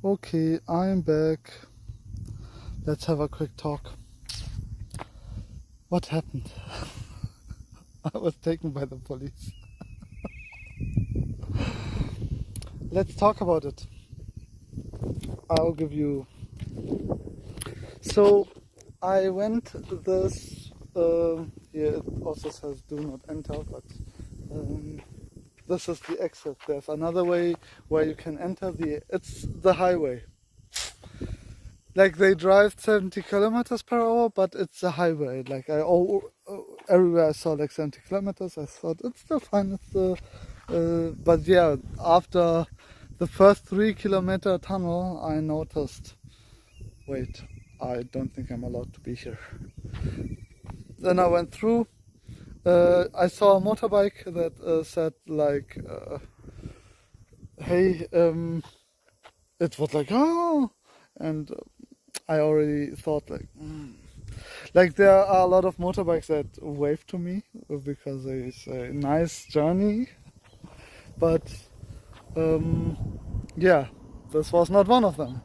Okay, I'm back. Let's have a quick talk. What happened? I was taken by the police. Let's talk about it. I'll give you... So, I went this... here it also says do not enter, but... this is the exit. There's another way where you can enter it's the highway. Like they drive 70 kilometers per hour, but it's a highway. Like everywhere I saw like 70 kilometers, I thought it's still fine. But yeah, after the first 3 kilometer tunnel, I noticed, wait, I don't think I'm allowed to be here. Then I went through. I saw a motorbike that said like, hey, it was like, oh, and I already thought like there are a lot of motorbikes that wave to me because it's a nice journey, but yeah, this was not one of them.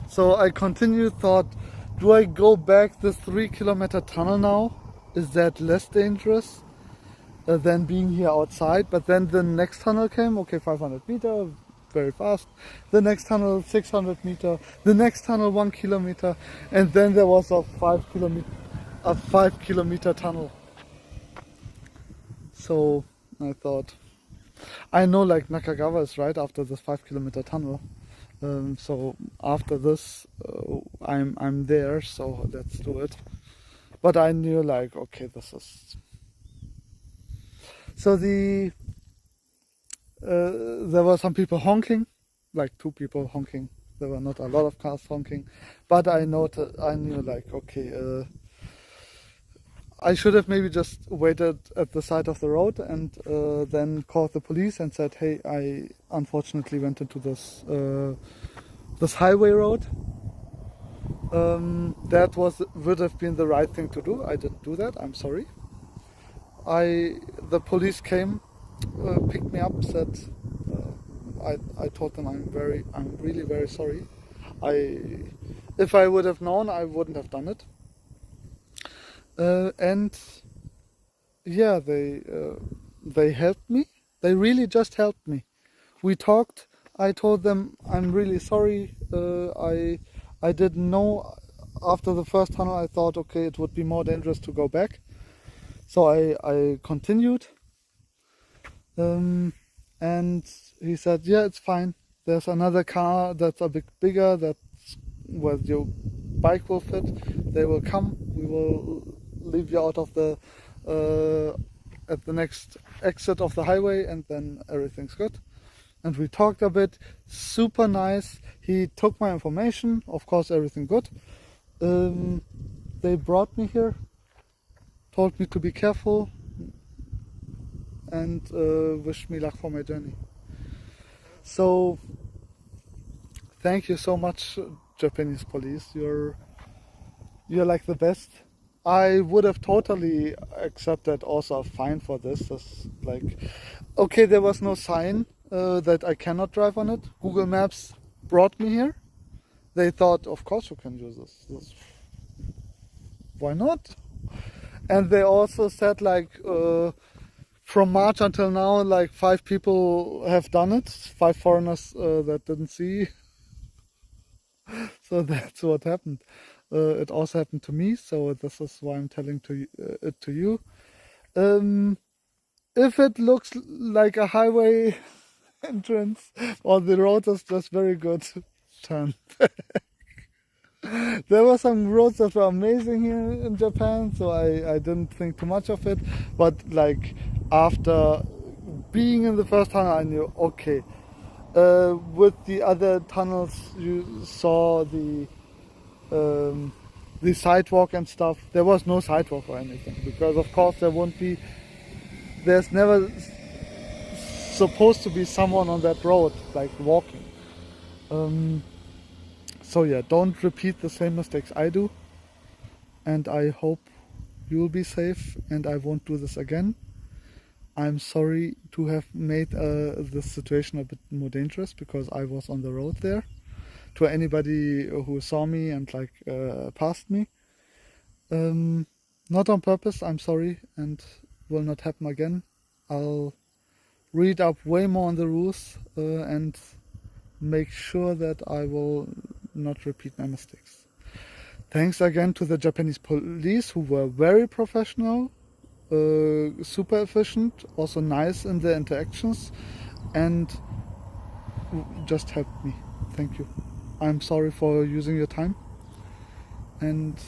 So I continued, thought, do I go back this 3 kilometer tunnel now? Is that less dangerous than being here outside? But then the next tunnel came, okay, 500 meter, very fast. The next tunnel 600 meter, the next tunnel 1 kilometer, and then there was a 5 kilometer tunnel. So I thought, I know like Nakagawa is right after this 5 kilometer tunnel. So after this, I'm there. So let's do it. But I knew like, okay, this is. So there were some people honking, like 2 people honking. There were not a lot of cars honking, but I knew like, okay, I should have maybe just waited at the side of the road and then called the police and said, hey, I unfortunately went into this highway road. That would have been the right thing to do. I didn't do that. I'm sorry. The police came, picked me up, said, I told them I'm really very sorry. If I would have known, I wouldn't have done it. And yeah, they helped me. They really just helped me. We talked. I told them I'm really sorry. I didn't know. After the first tunnel, I thought, okay, it would be more dangerous to go back. So I continued. And he said, yeah, it's fine. There's another car that's a bit bigger, that's where your bike will fit. They will come. We will leave you out of at the next exit of the highway, and then everything's good. And we talked a bit. Super nice. He took my information. Of course, everything good. They brought me here, told me to be careful, and wished me luck for my journey. So thank you so much, Japanese police. You're like the best. I would have totally accepted also a fine for this. That's like, okay, there was no sign that I cannot drive on it. Google Maps brought me here. They thought, of course you can use this. Why not? And they also said like, from March until now, like 5 people have done it. 5 foreigners that didn't see. So that's what happened. It also happened to me. So this is why I'm telling it to you. If it looks like a highway entrance or the road is just very good, turn back. There were some roads that were amazing here in Japan, so I didn't think too much of it. But like after being in the first tunnel, I knew, okay. With the other tunnels, you saw the sidewalk and stuff. There was no sidewalk or anything because, of course, there won't be. There's never supposed to be someone on that road like walking. So yeah, don't repeat the same mistakes I do, and I hope you'll be safe and I won't do this again. I'm sorry to have made this situation a bit more dangerous because I was on the road there. to anybody who saw me and like passed me. Not on purpose, I'm sorry, and will not happen again. I'll read up way more on the rules and make sure that I will not repeat my mistakes. Thanks again to the Japanese police, who were very professional, super efficient, also nice in their interactions, and just helped me. Thank you. I'm sorry for using your time, and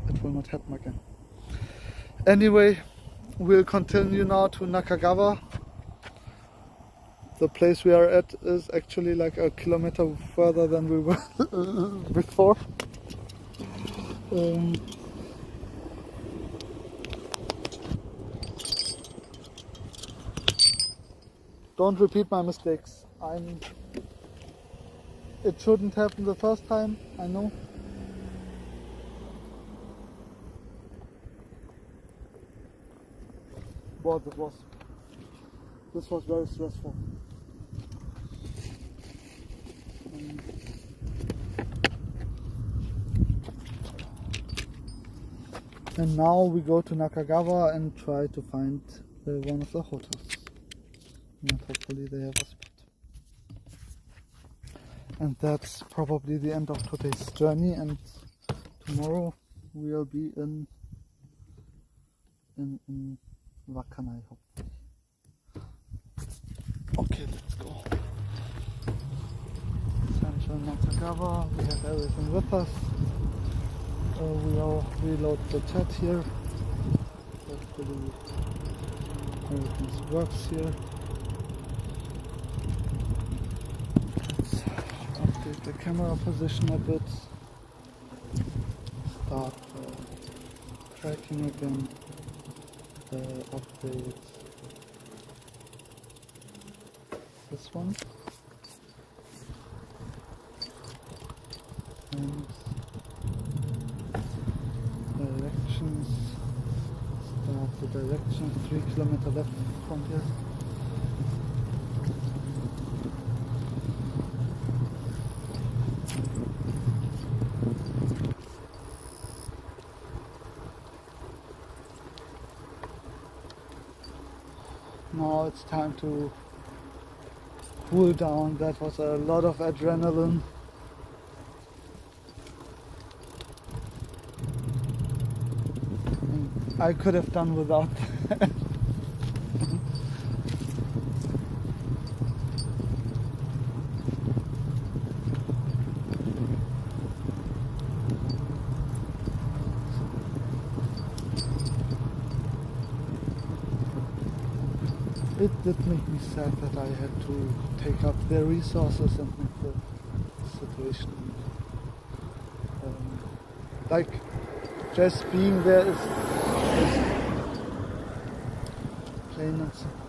it will not happen again. Anyway, we'll continue now to Nakagawa. The place we are at is actually like a kilometer further than we were before. Don't repeat my mistakes. It shouldn't happen the first time, I know. But this was very stressful. And now we go to Nakagawa and try to find one of the hotels. And hopefully they have a spot. And that's probably the end of today's journey, and tomorrow we'll be in Wakanai, hopefully. Okay, let's go. Central Nakagawa, we have everything with us. We'll reload the chat here. Hopefully everything works here. Let's update the camera position a bit. Start tracking again. Update this one. And directions. Start the direction 3 kilometers left from here. Now it's time to cool down. That was a lot of adrenaline. And I could have done without. It did make me sad that I had to take up their resources and make the situation like just being there is plain and simple.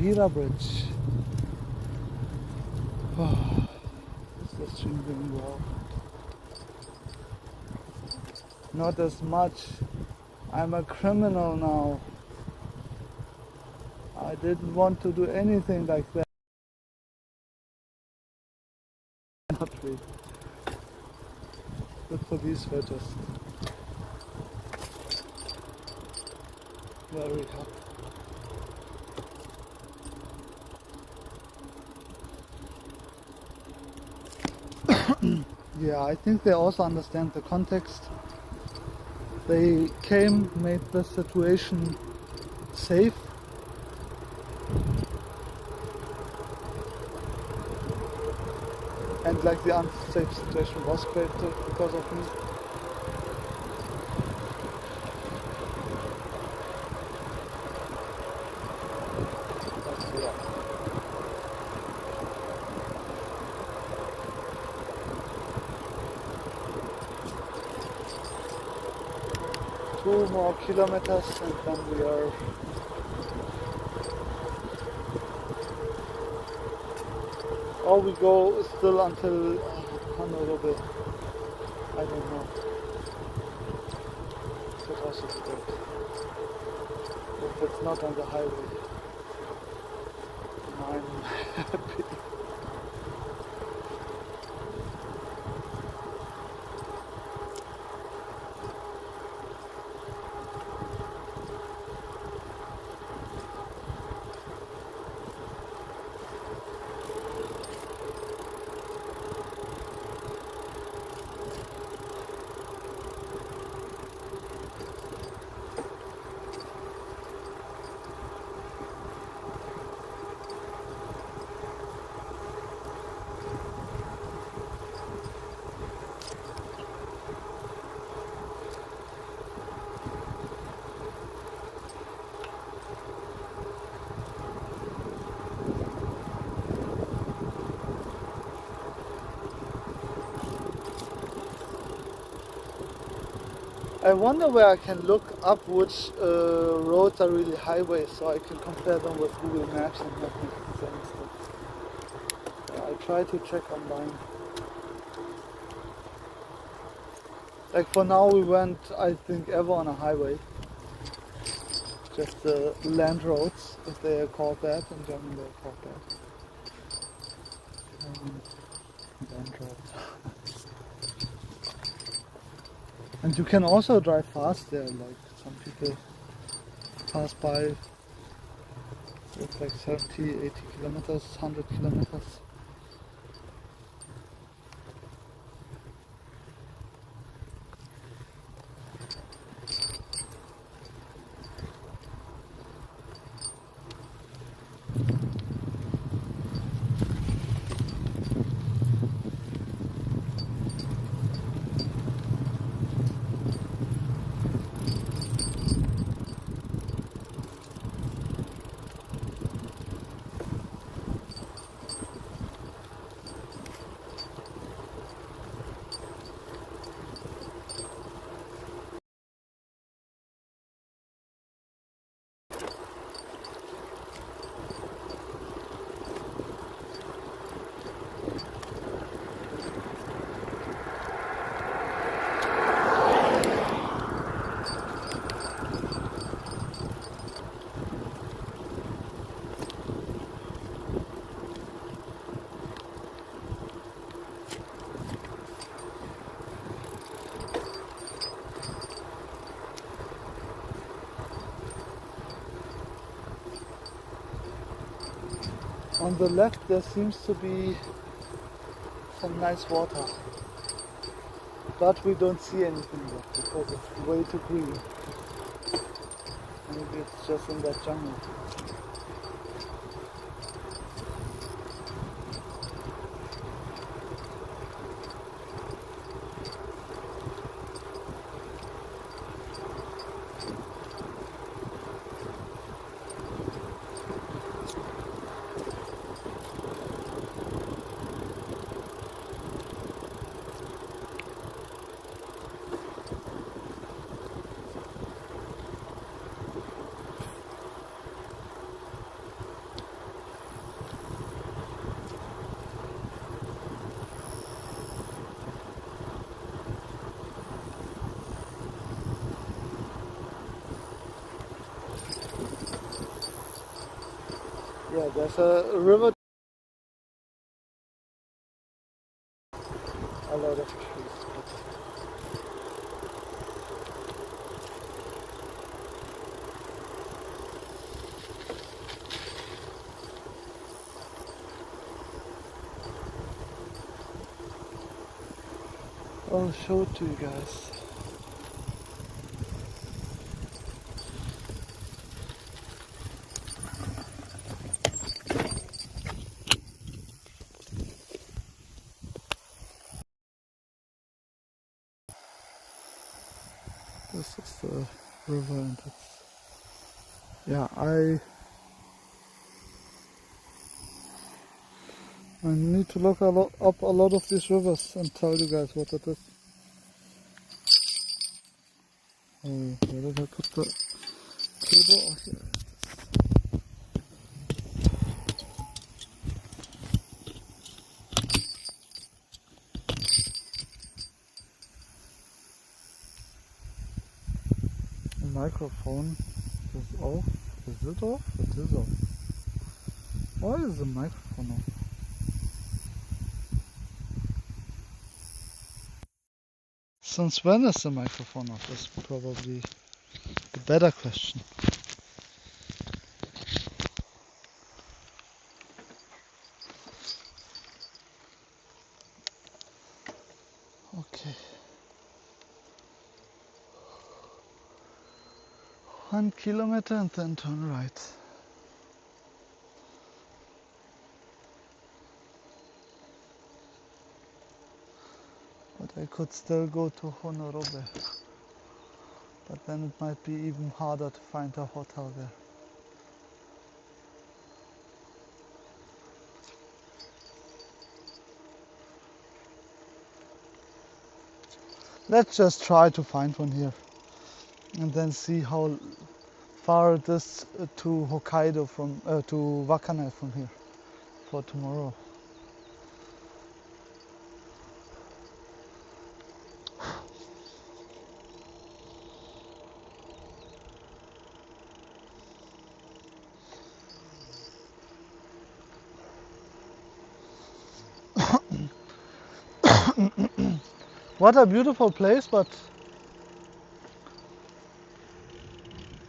Hira Bridge. Oh, is the stream doing well? Not as much. I'm a criminal now. I didn't want to do anything like that. Not really. The police were just very happy. Yeah, I think they also understand the context. They came, made the situation safe. And like the unsafe situation was created because of me. 2 more kilometers and then we are or we go still until Honolulu. I don't know. Could also be good. If it's not on the highway, I'm happy. I wonder where I can look up which roads are really highways so I can compare them with Google Maps and not make the same mistake. Yeah, I try to check online. Like for now we went, I think, ever on a highway. Just the land roads, if they are called that. In German they are called that. Land roads. And you can also drive fast there, like some people pass by with like 70, 80 kilometers, 100 kilometers. On the left there seems to be some nice water, but we don't see anything yet because it's way too green. Maybe it's just in that jungle. Yeah, there's a river, a lot of trees. I'll show it to you guys. This is the river and it's, yeah, I need to look up a lot of these rivers and tell you guys what it is. Oh, where did I put the cable? Oh, here. The microphone is off. Is it off? It is off. Why is the microphone off? Since when is the microphone off? Is probably the better question. Okay. 1 kilometer and then turn right. But I could still go to Honorobe. But then it might be even harder to find a hotel there. Let's just try to find one here and then see how far it is to Hokkaido from to Wakkanai from here for tomorrow. What a beautiful place, but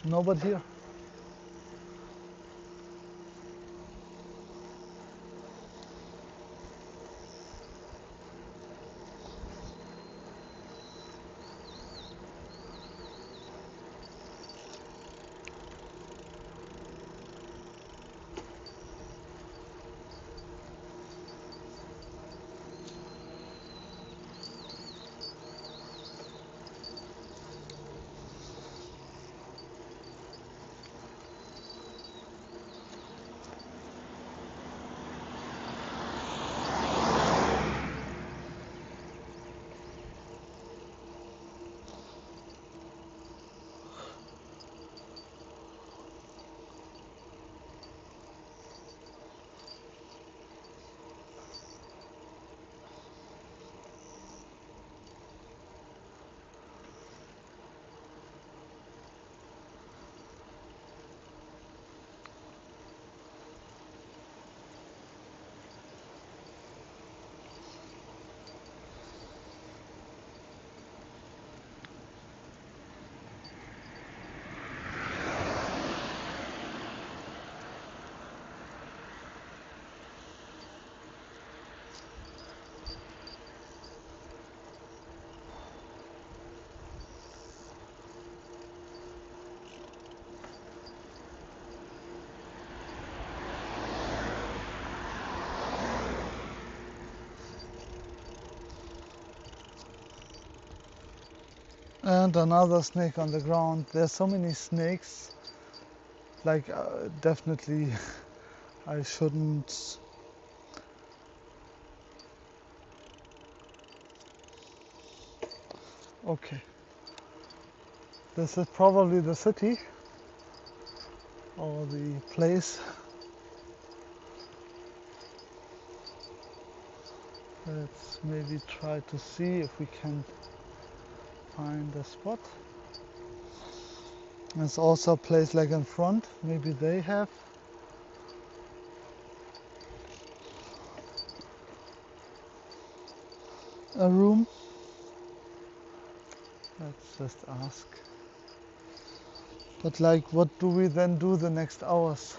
nobody here. And another snake on the ground. There's so many snakes. Like definitely I shouldn't. Okay. This is probably the city or the place. Let's maybe try to see if we can find a spot. There's also a place like in front. Maybe they have a room. Let's just ask. But like, what do we then do the next hours?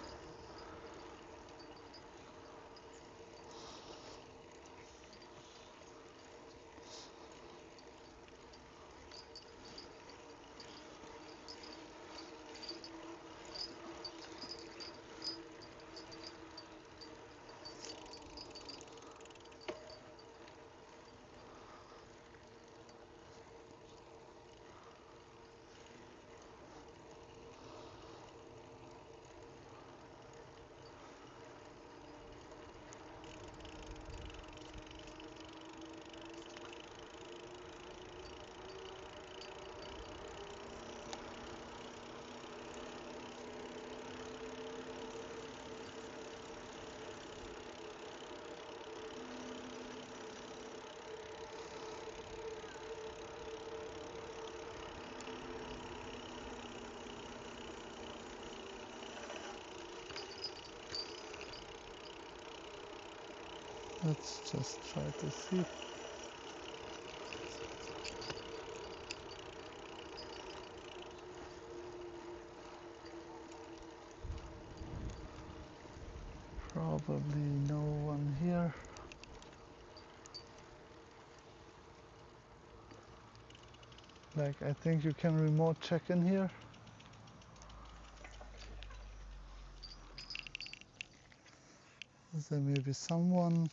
Let's just try to see. Probably no one here. Like, I think you can remote check in here. There may be someone.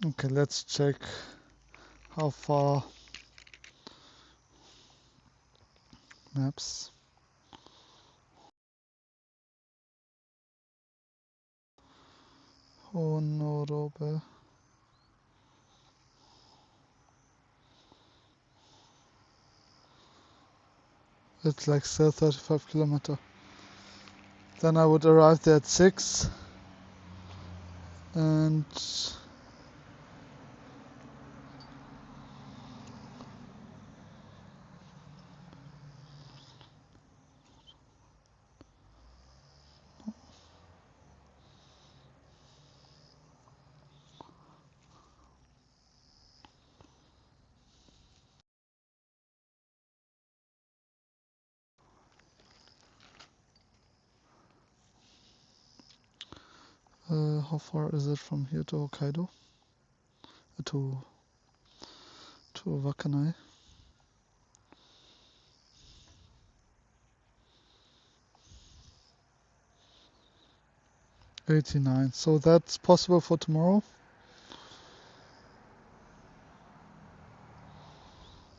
Okay, let's check how far. Maps. Honorobe. It's like still 35 kilometer. Then I would arrive there at 6. And how far is it from here to Hokkaido? To Wakanai? 89. So that's possible for tomorrow.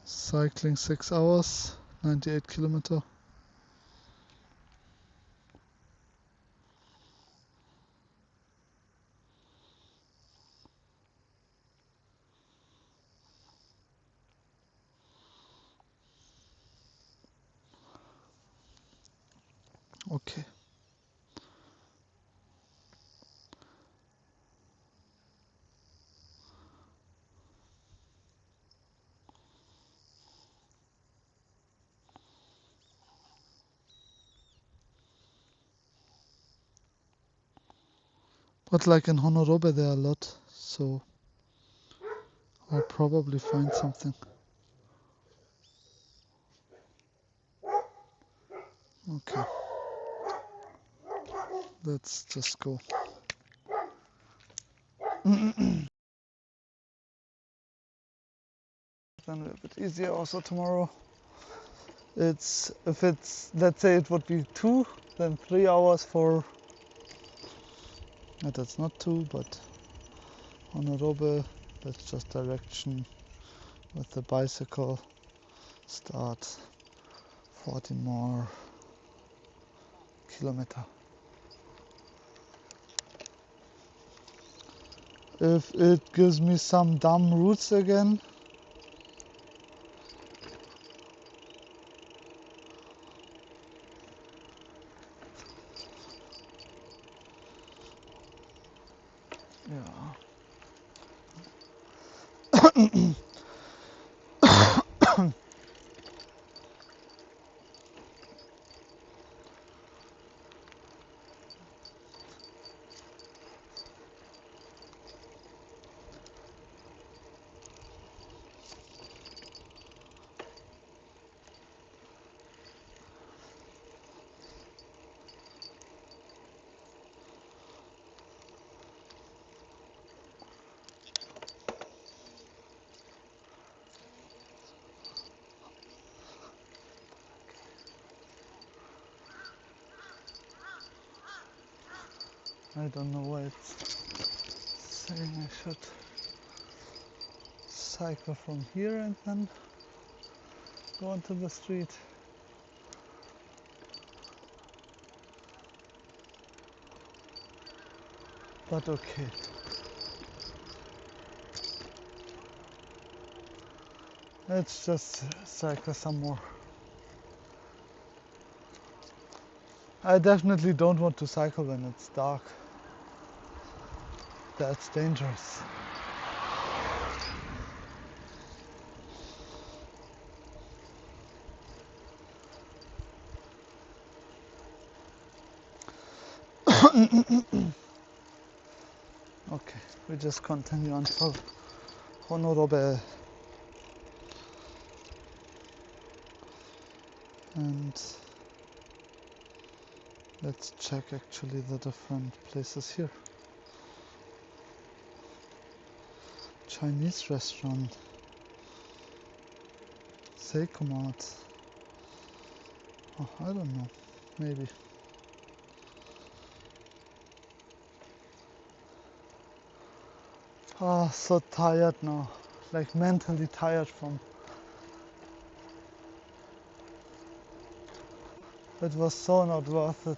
Cycling 6 hours, 98 kilometer. Okay. But like in Honorobe there are a lot, so I'll probably find something. Okay. Let's just go. Then a bit easier also tomorrow. If it's, let's say it would be 2, then 3 hours for, no, that's not 2, but Honorobe, that's just direction with the bicycle. Start 40 more kilometer. If it gives me some dumb routes again, yeah. I don't know why it's saying I should cycle from here and then go onto the street. But okay. Let's just cycle some more. I definitely don't want to cycle when it's dark. That's dangerous. Okay, we just continue until Honorobe. And let's check actually the different places here. Chinese restaurant, Seiko Mart. Oh, I don't know, maybe. Oh, so tired now, like mentally tired from. It was so not worth it.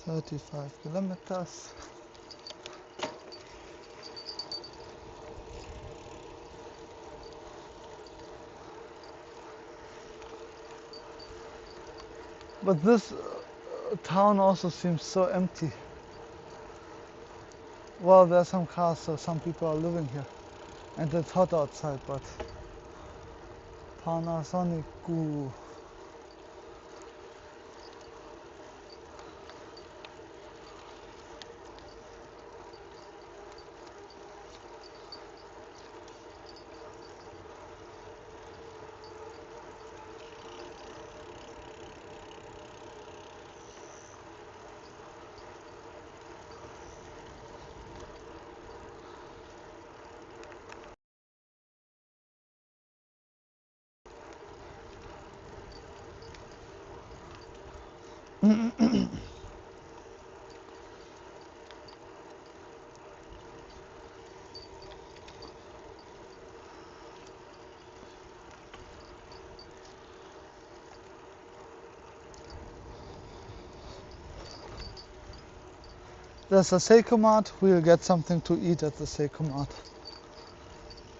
"35 kilometers. But this town also seems so empty. Well, there are some cars, so some people are living here. And it's hot outside, but Panasonic. There's a Seiko Mart. We'll get something to eat at the Seiko Mart.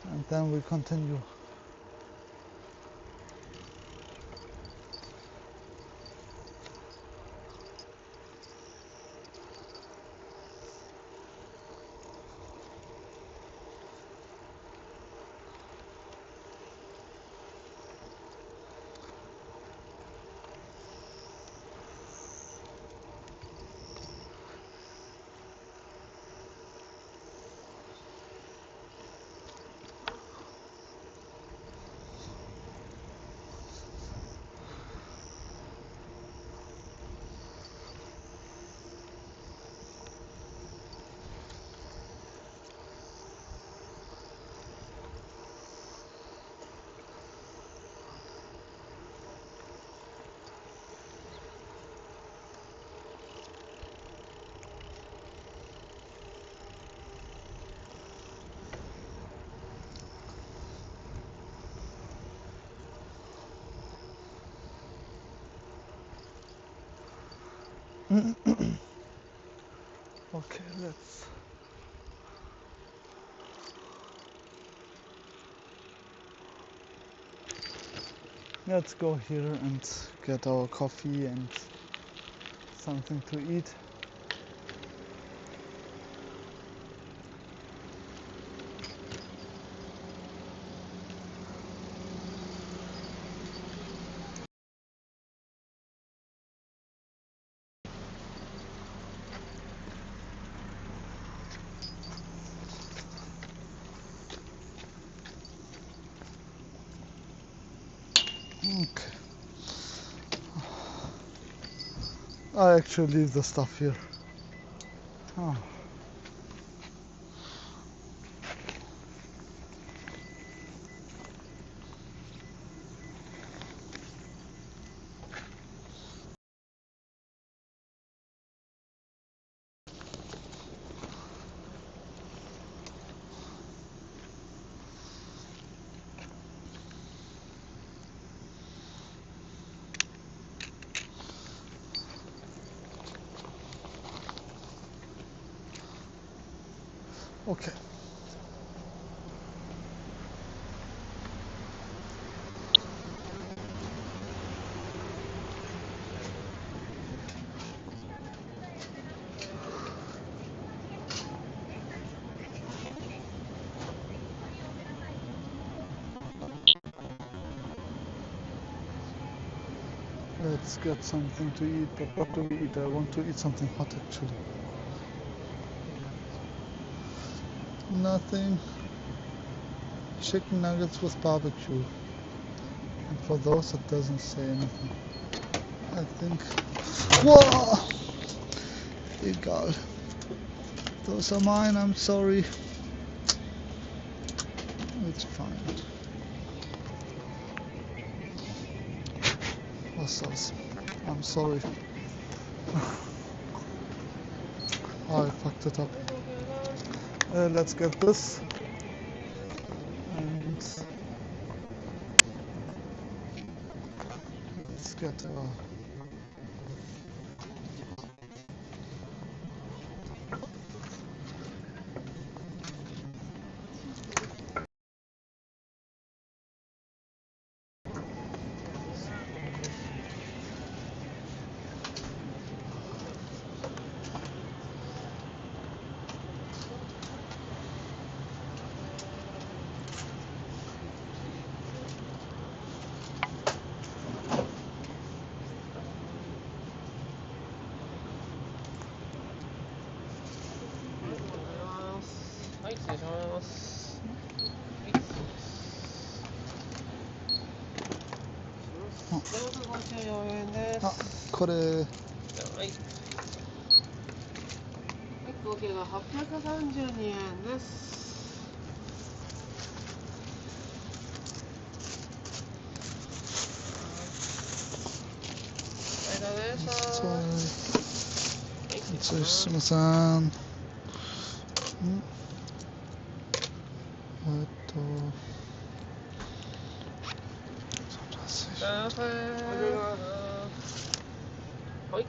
And then we continue. Okay, let's go here and get our coffee and something to eat. Okay. I actually leave the stuff here. Oh. Okay. Let's get something to eat, but what do we eat? I want to eat something hot actually. Nothing. Chicken nuggets with barbecue. And for those it doesn't say anything. I think. Whoa! Egal. Those are mine, I'm sorry. It's fine. What's this? I'm sorry. Oh, I fucked it up. Let's get this. And let's getこれはい。合計が832円です。すいません。はい、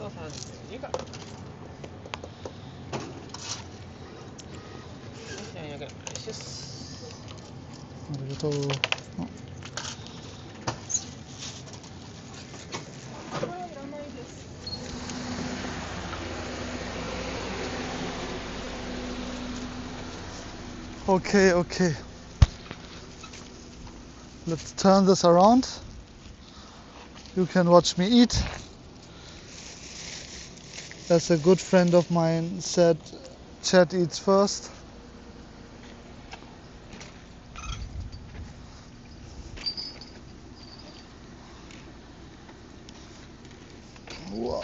1032が。1400円です。ありがとう。Okay, okay. Let's turn this around. You can watch me eat. As a good friend of mine said, Chad eats first. Whoa.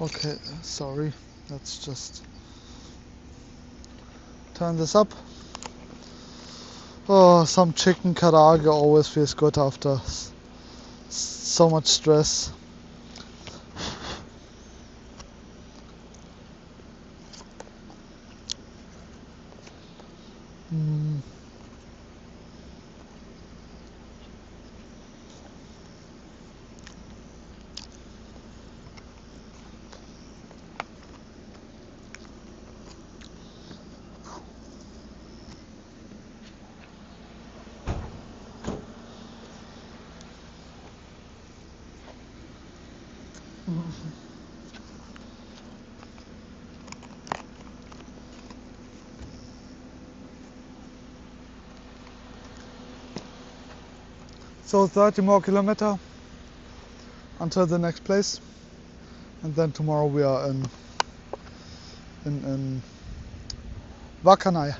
Okay, sorry. Let's just turn this up. Oh, some chicken karaage always feels good after so much stress. So 30 more kilometers until the next place, and then tomorrow we are in Wakanai.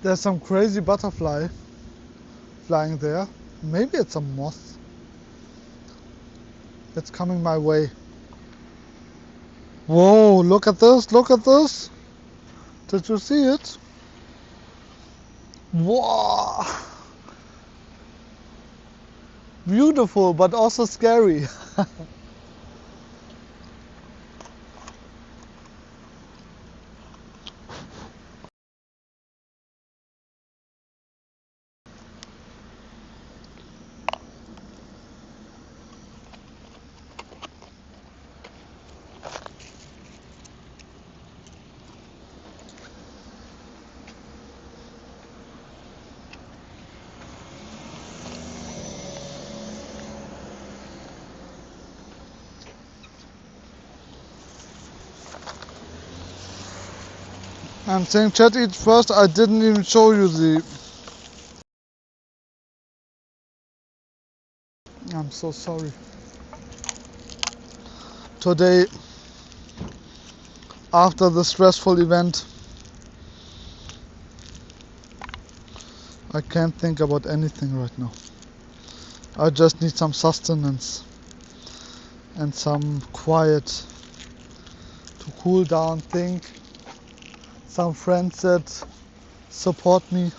There's some crazy butterfly flying there. Maybe it's a moth. It's coming my way. Whoa, look at this, look at this. Did you see it? Wow. Beautiful, but also scary. I'm saying chat eat first, I didn't even show you the... I'm so sorry. Today, after the stressful event, I can't think about anything right now. I just need some sustenance and some quiet to cool down, think, some friends that support me.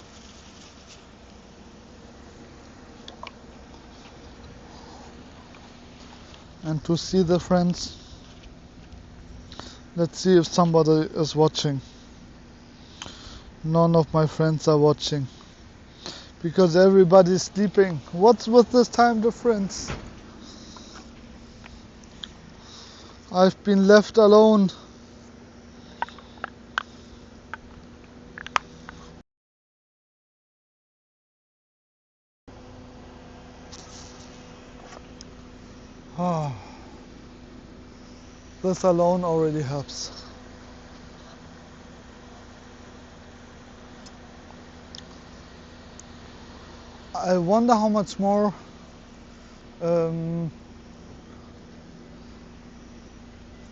And to see the friends. Let's see if somebody is watching. None of my friends are watching. Because everybody's sleeping. What's with this time difference? I've been left alone. Ah, this alone already helps. I wonder how much more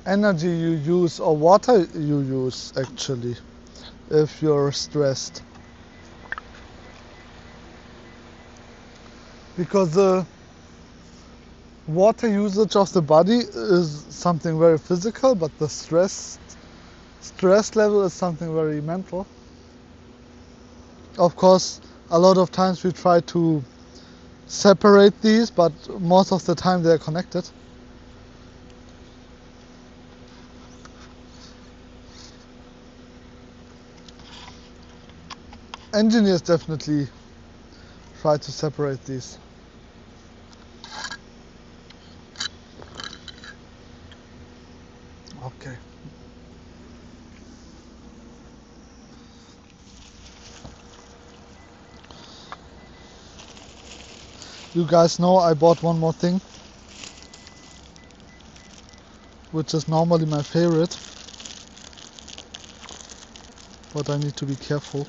energy you use or water you use actually if you're stressed. Because the water usage of the body is something very physical, but the stress level is something very mental. Of course, a lot of times we try to separate these, but most of the time they are connected. Engineers definitely try to separate these. Okay. You guys know I bought one more thing, which is normally my favorite, but I need to be careful.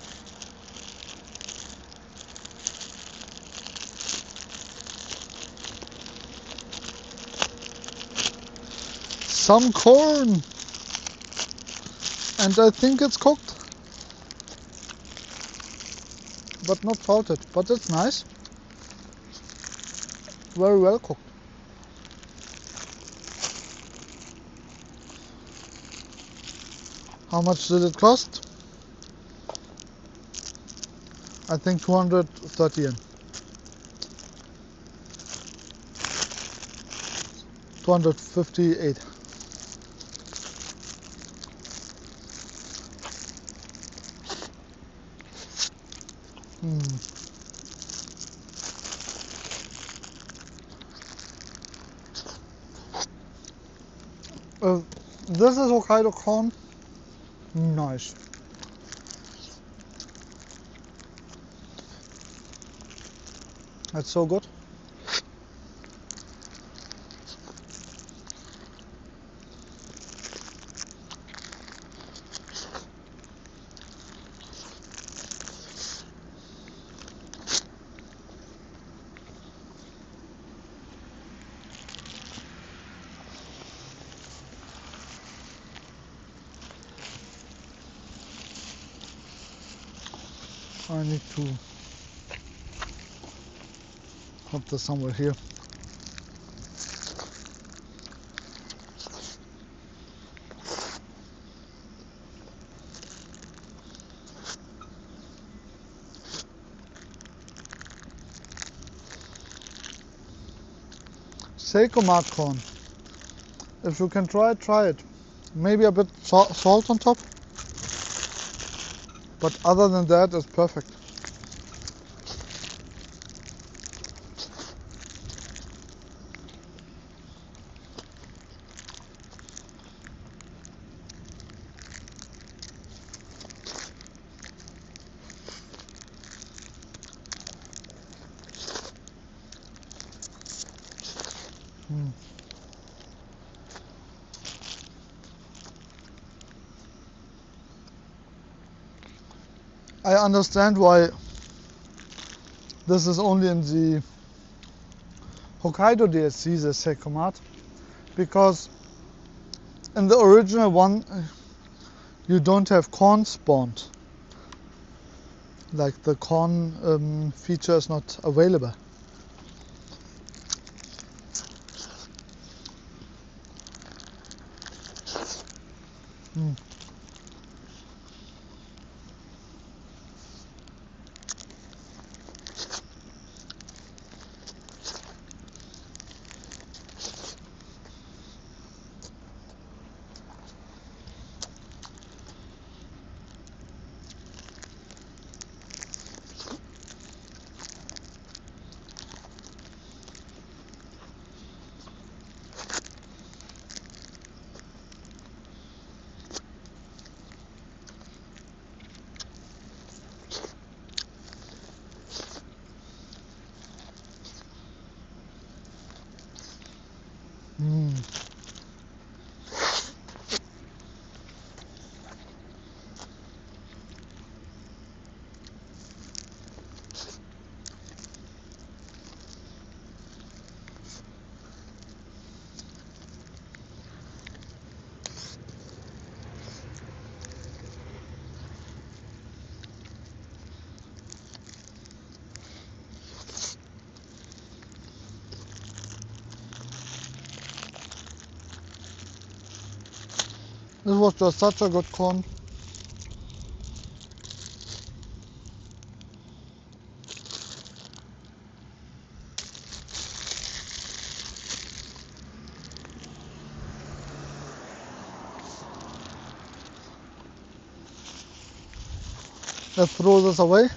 Some corn! And I think it's cooked, but not salted, but it's nice. Very well cooked. How much did it cost? I think 230 yen. 258. This is Hokkaido corn. Nice. That's so good. I need to put this somewhere here. Seikomat corn. If you can try it, try it. Maybe a bit salt on top. But other than that, it's perfect. I understand why this is only in the Hokkaido DLC, the Seikomat, because in the original one you don't have corn spawned. Like the corn feature is not available. This was just such a good corn. Let's throw this away.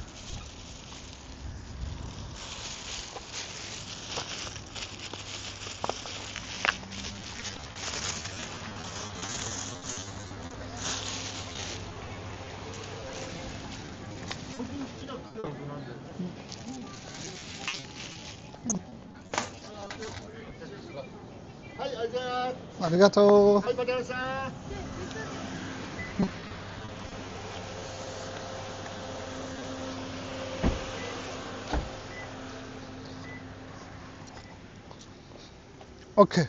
Arigato. Okay.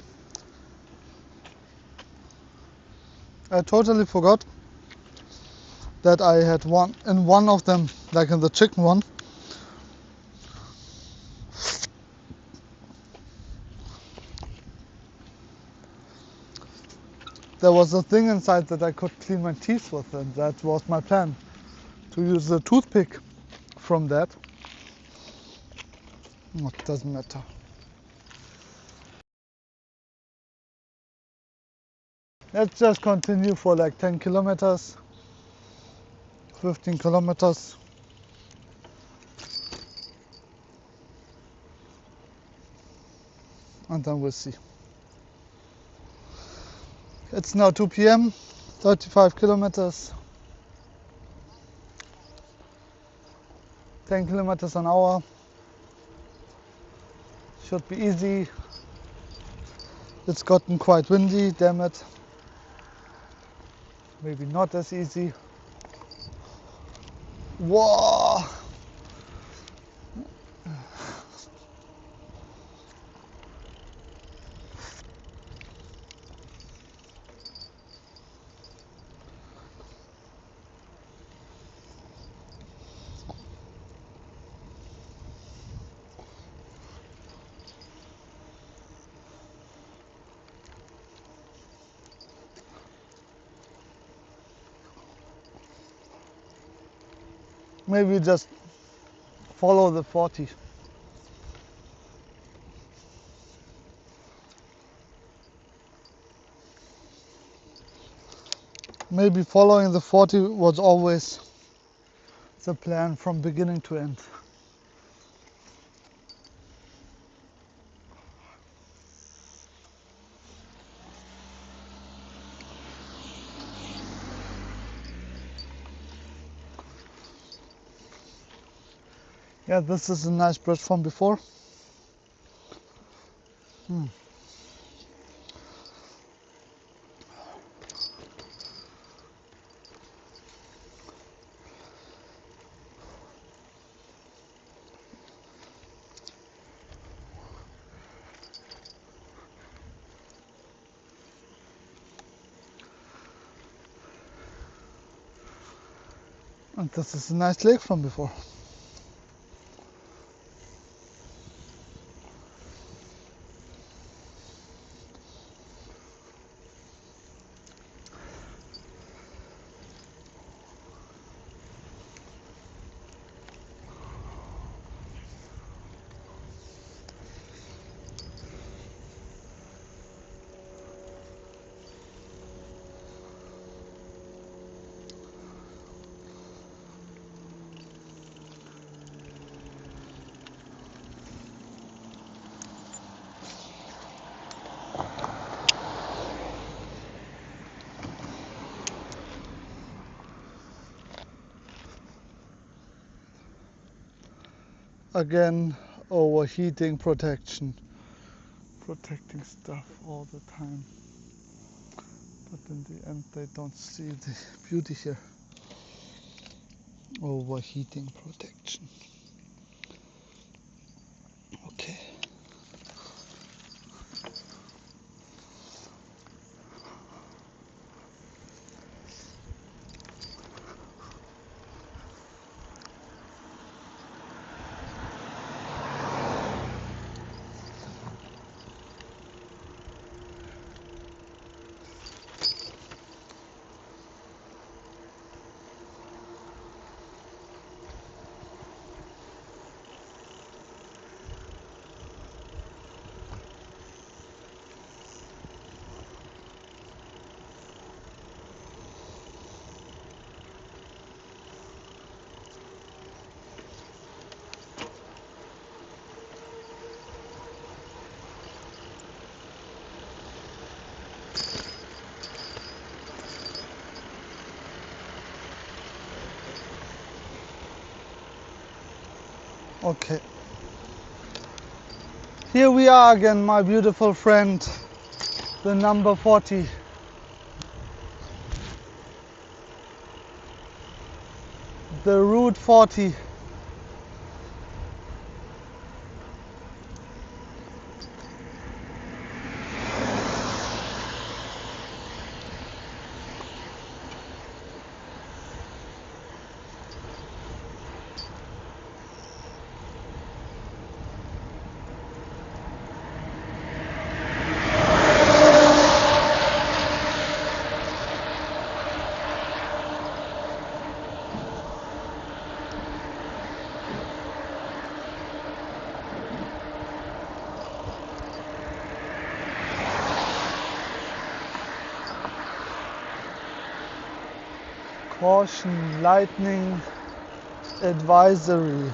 I totally forgot that I had one of them, like in the chicken one. There was a thing inside that I could clean my teeth with, and that was my plan, to use the toothpick from that. It doesn't matter. Let's just continue for like 10 kilometers, 15 kilometers. And then we'll see. It's now 2 p.m., 35 kilometers, 10 kilometers an hour. Should be easy. It's gotten quite windy, damn it. Maybe not as easy. Whoa! Maybe just follow the 40. Maybe following the 40 was always the plan from beginning to end. Yeah, this is a nice bridge from before. And this is a nice lake from before. Again, overheating protection. Protecting stuff all the time. But in the end they don't see the beauty here. Overheating protection. Okay. Okay. Here we are again, my beautiful friend, the number 40. The Route 40. Caution, lightning advisory.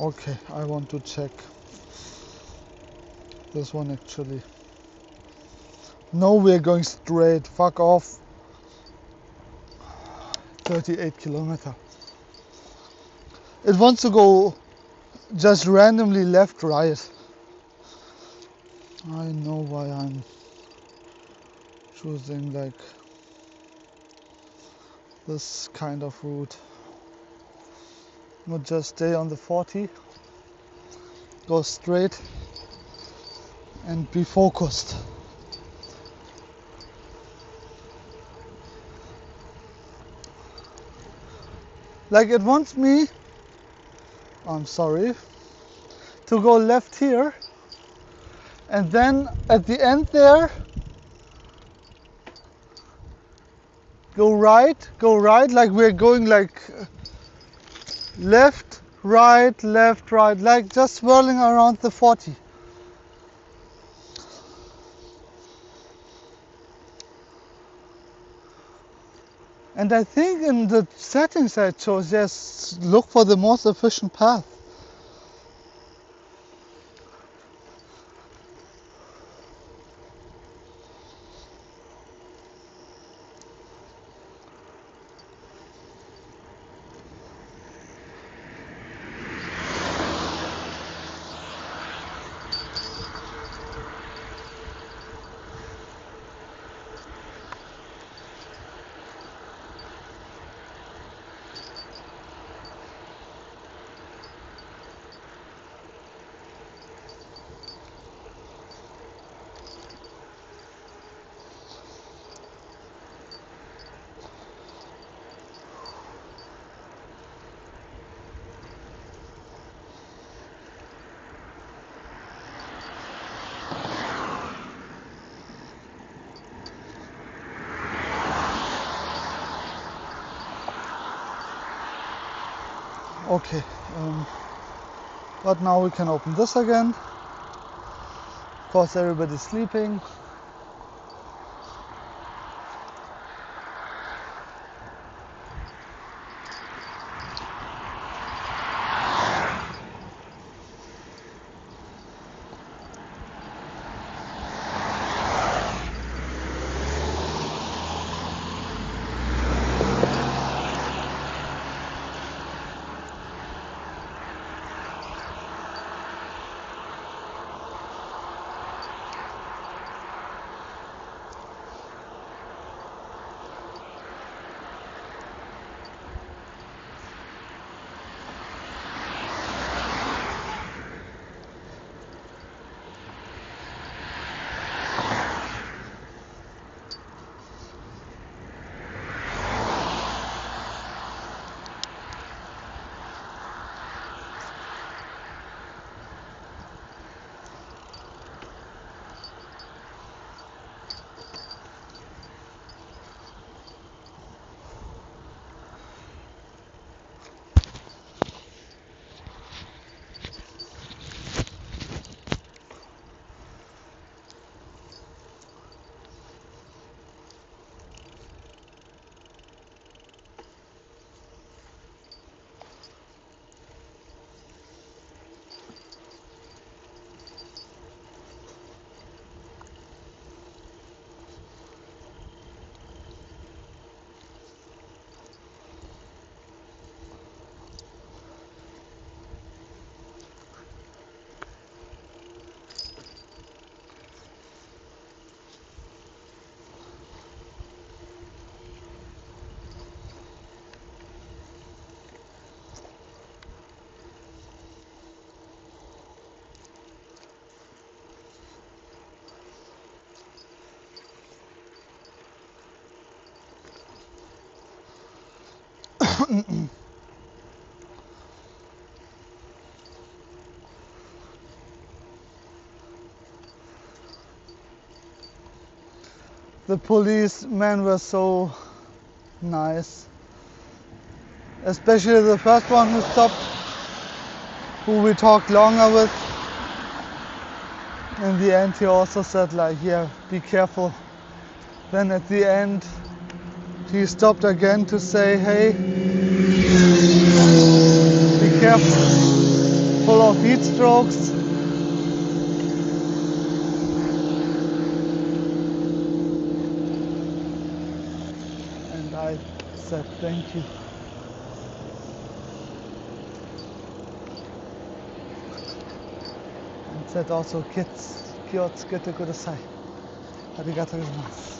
Okay, I want to check this one actually. No, we're going straight. Fuck off. 38 kilometer. It wants to go just randomly left, right. I know why I'm choosing like this kind of route. Not just stay on the 40, go straight and be focused. Like it wants me, I'm sorry, to go left here, and then at the end there, go right, like we're going like left, right, like just swirling around the 40. And I think in the settings I chose, yes, look for the most efficient path. Okay, but now we can open this again. Of course, everybody's sleeping. The policemen were so nice, especially the first one who stopped, who we talked longer with. In the end he also said like, yeah, be careful. Then at the end he stopped again to say, hey, be careful, full of heat strokes. And I said thank you. And said also, kids, kyotsuke kudasai. Arigatou gozaimasu.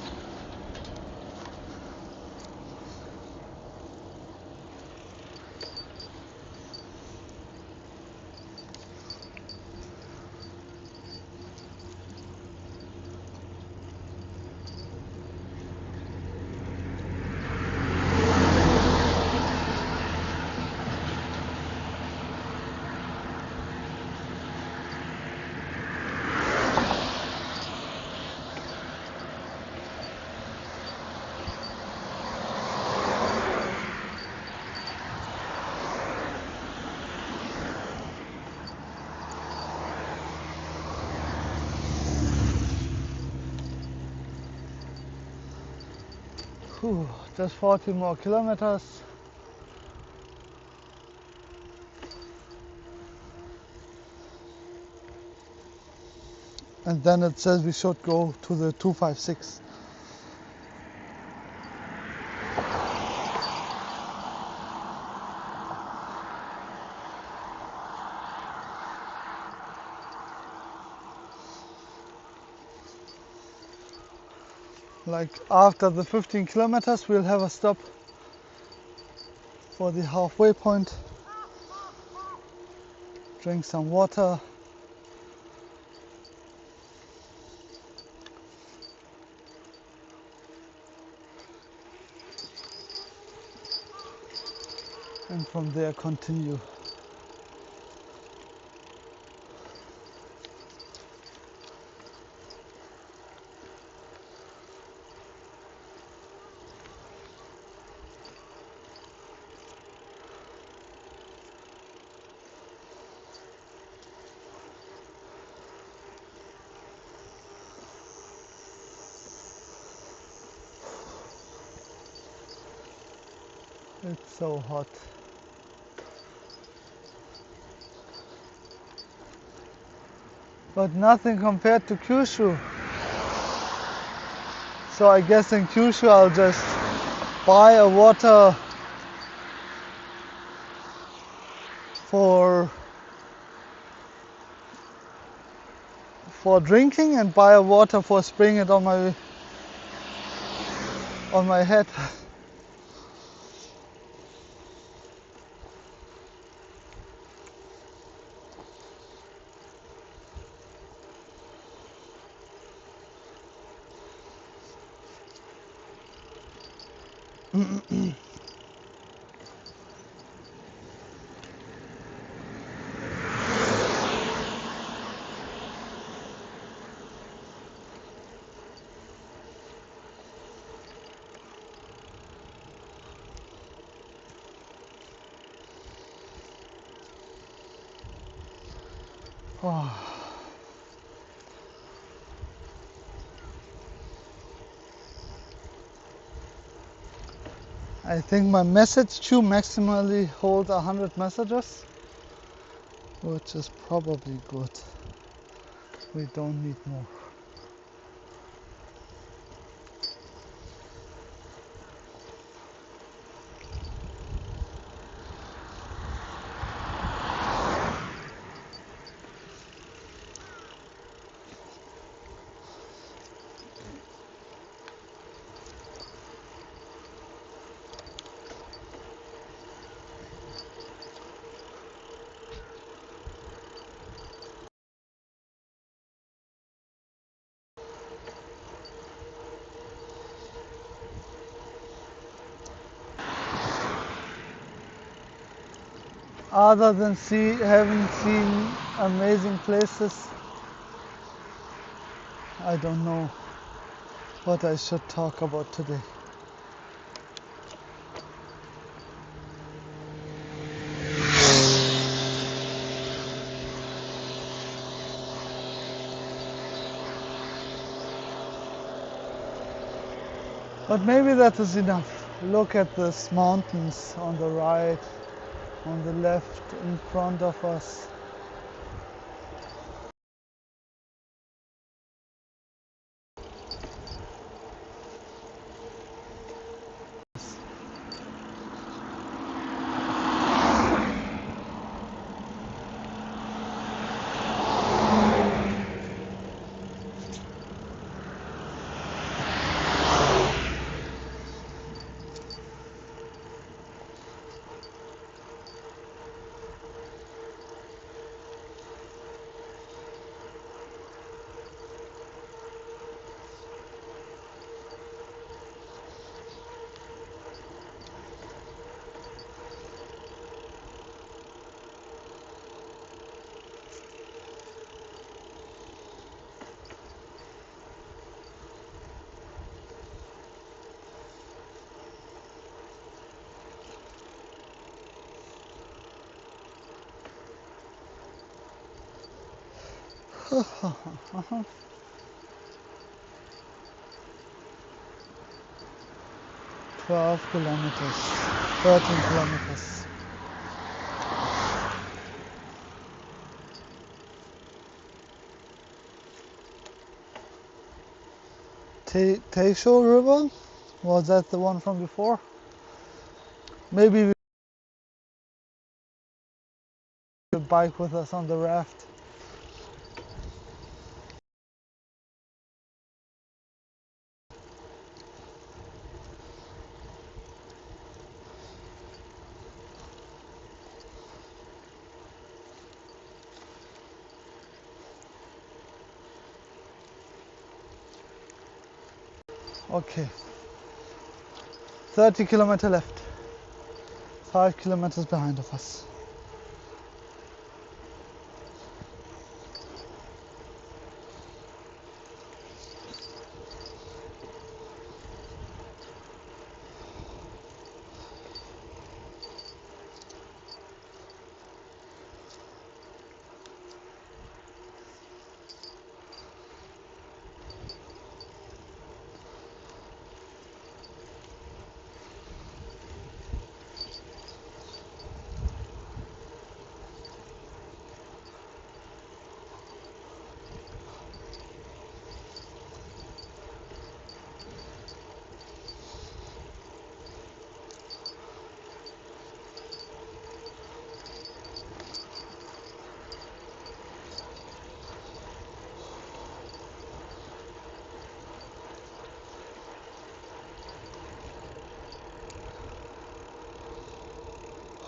Whew, just 40 more kilometers. And then it says we should go to the 256. Like after the 15 kilometers we'll have a stop for the halfway point, drink some water, and from there continue. It's so hot. But nothing compared to Kyushu. So I guess in Kyushu I'll just buy a water for drinking and buy a water for spraying it on my head. Oh. I think my message queue maximally holds 100 messages, which is probably good. We don't need more. Other than having seen amazing places, I don't know what I should talk about today. But maybe that is enough. Look at these mountains on the right, on the left, in front of us. 12 kilometers, 13 kilometers. Teisho River? Was that the one from before? Maybe we could bike with us on the raft. Okay, 30 kilometers left, 5 kilometers behind of us.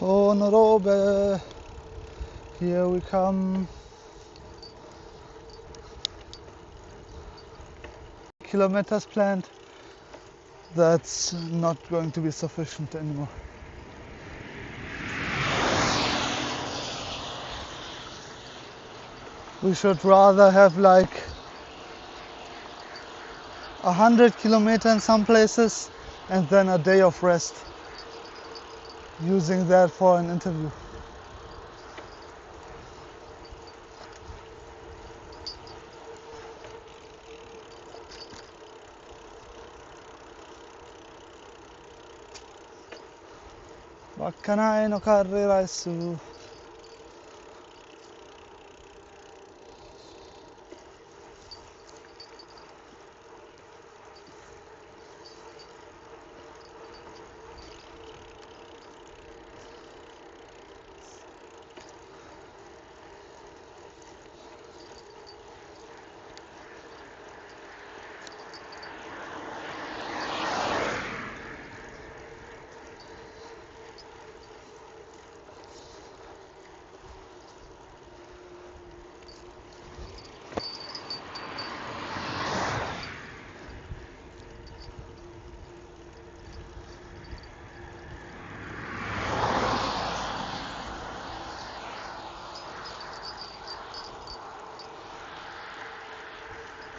Honorobe, here we come. Kilometers planned. That's not going to be sufficient anymore. We should rather have like 100 kilometers in some places and then a day of rest, using that for an interview. Wakkanai no karriraisu.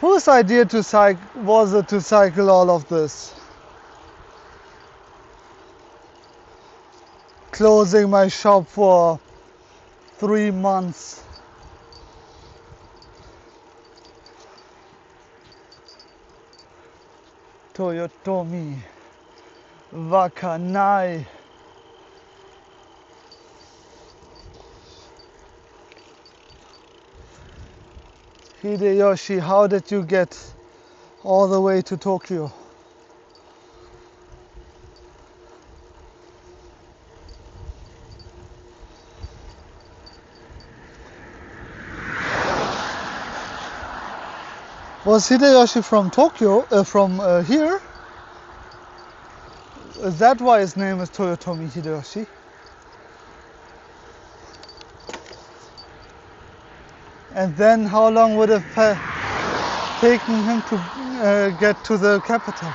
Whose idea was it to cycle all of this? Closing my shop for 3 months. Toyotomi, Wakanai. Hideyoshi, how did you get all the way to Tokyo? Was Hideyoshi from Tokyo, from here? Is that why his name is Toyotomi Hideyoshi? And then how long would it have taken him to get to the capital?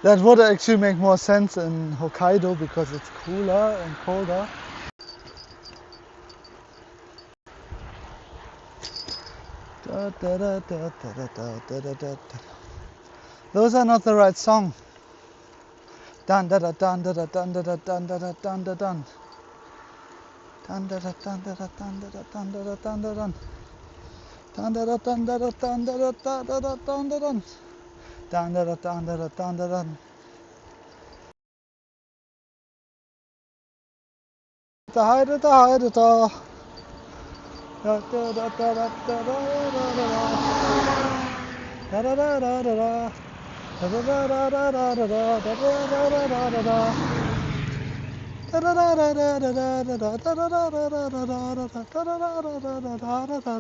That would actually make more sense in Hokkaido because it's cooler and colder. Those are not the right song. Dun da da dun da da dun da da dun da da dun da dun. Dun da da dun da da dun da da dun da da dun da dun. Dun da da dun da da dun da da dun da da dun da dun. Dun da da dun da da dun da dun. Da da da da da. Da da da da da da da da da. Da da da da da da. Da da da da da da da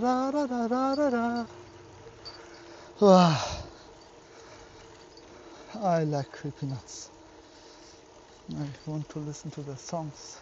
da da da da da. I like creepy nuts. I want to listen to their songs.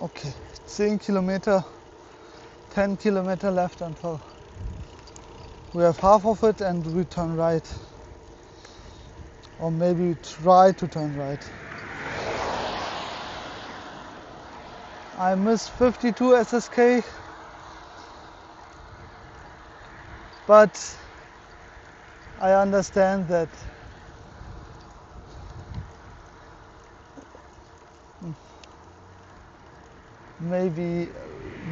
Okay, 10 kilometer, 10 kilometer left until we have half of it and we turn right. Or maybe try to turn right. I missed 52 SSK, but I understand that maybe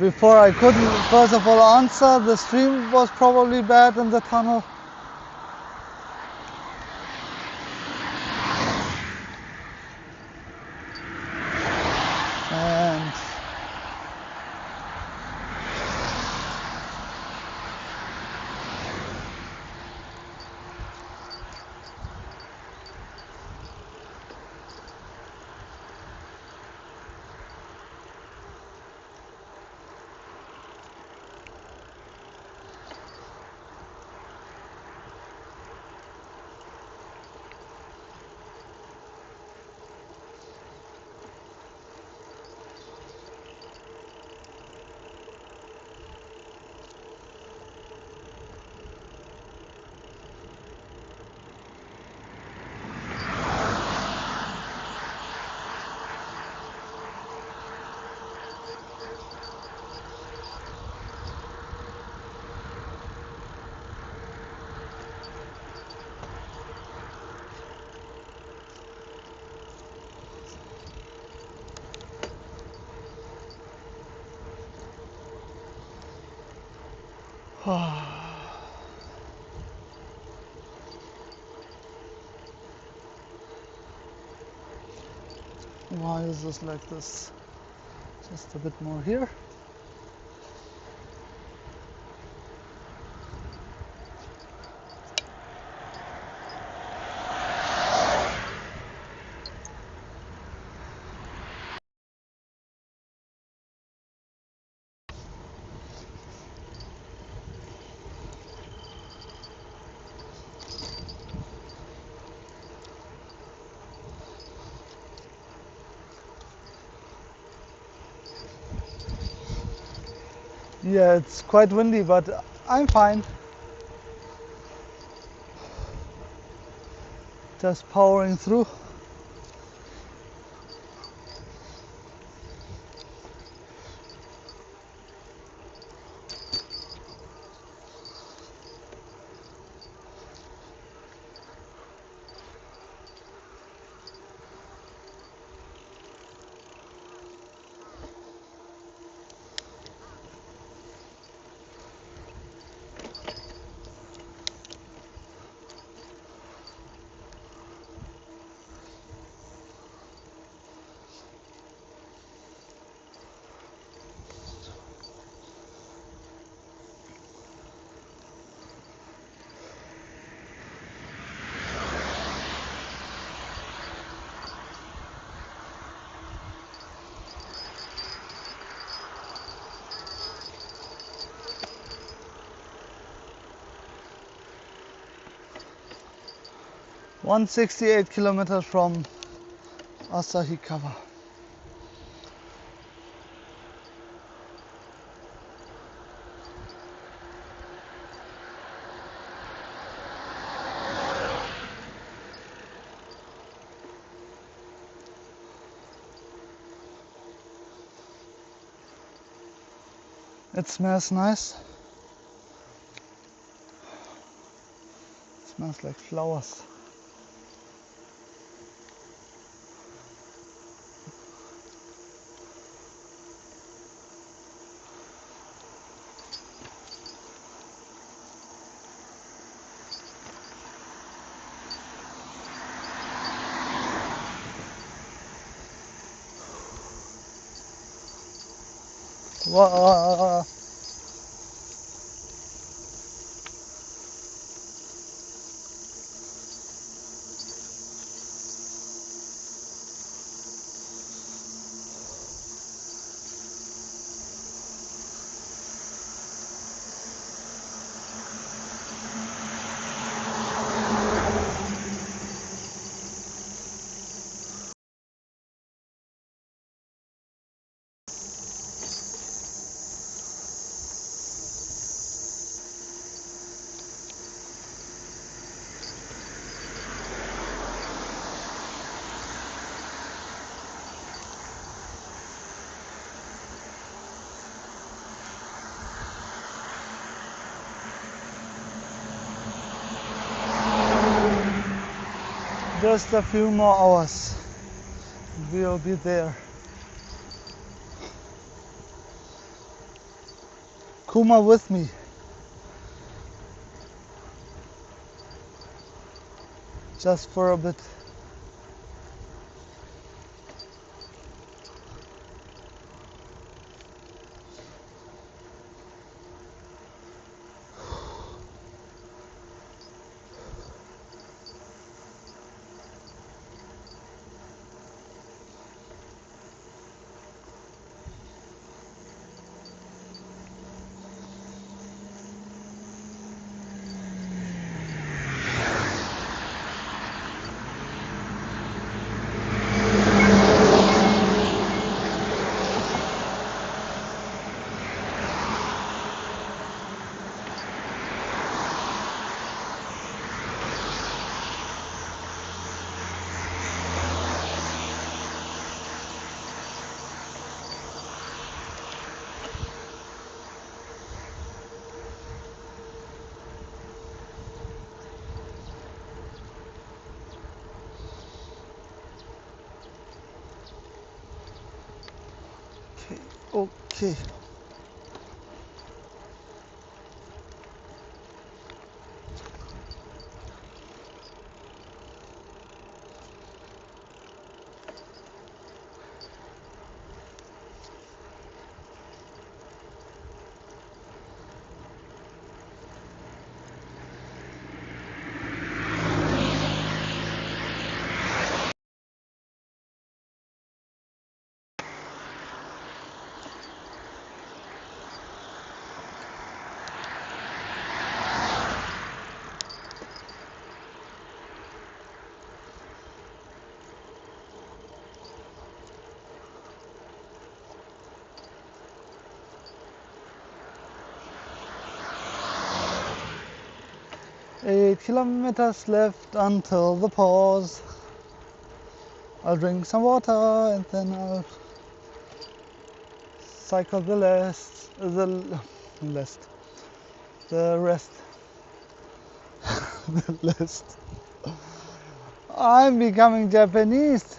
before I couldn't first of all answer, the stream was probably bad in the tunnel. And why is this like this? Just a bit more here. Yeah, it's quite windy, but I'm fine. just powering through. (168 kilometers from Asahikawa). It smells nice. It smells like flowers. Wow. Just a few more hours, we'll be there. Kuma with me. Just for a bit. Okay. 8 kilometers left until the pause. I'll drink some water and then I'll cycle the rest. The rest. I'm becoming Japanese.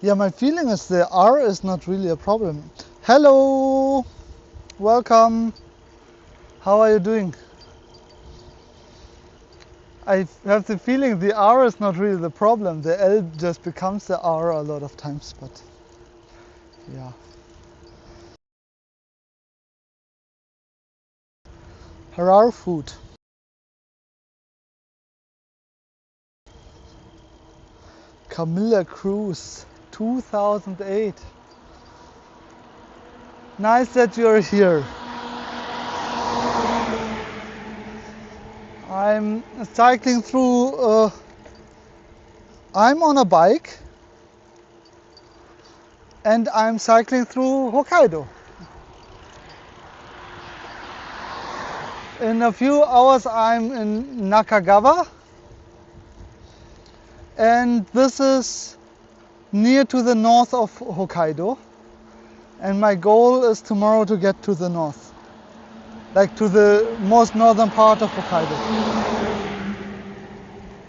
Yeah, my feeling is the R is not really a problem. Hello, welcome. How are you doing? I have the feeling the R is not really the problem. The L just becomes the R a lot of times, but yeah. Harar food. Camilla Cruise 2008. Nice that you're here. I'm cycling through, I'm on a bike and I'm cycling through Hokkaido. In a few hours I'm in Nakagawa, and this is near to the north of Hokkaido, and my goal is tomorrow to get to the north, like to the most northern part of Hokkaido.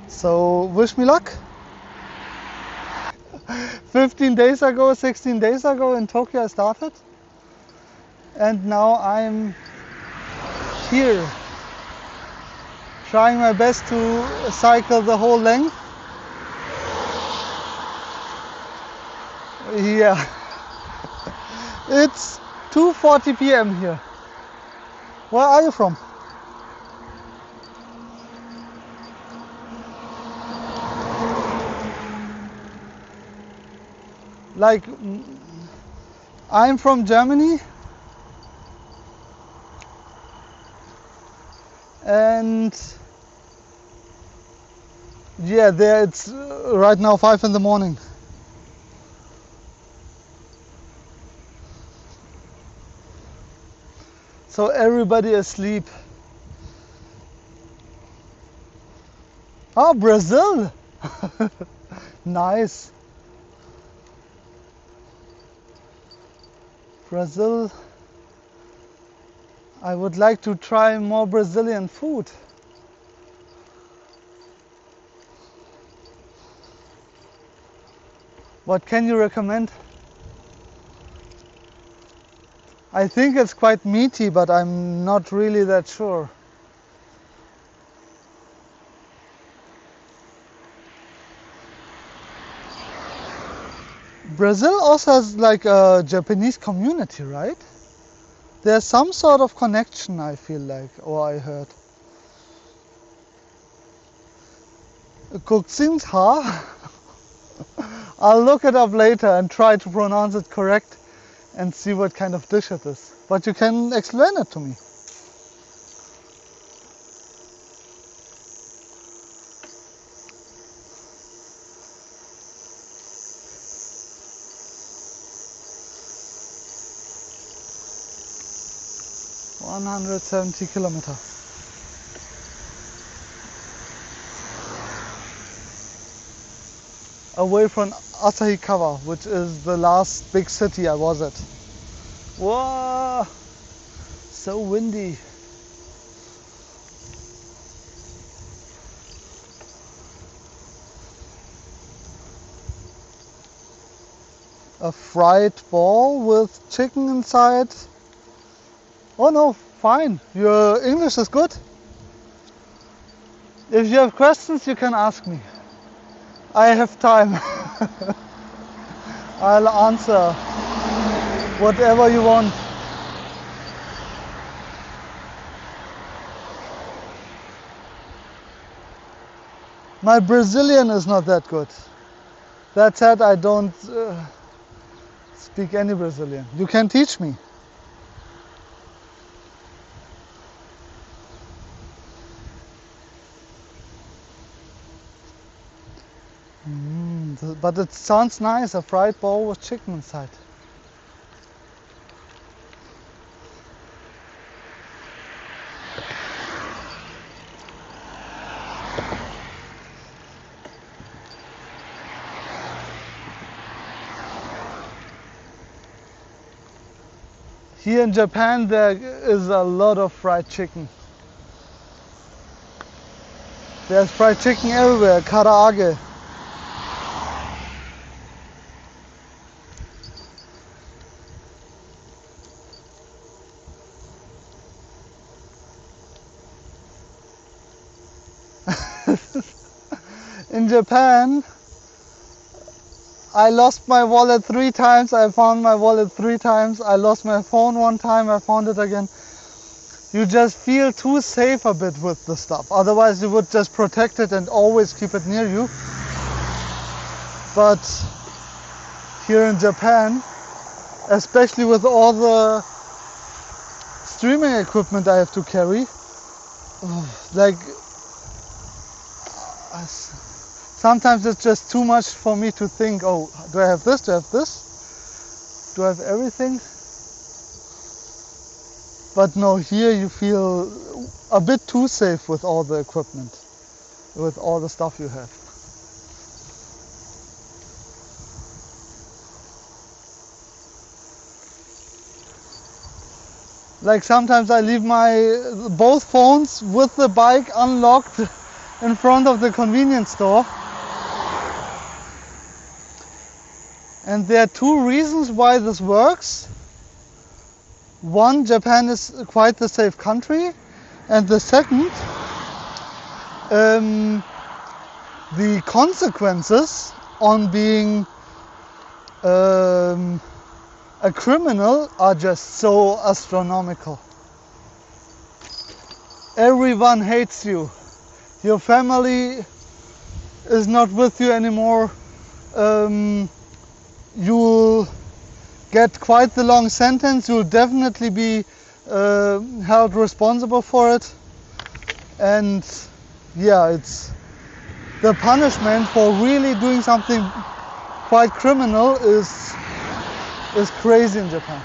So wish me luck. 15 days ago, 16 days ago in Tokyo I started, and now I'm here trying my best to cycle the whole length. Yeah, it's 2:40 p.m. here. Where are you from? Like, I'm from Germany, and yeah, there it's right now 5 in the morning. So everybody asleep. Oh, Brazil! Nice. Brazil. I would like to try more Brazilian food. What can you recommend? I think it's quite meaty, but I'm not really that sure. Brazil also has like a Japanese community, right? There's some sort of connection, I feel like, or I heard. Kuxingha? I'll look it up later and try to pronounce it correct and see what kind of dish it is. But you can explain it to me. "170 kilometers. Away from Asahikawa, which is the last big city I was at. Whoa! So windy. A fried ball with chicken inside. Oh no, fine. Your English is good. If you have questions, you can ask me. I have time. I'll answer whatever you want. My Brazilian is not that good. That said, I don't speak any Brazilian. You can teach me. But it sounds nice, a fried bowl with chicken inside. Here in Japan there is a lot of fried chicken. There's fried chicken everywhere, karaage. In Japan, I lost my wallet 3 times, I found my wallet 3 times, I lost my phone 1 time, I found it again. You just feel too safe a bit with the stuff. Otherwise you would just protect it and always keep it near you. But here in Japan, especially with all the streaming equipment I have to carry, like sometimes it's just too much for me to think, oh, do I have this, do I have this? Do I have everything? But no, here you feel a bit too safe with all the equipment, with all the stuff you have. Like sometimes I leave my both phones with the bike unlocked in front of the convenience store. And there are 2 reasons why this works. One, Japan is quite the safe country, and the second, the consequences on being a criminal are just so astronomical. Everyone hates you. Your family is not with you anymore. You'll get quite the long sentence. You'll definitely be held responsible for it. And yeah, it's the punishment for really doing something quite criminal is crazy in Japan.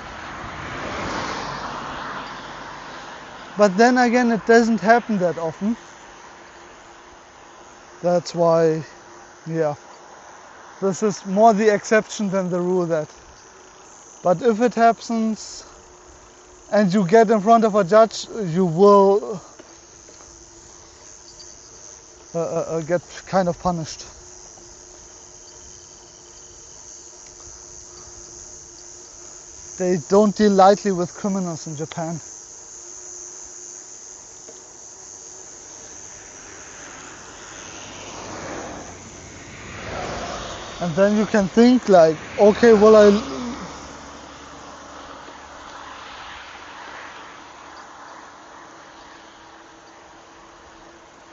But then again, it doesn't happen that often. That's why, yeah, this is more the exception than the rule. That, but if it happens and you get in front of a judge, you will get kind of punished. They don't deal lightly with criminals in Japan. And then you can think like, okay, well,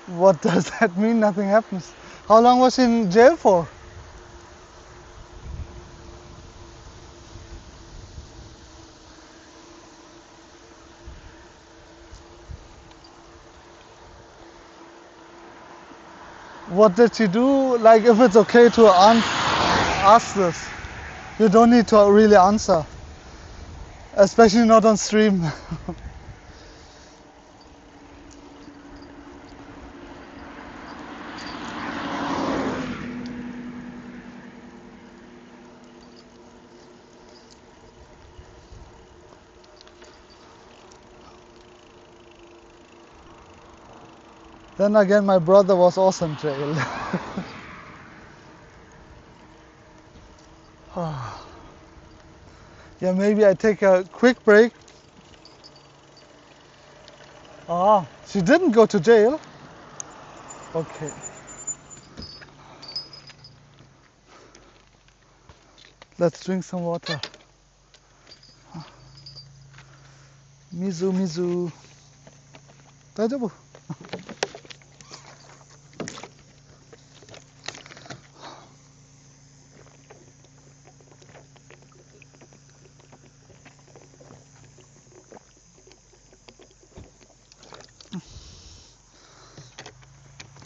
what does that mean? Nothing happens. How long was he in jail for? What did you do? Like, if it's okay to ask this, you don't need to really answer, especially not on stream. Then again, my brother was also in jail. Yeah, maybe I take a quick break. Ah, she didn't go to jail? Okay. Let's drink some water. Mizu, mizu. Daijoubu?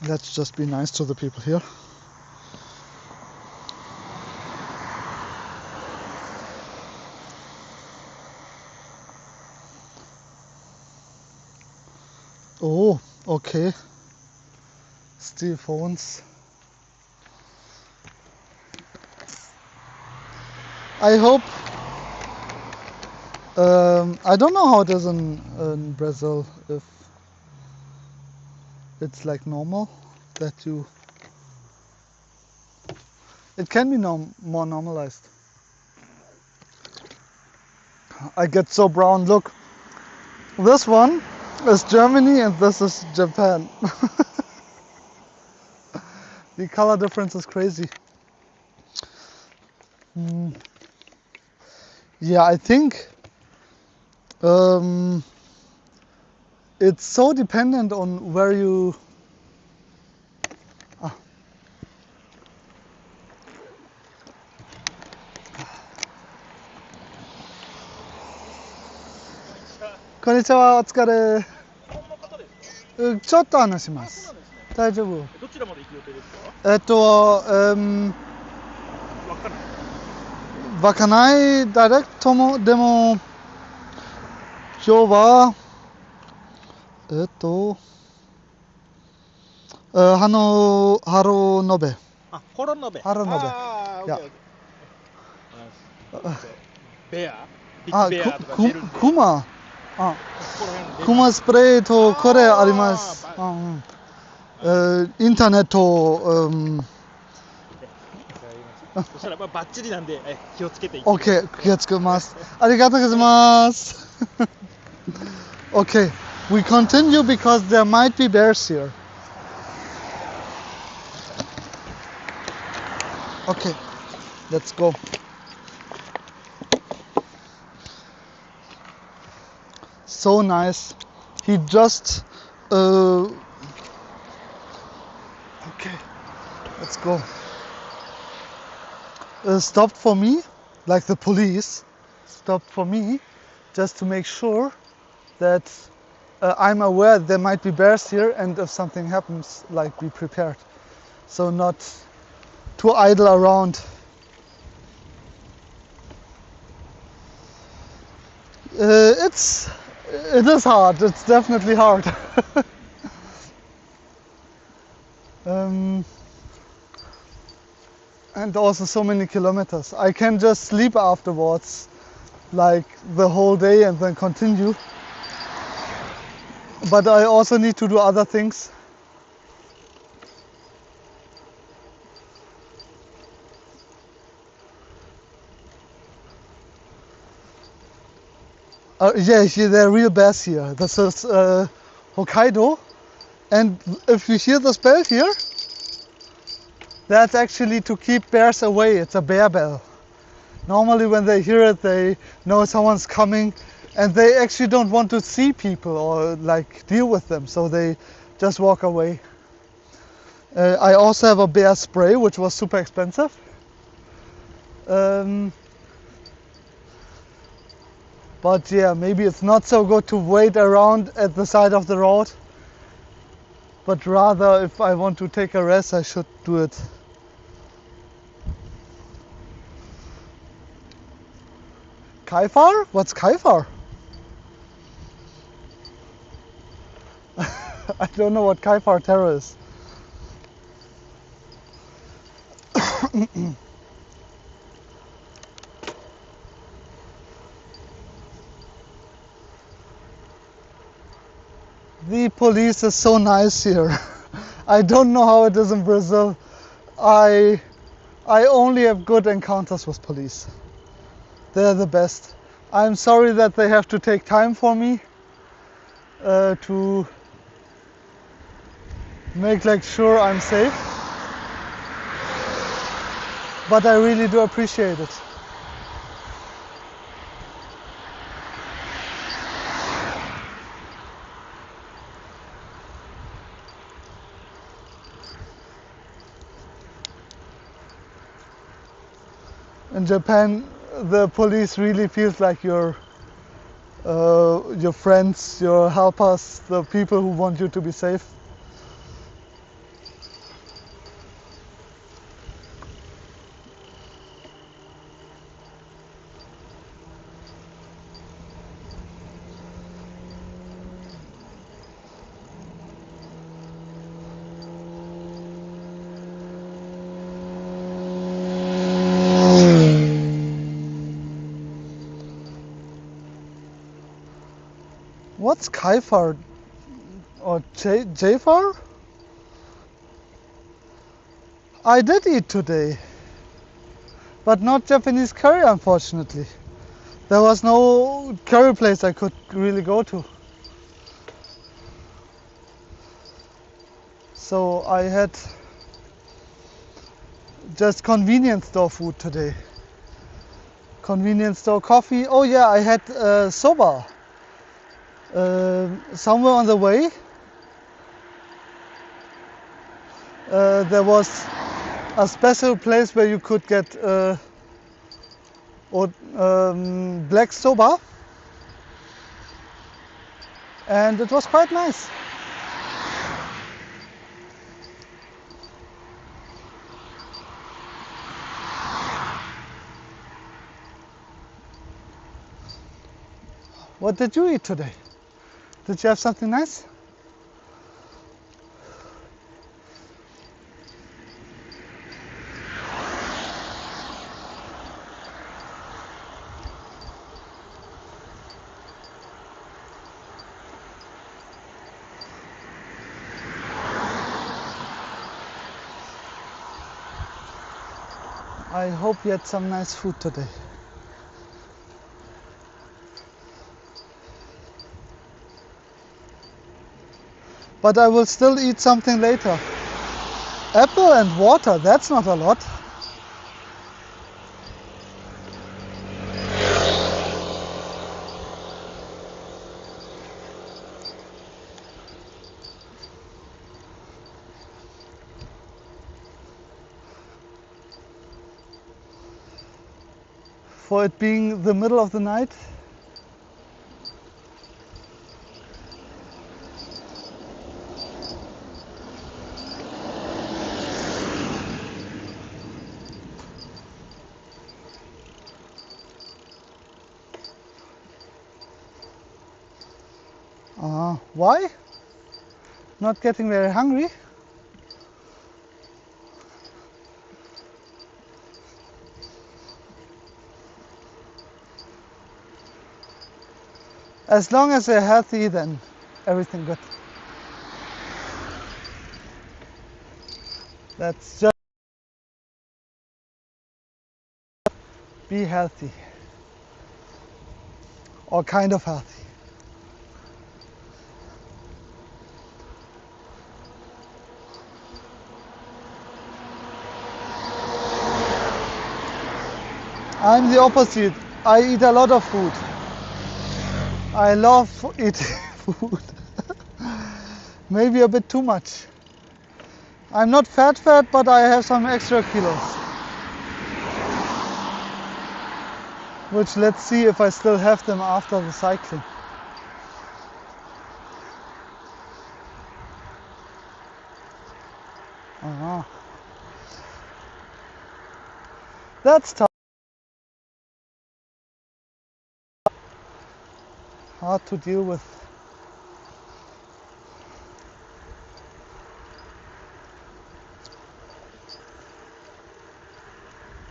Let's just be nice to the people here. Oh, okay. Steal phones. I hope. I don't know how it is in Brazil, if it's like normal that you. It can be more normalized. I get so brown. Look, this one is Germany and this is Japan. The color difference is crazy. Yeah, I think it's so dependent on where you. Ah. Konnichiwa, お疲れ。ちょっと話します。大丈夫。どちらまで行く予定ですか？わかんないダイレクトも、でも、今日は、ハロノベ。あ、ホロノベ。ハロノベ。ああ、いや。ベア？ビッグベアとか出るんで。クマ。あ、クマスプレーとこれあります。インターネット、そしたらバッチリなんで気をつけていって。OK、気をつけます。ありがとうございます。OK, we continue because there might be bears here. OK, let's go. So nice. He just OK, let's go. Stopped for me, like the police stopped for me, just to make sure that I'm aware there might be bears here, and if something happens, like, be prepared. So not too idle around. It is hard. It's definitely hard. And also so many kilometers. I can just sleep afterwards, like the whole day, and then continue. But I also need to do other things. Yeah, there are real bears here. This is Hokkaido. And if you hear this bell here, that's actually to keep bears away. It's a bear bell. Normally when they hear it, they know someone's coming, and they actually don't want to see people or like deal with them, so they just walk away. I also have a bear spray, which was super expensive. But yeah, maybe it's not so good to wait around at the side of the road, but rather if I want to take a rest, I should do it. Kaifar? What's Kaifar? I don't know what Kaifar terror is. The police is so nice here. I don't know how it is in Brazil. I only have good encounters with police. They're the best. I'm sorry that they have to take time for me to make like sure I'm safe. But I really do appreciate it. In Japan, the police really feels like your friends, your helpers, the people who want you to be safe. What's kaifar or jafar? I did eat today, but not Japanese curry, unfortunately. There was no curry place I could really go to. So I had just convenience store food today. Convenience store coffee. Oh yeah, I had soba. Somewhere on the way there was a special place where you could get black soba, and it was quite nice. What did you eat today? Did you have something nice? I hope you had some nice food today. But I will still eat something later. Apple and water, that's not a lot. For it being the middle of the night. Why? Not getting very hungry? As long as they're healthy, then everything good. That's just be healthy. Or kind of healthy. I'm the opposite. I eat a lot of food. I love eating food. Maybe a bit too much. I'm not fat, but I have some extra kilos. Which, let's see if I still have them after the cycling. That's tough. Hard to deal with.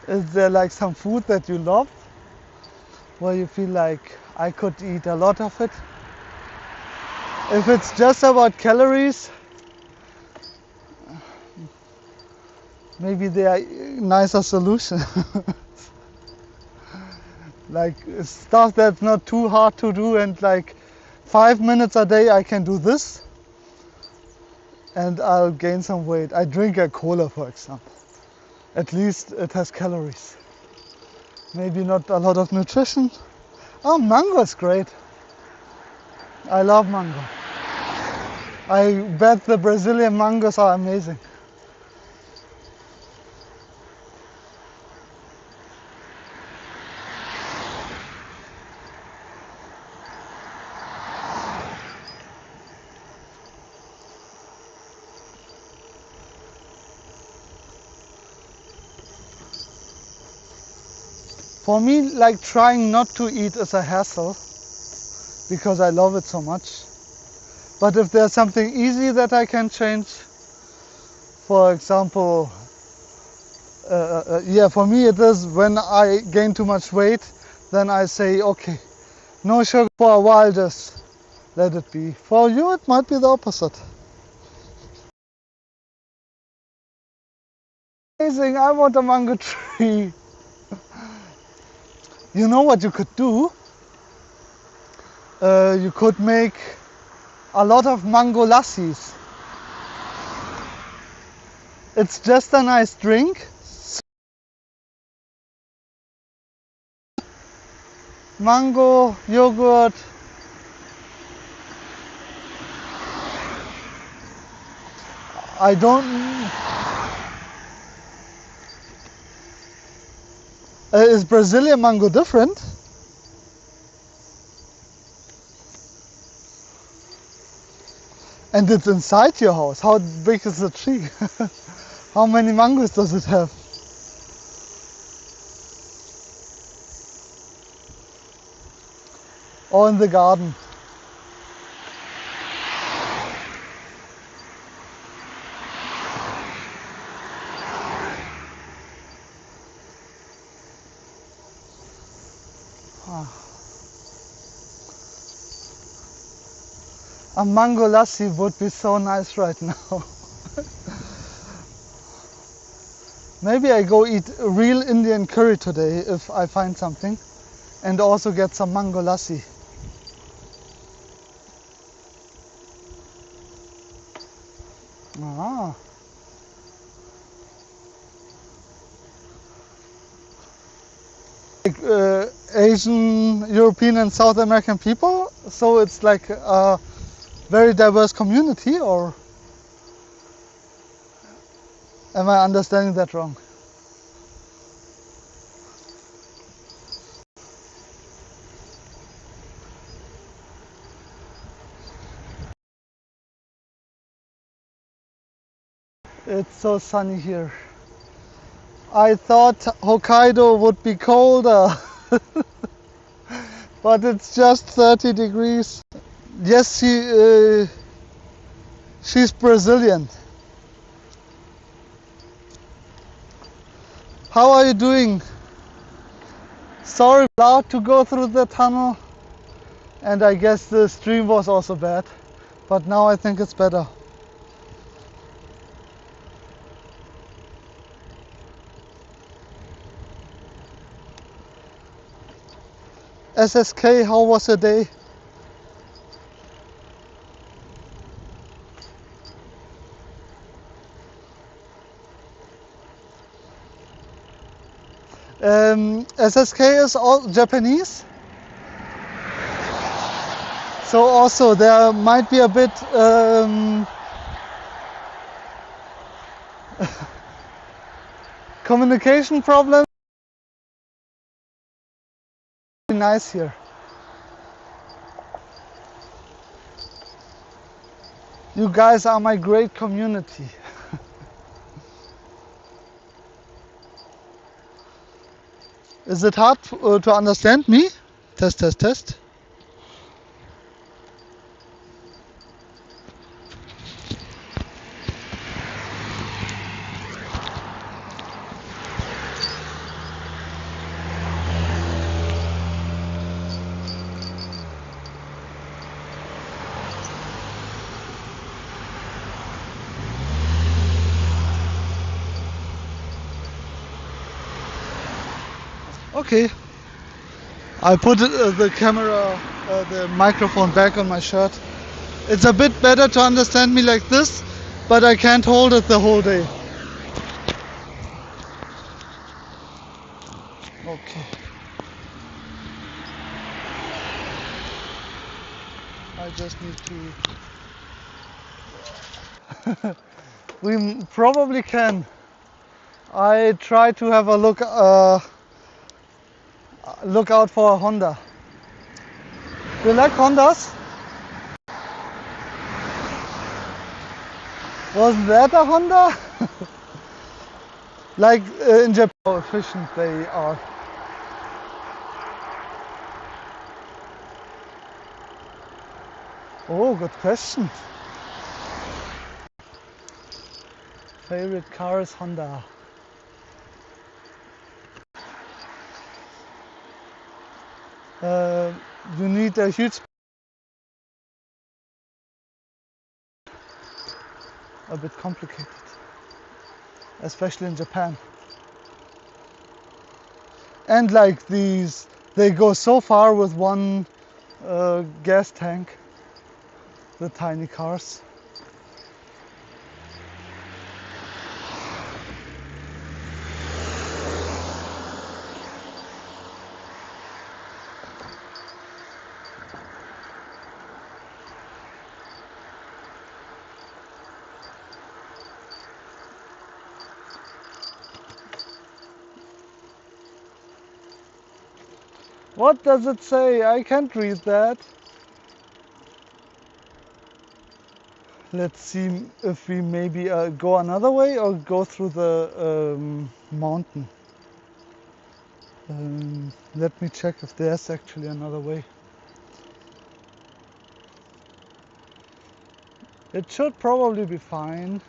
Is there like some food that you love? Where you feel like I could eat a lot of it? If it's just about calories, maybe they are nicer solution. Like stuff that's not too hard to do, and like 5 minutes a day I can do this and I'll gain some weight. I drink a cola, for example. At least it has calories. Maybe not a lot of nutrition. Oh, mango is great. I love mango. I bet the Brazilian mangoes are amazing. For me, like trying not to eat is a hassle because I love it so much. But if there's something easy that I can change, for example, for me it is when I gain too much weight, then I say, okay, no sugar for a while, just let it be. For you it might be the opposite. Amazing, I want a mango tree. You know what you could do? You could make a lot of mango lassis. It's just a nice drink. Mango, yogurt. I don't... is Brazilian mango different? And it's inside your house. How big is the tree? How many mangoes does it have? Or in the garden? A mango lassi would be so nice right now. Maybe I go eat real Indian curry today if I find something, and also get some mango lassi. Ah. Like, Asian, European and South American people, so it's like a very diverse community, or am I understanding that wrong? It's so sunny here. I thought Hokkaido would be colder, but it's just 30 degrees. Yes, she's Brazilian. How are you doing? Sorry, allowed to go through the tunnel, and I guess the stream was also bad, but now I think it's better. SSK, how was your day? SSK is all Japanese, so also there might be a bit communication problem. Nice here. You guys are my great community. Is it hard to understand me? Test, test, test. Okay. I put the camera, the microphone back on my shirt. It's a bit better to understand me like this, but I can't hold it the whole day. Okay. I just need to... We probably can. I try to have a look out for a Honda. Do you like Hondas? Wasn't that a Honda? Like in Japan, how efficient they are. Oh, good question. Favorite car is Honda. You need a huge a bit complicated, especially in Japan. And like these, they go so far with one gas tank, the tiny cars. What does it say? I can't read that. Let's see if we maybe go another way or go through the mountain. Let me check if there's actually another way. It should probably be fine,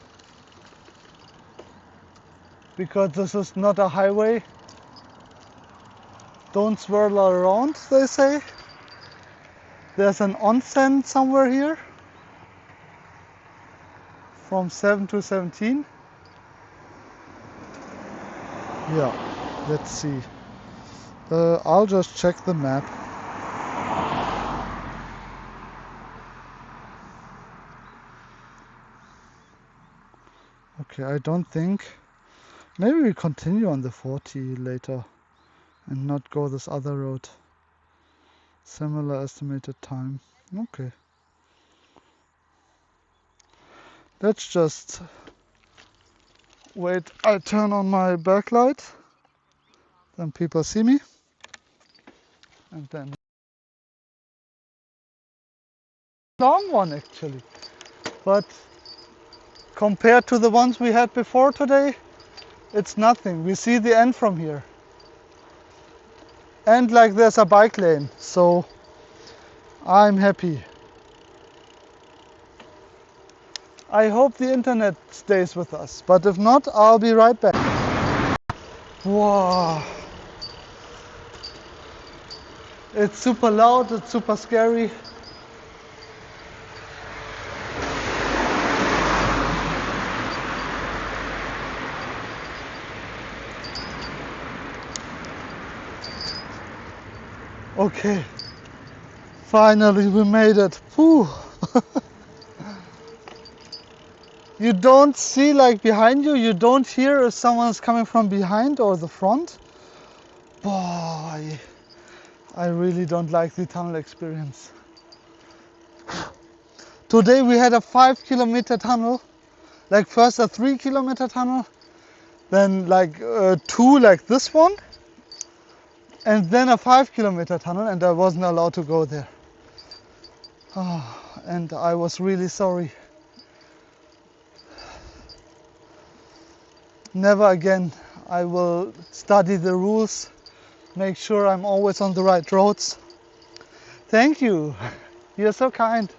because this is not a highway. Don't swirl around, they say. There's an onsen somewhere here from 7 to 17. Yeah, let's see. I'll just check the map. Okay, I don't think. Maybe we continue on the 40 later and not go this other road. Similar estimated time. Okay. Let's just wait. I turn on my backlight. Then people see me. And then long one actually. But compared to the ones we had before today, it's nothing. We see the end from here. And like there's a bike lane, so I'm happy. I hope the internet stays with us, but if not, I'll be right back. Wow. It's super loud, it's super scary. Okay, finally we made it. Whew. You don't see like behind you, you don't hear if someone's coming from behind or the front. Boy, I really don't like the tunnel experience. Today we had a 5-kilometer tunnel, like first a 3-kilometer tunnel, then like 2 like this one, and then a 5-kilometer tunnel, and I wasn't allowed to go there. Oh, and I was really sorry. Never again. I will study the rules, make sure I'm always on the right roads. Thank you. You're so kind.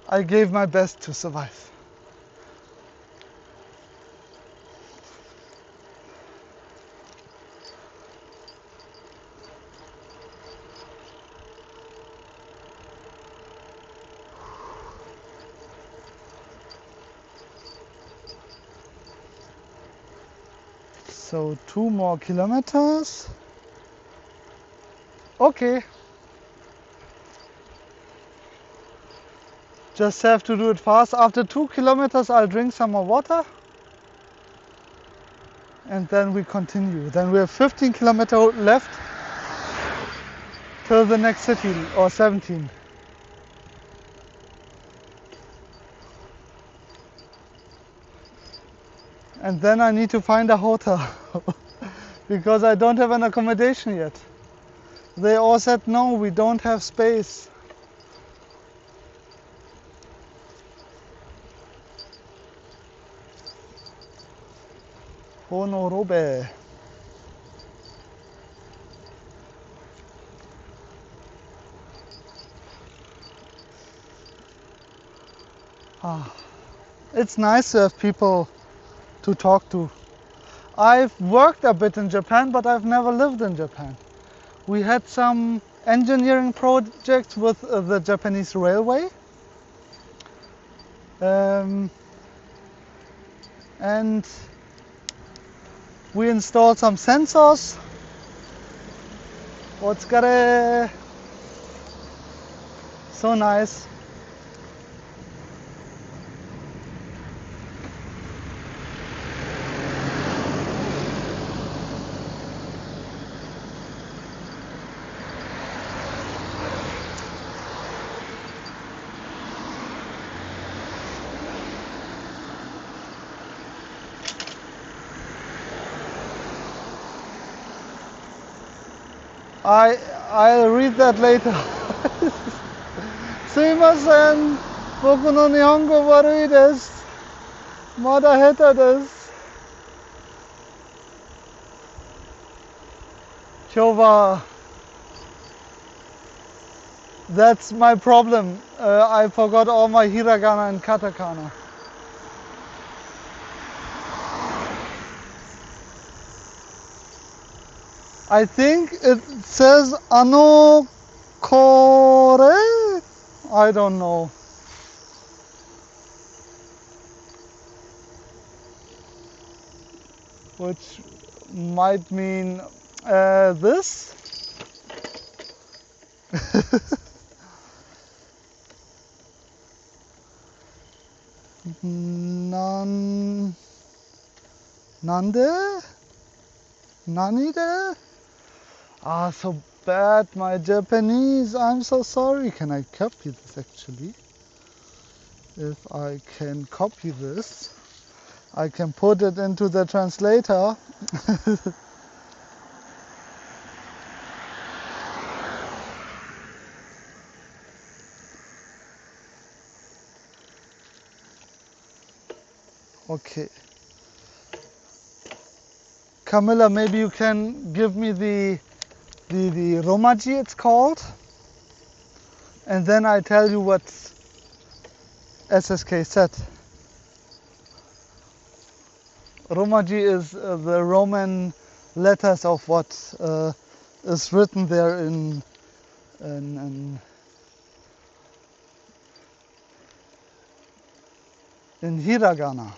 I gave my best to survive. So 2 more kilometers. Okay. Just have to do it fast. After 2 kilometers I'll drink some more water. And then we continue. Then we have 15 kilometers left till the next city, or 17. And then I need to find a hotel because I don't have an accommodation yet. They all said no, we don't have space. Honorobe. It's nice to have people to talk to. I've worked a bit in Japan, but I've never lived in Japan. We had some engineering projects with the Japanese railway, And we installed some sensors. Otsukare. So nice. I'll read that later. すいません。僕の日本語悪いです。まだ下手です。今日は That's my problem. I forgot all my hiragana and katakana. I think it says ano kore? I don't know. Which might mean this. Nande? Nani de? Ah, so bad, my Japanese. I'm so sorry. Can I copy this actually? If I can copy this, I can put it into the translator. Okay. Camilla, maybe you can give me the romaji it's called, and then I tell you what SSK said. Romaji is the Roman letters of what is written there in hiragana.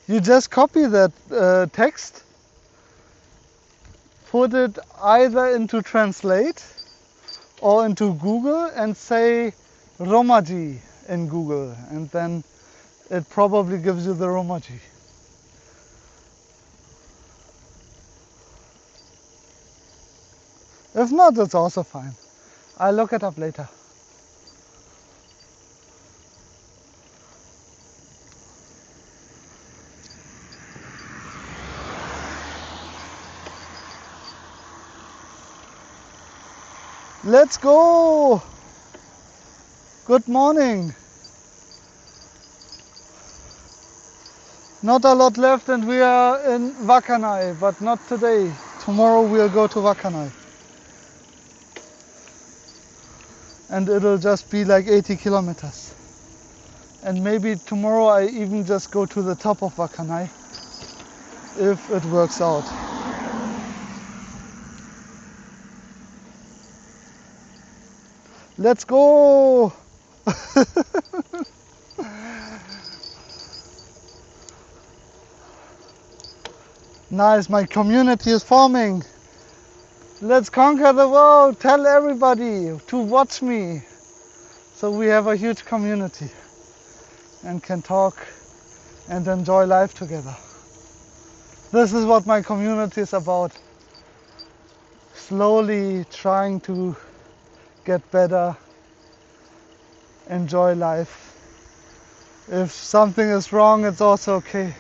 You just copy that text, put it either into translate or into Google and say romaji in Google, and then it probably gives you the romaji. If not, it's also fine. I'll look it up later. Let's go! Good morning. Not a lot left and we are in Wakanai, but not today. Tomorrow we'll go to Wakanai. And it'll just be like 80 kilometers. And maybe tomorrow I even just go to the top of Wakanai, if it works out. Let's go! Nice, my community is forming. Let's conquer the world. Tell everybody to watch me. So we have a huge community and can talk and enjoy life together. This is what my community is about. Slowly trying to get better, enjoy life. If something is wrong, it's also okay.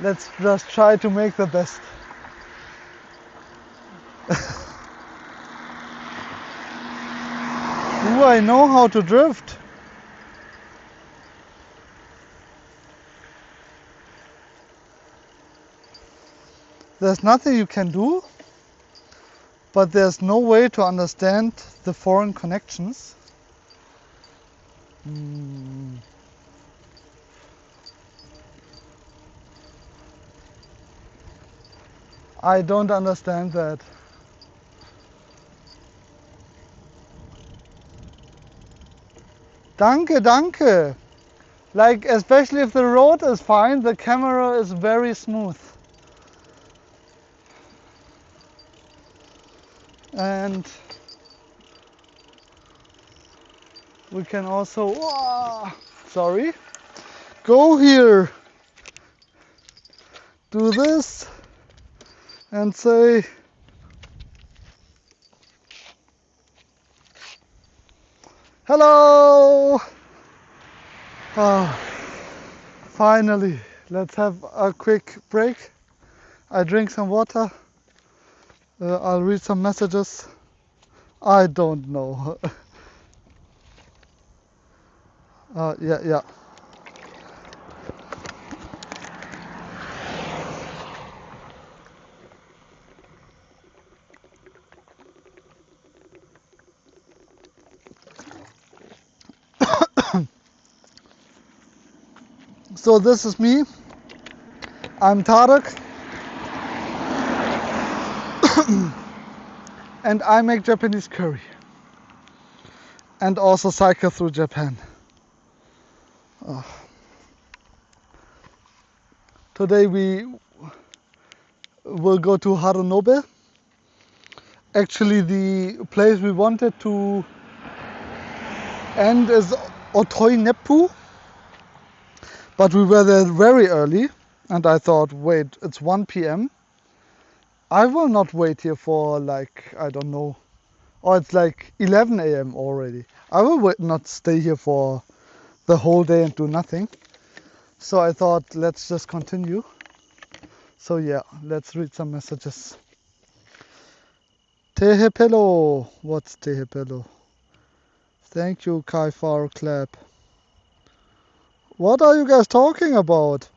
Let's just try to make the best. Do I know how to drift? There's nothing you can do, but there's no way to understand the foreign connections. Hmm. I don't understand that. Danke, danke. Like, especially if the road is fine, the camera is very smooth. And we can also, sorry, go here, do this, and say, hello! Finally, let's have a quick break. I drink some water. I'll read some messages. I don't know. Yeah. So this is me. I'm Tarek. And I make Japanese curry. And also cycle through Japan. Today we will go to Harunobe. Actually, the place we wanted to end is Otoi Neppu. But we were there very early. And I thought, wait, it's 1 p.m. I will not wait here for like, I don't know. Or it's like 11 a.m. already. I will not stay here for the whole day and do nothing. So I thought, let's just continue. So yeah, let's read some messages. Tehepelo. What's Tehepelo? Thank you, Kai for clap. What are you guys talking about?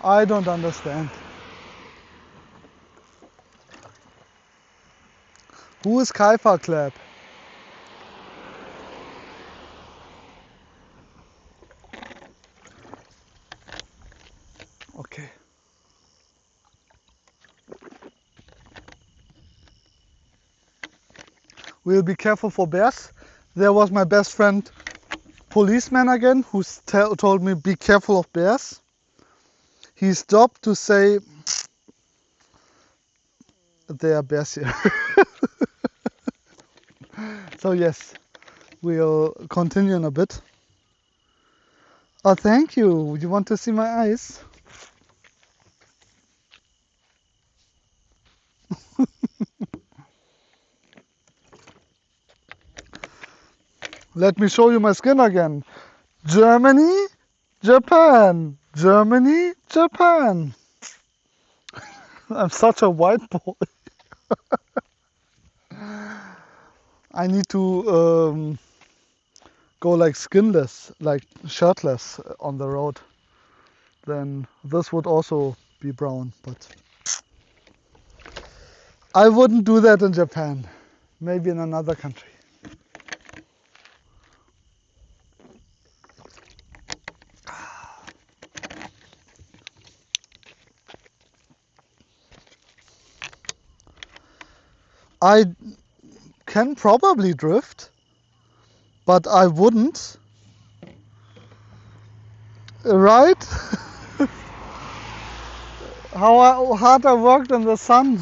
I don't understand. Who is Kai for clap? Okay. We'll be careful for bears. There was my best friend, policeman again, who told me be careful of bears. He stopped to say there are bears here. So yes, we'll continue in a bit. Oh, thank you. You want to see my eyes? Let me show you my skin again. Germany, Japan. Germany, Japan. I'm such a white boy. I need to go like skinless, like shirtless on the road. Then this would also be brown, but I wouldn't do that in Japan. Maybe in another country. I can probably drift, but I wouldn't. Right? How hard I worked in the sun.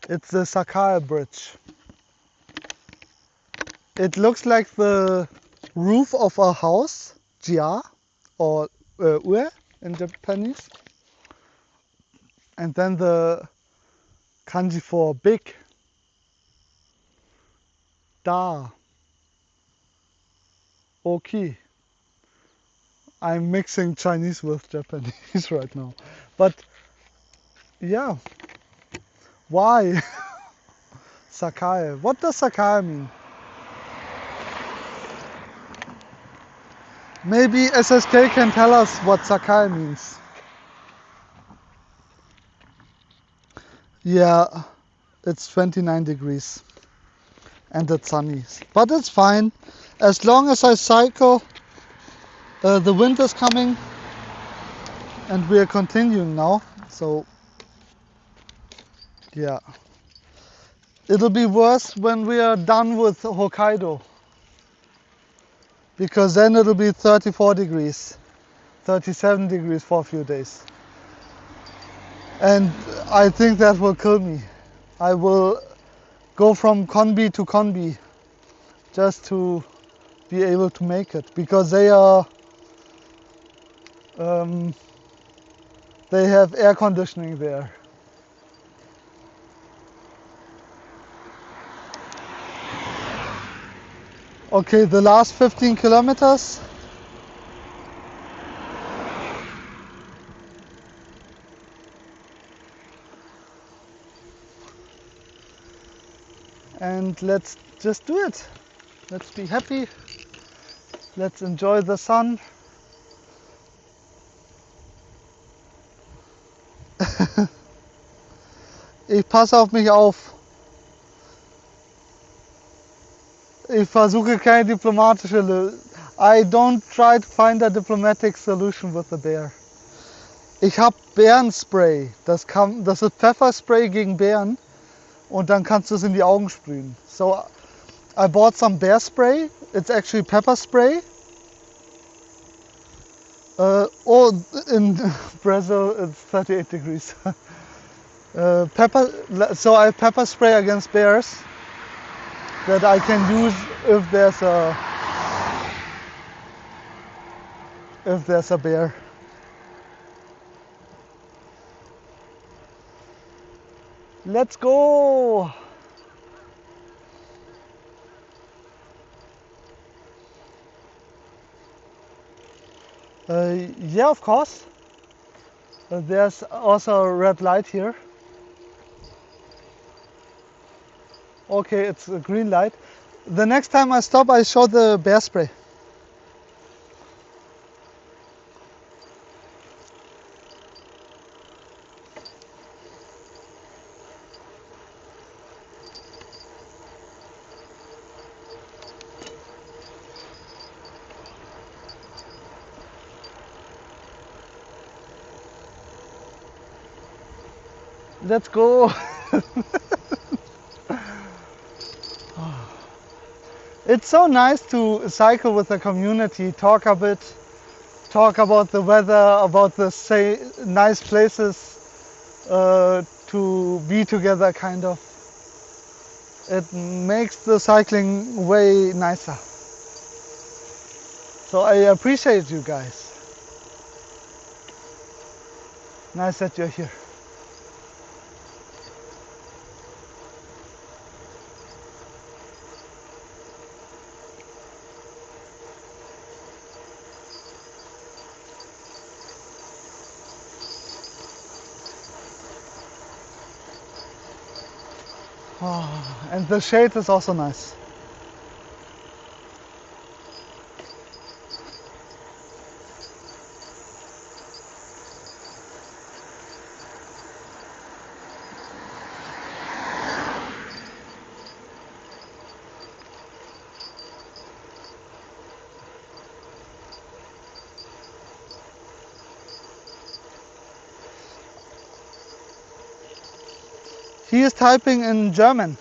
It's the Sakae Bridge. It looks like the roof of a house, jia, or ue in Japanese. And then the kanji for big, da, oki. I'm mixing Chinese with Japanese right now. But yeah, why? Sakae. What does Sakae mean? Maybe SSK can tell us what Sakae means. Yeah, it's 29 degrees and it's sunny. But it's fine. As long as I cycle, the wind is coming and we are continuing now. So, yeah. It'll be worse when we are done with Hokkaido. Because then it'll be 34 degrees, 37 degrees for a few days. And I think that will kill me. I will go from Konbi to Konbi just to be able to make it, because they have air conditioning there. Okay, the last 15 kilometers. And let's just do it. Let's be happy. Let's enjoy the sun. Ich passe auf mich auf. Ich versuche keine diplomatische Lösung. I don't try to find a diplomatic solution with the bear. Ich habe Bärenspray. Das ist Pfefferspray gegen Bären. Und dann kannst du es in die Augen sprühen. So I bought some bear spray. It's actually pepper spray. In Brazil it's 38 degrees. So I have pepper spray against bears that I can use if there's a bear. Let's go! Yeah, of course. There's also a red light here. Okay, it's a green light. The next time I stop, I show the bear spray. Let's go! It's so nice to cycle with the community, talk a bit, talk about the weather, about the nice places to be together, kind of. It makes the cycling way nicer. So I appreciate you guys. Nice that you're here. Oh, and the shade is also nice. He is typing in German.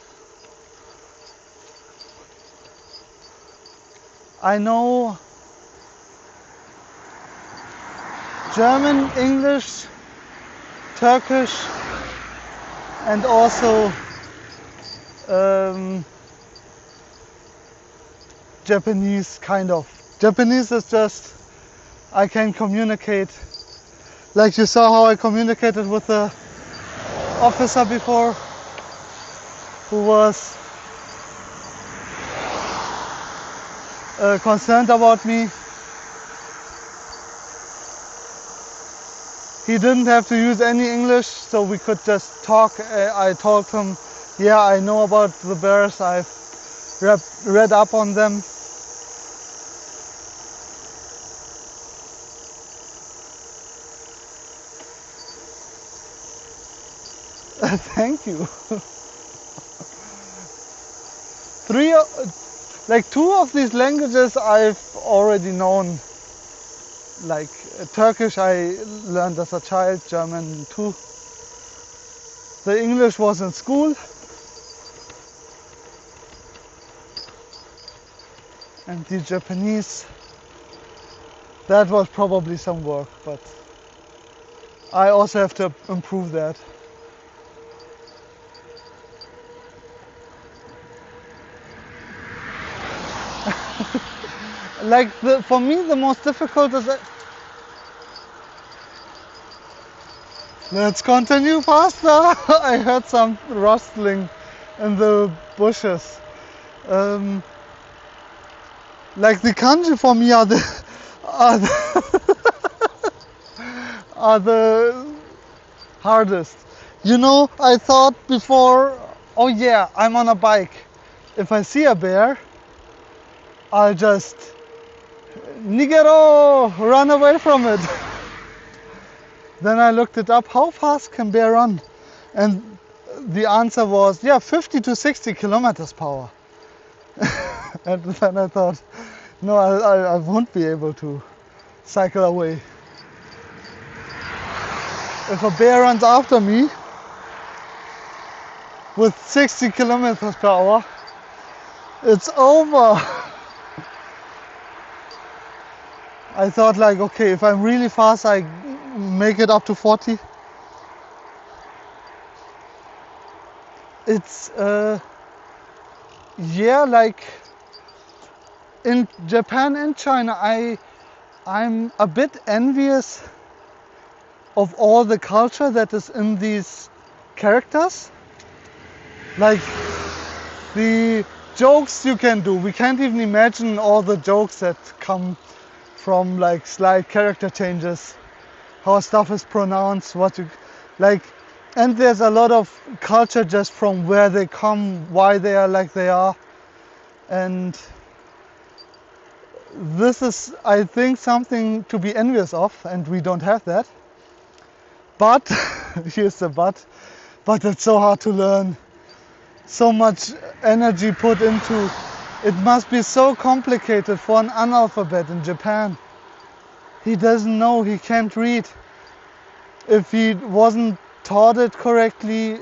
I know German, English, Turkish, and also Japanese, kind of. Japanese is just, I can communicate. Like you saw how I communicated with the officer before, who was concerned about me. He didn't have to use any English, so we could just talk. I told him, yeah, I know about the bears, I've read up on them. Thank you. Two of these languages I've already known. Like Turkish I learned as a child, German too. The English was in school. And the Japanese, that was probably some work, but I also have to improve that. For me the most difficult is that... Let's continue faster. I heard some rustling in the bushes. Like the kanji for me are the are the hardest. You know, I thought before, oh yeah, I'm on a bike. If I see a bear, I'll just nigero, run away from it. Then I looked it up, how fast can bear run? And the answer was, yeah, 50 to 60 kilometers per hour. And then I thought, no, I won't be able to cycle away. If a bear runs after me with 60 kilometers per hour, it's over. I thought like, okay, if I'm really fast, I make it up to 40. It's, yeah, like in Japan and China, I'm a bit envious of all the culture that is in these characters. Like the jokes you can do. We can't even imagine all the jokes that come from like slight character changes, how stuff is pronounced, what you like. And there's a lot of culture just from where they come, why they are like they are. And this is, I think, something to be envious of, and we don't have that. But, here's the but it's so hard to learn. So much energy put into it. Must be so complicated for an analphabet in Japan. He doesn't know, he can't read. If he wasn't taught it correctly,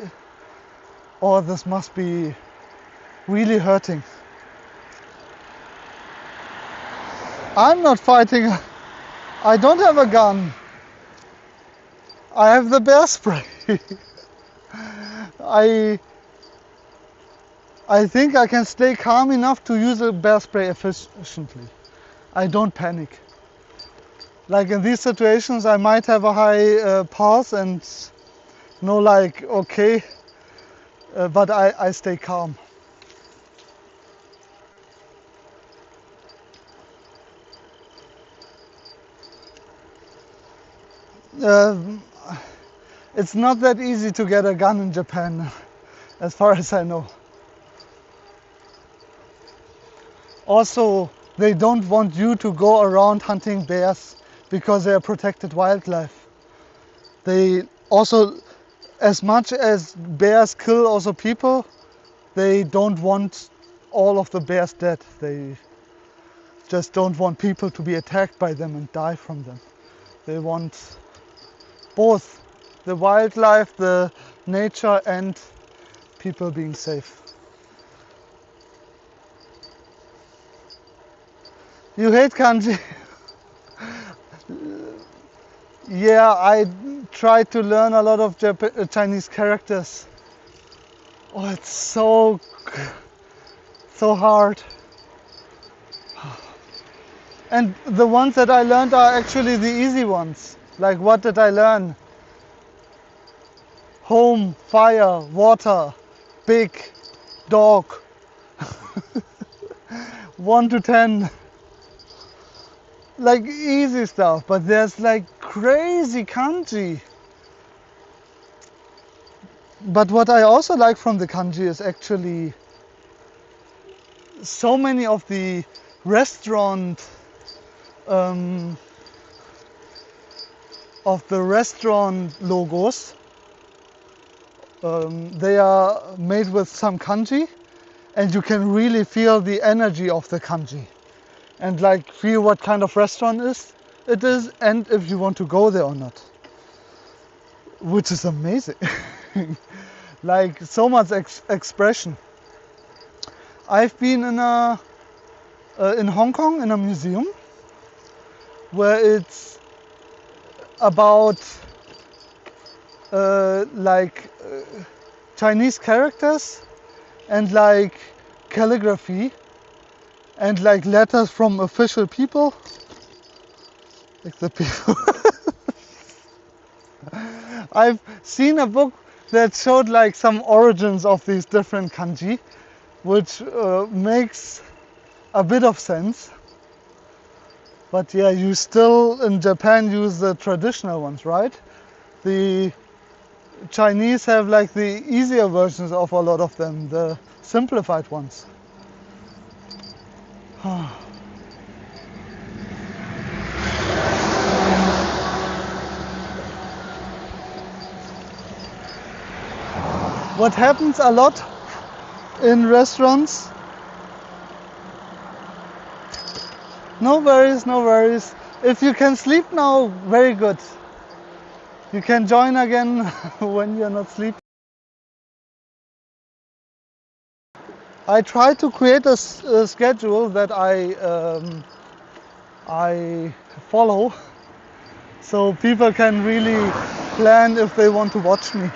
oh, this must be really hurting. I'm not fighting. I don't have a gun. I have the bear spray. I think I can stay calm enough to use a bear spray efficiently. I don't panic. Like in these situations, I might have a high pulse and know like, okay, but I stay calm. It's not that easy to get a gun in Japan, as far as I know. Also, they don't want you to go around hunting bears because they are protected wildlife. They also, as much as bears kill also people, they don't want all of the bears dead. They just don't want people to be attacked by them and die from them. They want both the wildlife, the nature, and people being safe. You hate kanji? Yeah, I tried to learn a lot of Chinese characters. Oh, it's so hard. And the ones that I learned are actually the easy ones. Like, what did I learn? Home, fire, water, big, dog. 1 to 10. Like easy stuff, but there's like crazy kanji. But what I also like from the kanji is actually so many of the restaurant logos They are made with some kanji, and you can really feel the energy of the kanji, and like feel what kind of restaurant it is, and if you want to go there or not, which is amazing. Like so much expression. I've been in Hong Kong in a museum where it's about Chinese characters and like calligraphy and like letters from official people, like the people. I've seen a book that showed like some origins of these different kanji, which makes a bit of sense. But yeah, you still in Japan use the traditional ones, right? The Chinese have like the easier versions of a lot of them, the simplified ones. What happens a lot in restaurants? No worries, no worries. If you can sleep now, very good. You can join again when you're not sleeping. I try to create a schedule that I follow, so people can really plan if they want to watch me.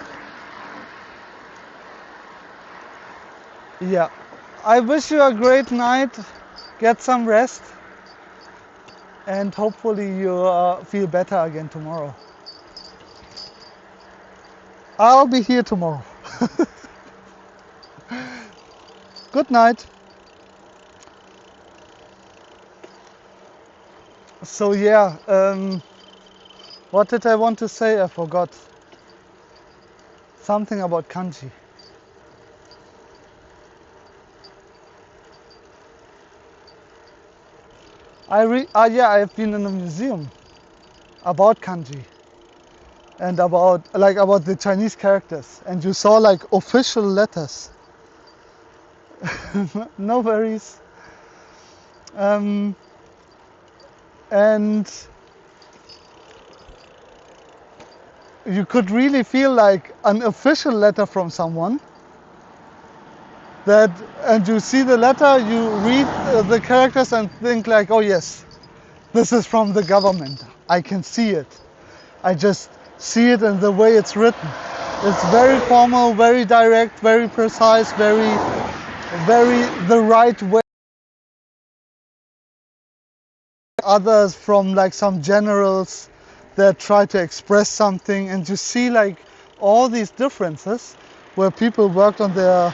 Yeah, I wish you a great night. Get some rest, and hopefully you feel better again tomorrow. I'll be here tomorrow. Good night. So yeah, what did I want to say? I forgot. Something about kanji. I've been in a museum about kanji and about the Chinese characters, and you saw like official letters. No worries. And you could really feel like an official letter from someone. And you see the letter, you read the characters and think like, oh yes, this is from the government. I can see it. I just see it in the way it's written. It's very formal, very direct, very precise, very the right way. Others from like some generals that try to express something, and you see like all these differences where people worked on their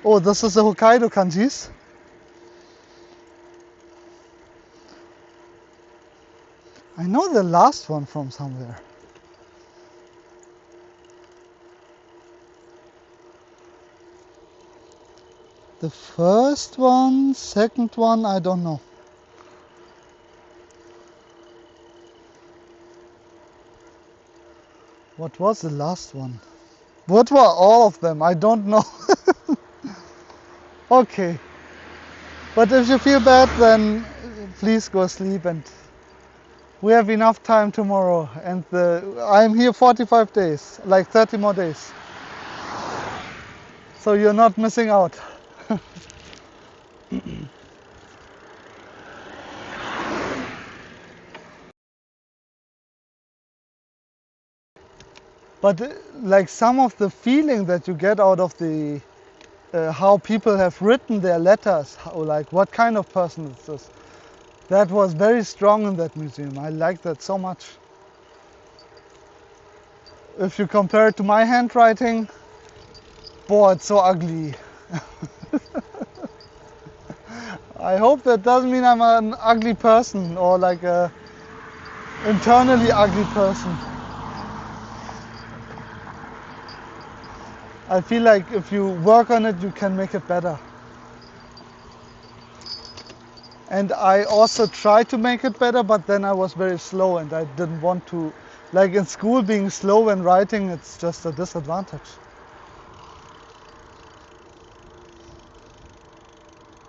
oh, this is the Hokkaido kanjis. I know the last one from somewhere. The first one, second one, I don't know. What was the last one? What were all of them? I don't know. Okay. But if you feel bad, then please go sleep, and we have enough time tomorrow. And I'm here 45 days, like 30 more days. So you're not missing out. But like some of the feeling that you get out of the how people have written their letters, like what kind of person is this, that was very strong in that museum. I like that so much. If you compare it to my handwriting, boy, it's so ugly. I hope that doesn't mean I'm an ugly person or like a internally ugly person. I feel like if you work on it, you can make it better. And I also tried to make it better, but then I was very slow and I didn't want to, like in school being slow when writing, it's just a disadvantage.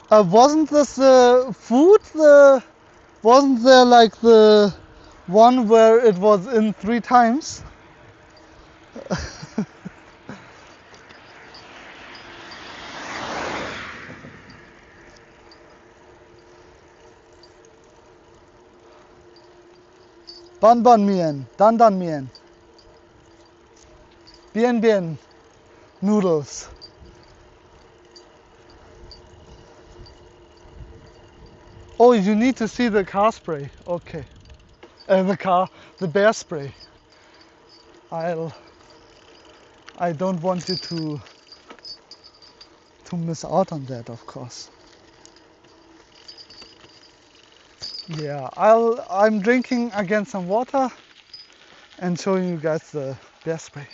Wasn't this food? Wasn't there like the one where it was in 3 times? Ban ban mien, dan dan mien. Bien bien. Noodles. Oh, you need to see the car spray. Okay. The bear spray. I don't want you to miss out on that, of course. Yeah, I'm drinking again some water and showing you guys the bear spray.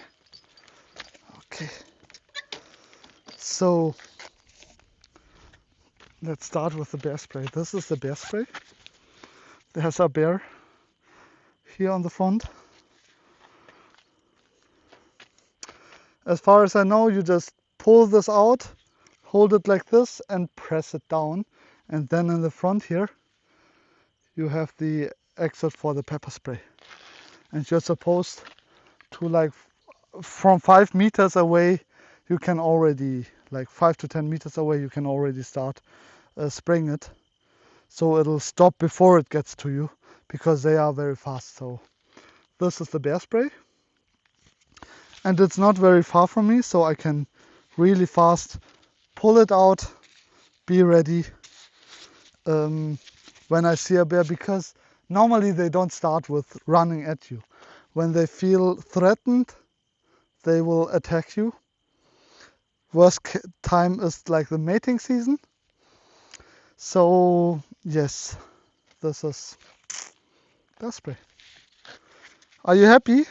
Okay. So let's start with the bear spray. This is the bear spray. There's a bear here on the front. As far as I know, you just pull this out, hold it like this and press it down. And then in the front here, you have the exit for the pepper spray. And you're supposed to, like, from 5 meters away, you can already, like 5 to 10 meters away, you can already start spraying it. So it'll stop before it gets to you because they are very fast. So this is the bear spray. And it's not very far from me, so I can really fast pull it out, be ready when I see a bear, because normally they don't start with running at you. When they feel threatened, they will attack you. Worst time is like the mating season. So yes, this is bear spray. Are you happy?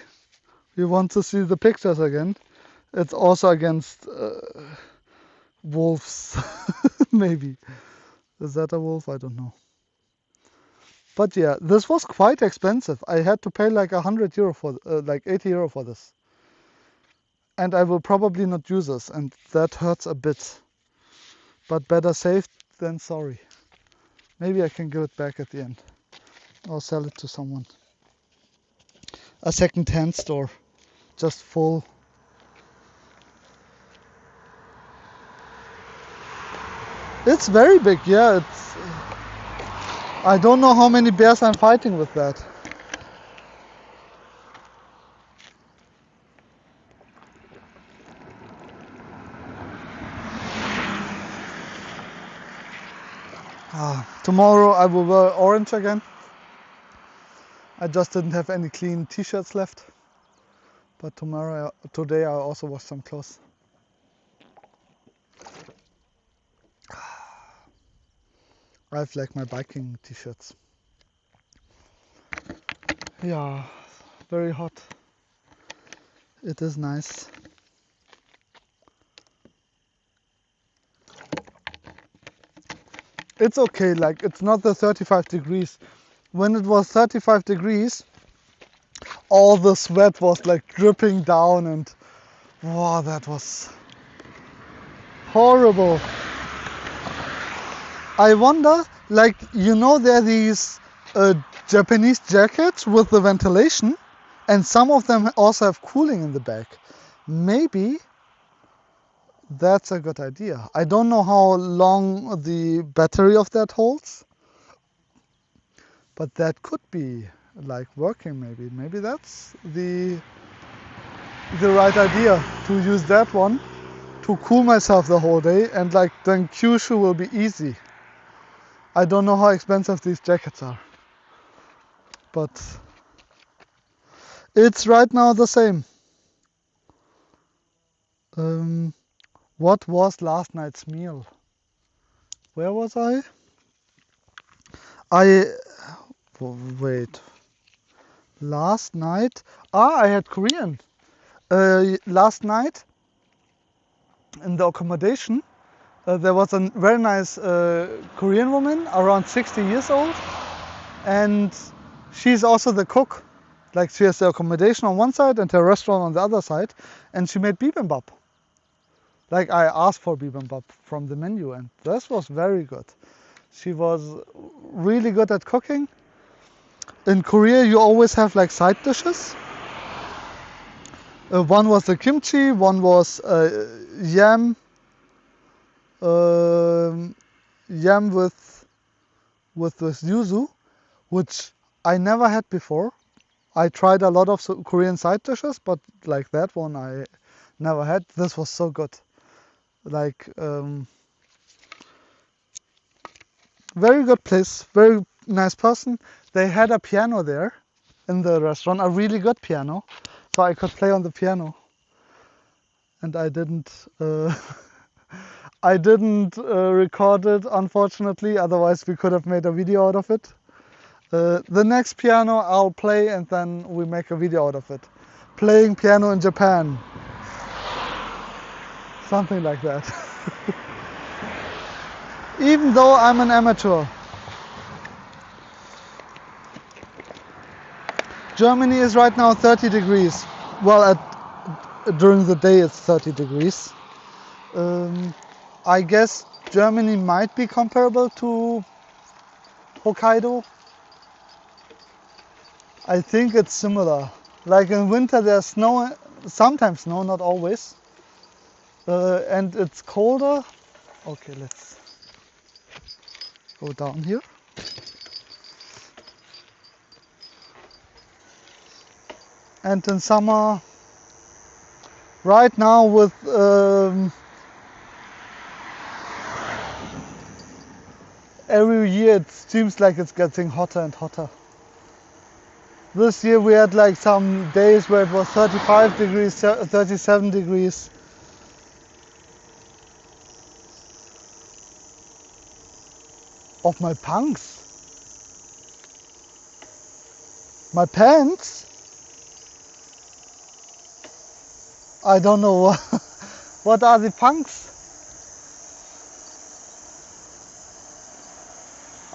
You want to see the pictures again? It's also against wolves, maybe. Is that a wolf? I don't know. But yeah, this was quite expensive. I had to pay like €100 for, like €80 for this. And I will probably not use this, and that hurts a bit. But better safe than sorry. Maybe I can give it back at the end. Or sell it to someone. A second-hand store. Just full. It's very big, yeah. I don't know how many bears I'm fighting with that. Tomorrow I will wear orange again. I just didn't have any clean t-shirts left. But today I also wash some clothes. I have like my biking t-shirts. Yeah, very hot. It is nice. It's okay, like it's not the 35 degrees. When it was 35 degrees, all the sweat was like dripping down, and wow, that was horrible. I wonder, like, you know, there are these Japanese jackets with the ventilation, and some of them also have cooling in the back. Maybe that's a good idea. I don't know how long the battery of that holds, but that could be like working. Maybe that's the right idea, to use that one to cool myself the whole day, and like then Kyushu will be easy. I don't know how expensive these jackets are, but it's right now the same. What was last night's meal? Where was I? Wait. Last night? I had Korean. Last night in the accommodation, there was a very nice Korean woman, around 60 years old, and she's also the cook. Like she has the accommodation on one side and her restaurant on the other side, and she made bibimbap. Like I asked for bibimbap from the menu, and this was very good. She was really good at cooking. In Korea, you always have like side dishes. One was the kimchi, one was yam, yam with this yuzu, which I never had before. I tried a lot of Korean side dishes, but like that one I never had. This was so good. Like very good place, very nice person. They had a piano there in the restaurant, a really good piano, so I could play on the piano. And I didn't I didn't record it, unfortunately, otherwise we could have made a video out of it. The next piano I'll play and then we make a video out of it. Playing piano in Japan. Something like that. Even though I'm an amateur. Germany is right now 30 degrees. Well, during the day it's 30 degrees. I guess Germany might be comparable to Hokkaido. I think it's similar. Like in winter there's snow, sometimes snow, not always. And it's colder. Okay, let's go down here. And in summer, right now with every year it seems like it's getting hotter and hotter. This year we had like some days where it was 35 degrees, 37 degrees. Of my punks. My pants? I don't know. What are the punks?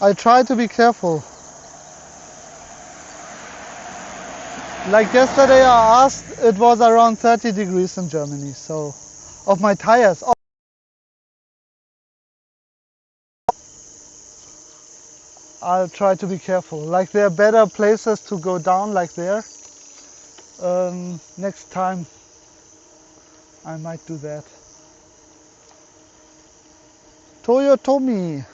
I try to be careful. Like yesterday I asked, it was around 30 degrees in Germany, so of my tires. I'll try to be careful. Like there are better places to go down like there. Next time I might do that. Toyotomi.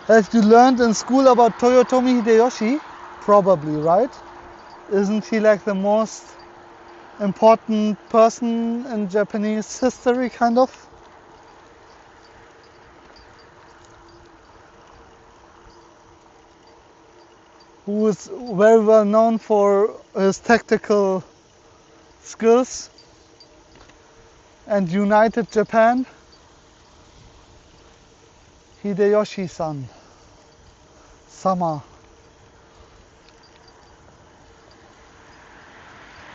Have you learned in school about Toyotomi Hideyoshi? Probably, right? Isn't he like the most important person in Japanese history, kind of? Who is very well known for his tactical skills and united Japan. Hideyoshi-san. Sama.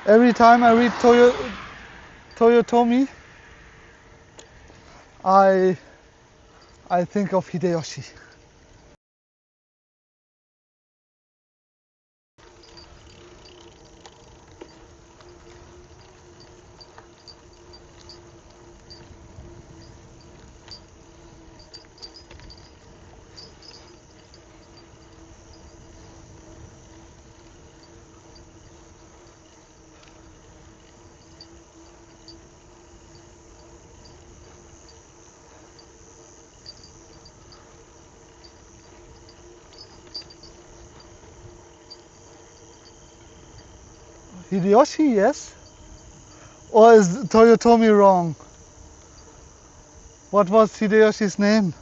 Every time I read Toyotomi, I think of Hideyoshi. Hideyoshi, yes? Or is Toyotomi wrong? What was Hideyoshi's name?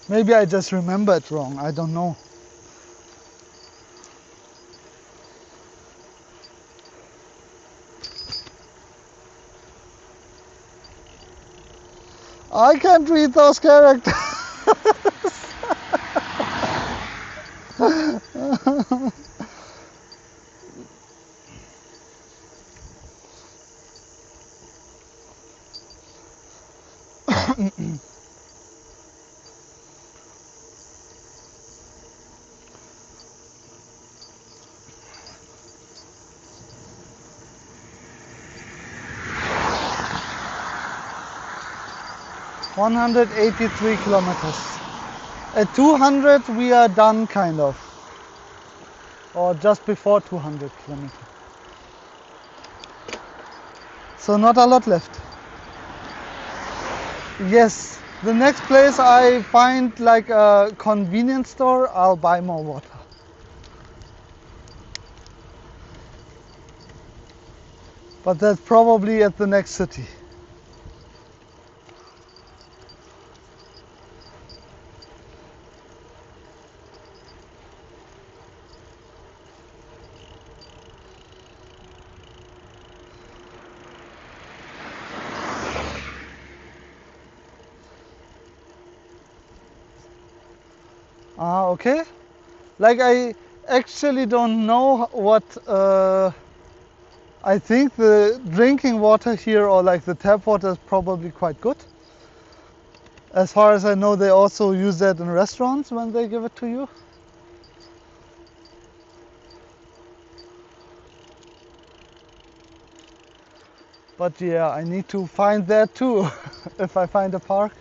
Maybe I just remember it wrong, I don't know. I can't read those characters. 183 kilometers. At 200 we are done, kind of. Or just before 200 kilometers. So not a lot left. Yes, the next place I find like a convenience store, I'll buy more water. But that's probably at the next city. Ah, okay. Like I actually don't know what I think the drinking water here, or like the tap water, is probably quite good. As far as I know, they also use that in restaurants when they give it to you. But yeah, I need to find that too. If I find a park,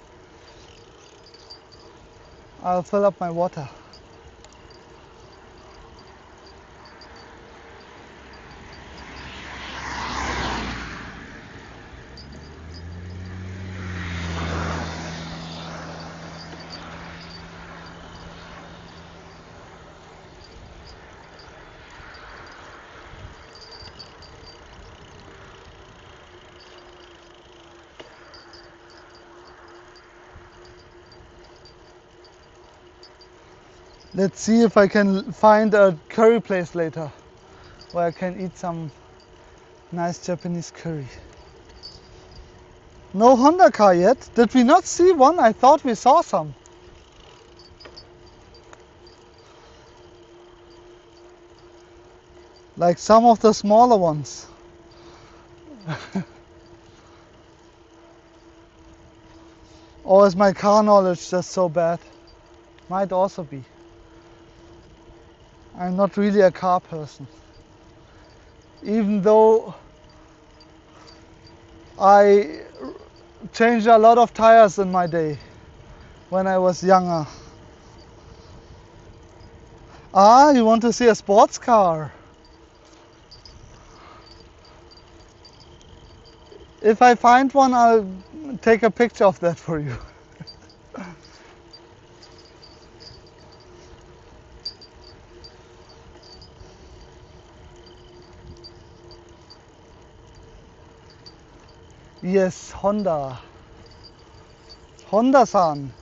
I'll fill up my water. Let's see if I can find a curry place later where I can eat some nice Japanese curry. No Honda car yet? Did we not see one? I thought we saw some. Like some of the smaller ones. Or is my car knowledge just so bad? Might also be. I'm not really a car person. Even though I changed a lot of tires in my day when I was younger. Ah, you want to see a sports car? If I find one, I'll take a picture of that for you. Yes, Honda. Honda-san.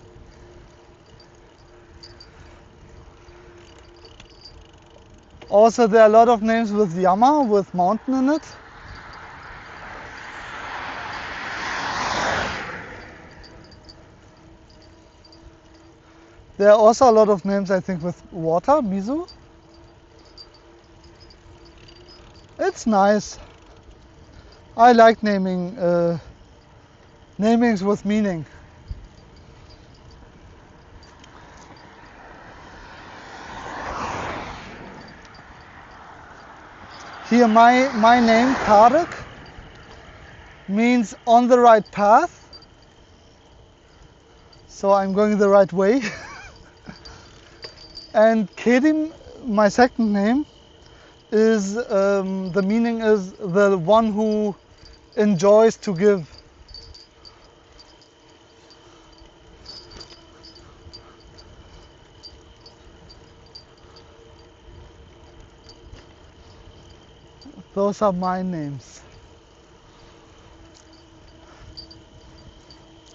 Also, there are a lot of names with Yama, with mountain in it. There are also a lot of names, I think, with water, Mizu. It's nice. I like naming namings with meaning. Here my name, Tarek, means on the right path. So I'm going the right way. And Kerim, my second name, is the meaning is the one who enjoys to give. Those are my names.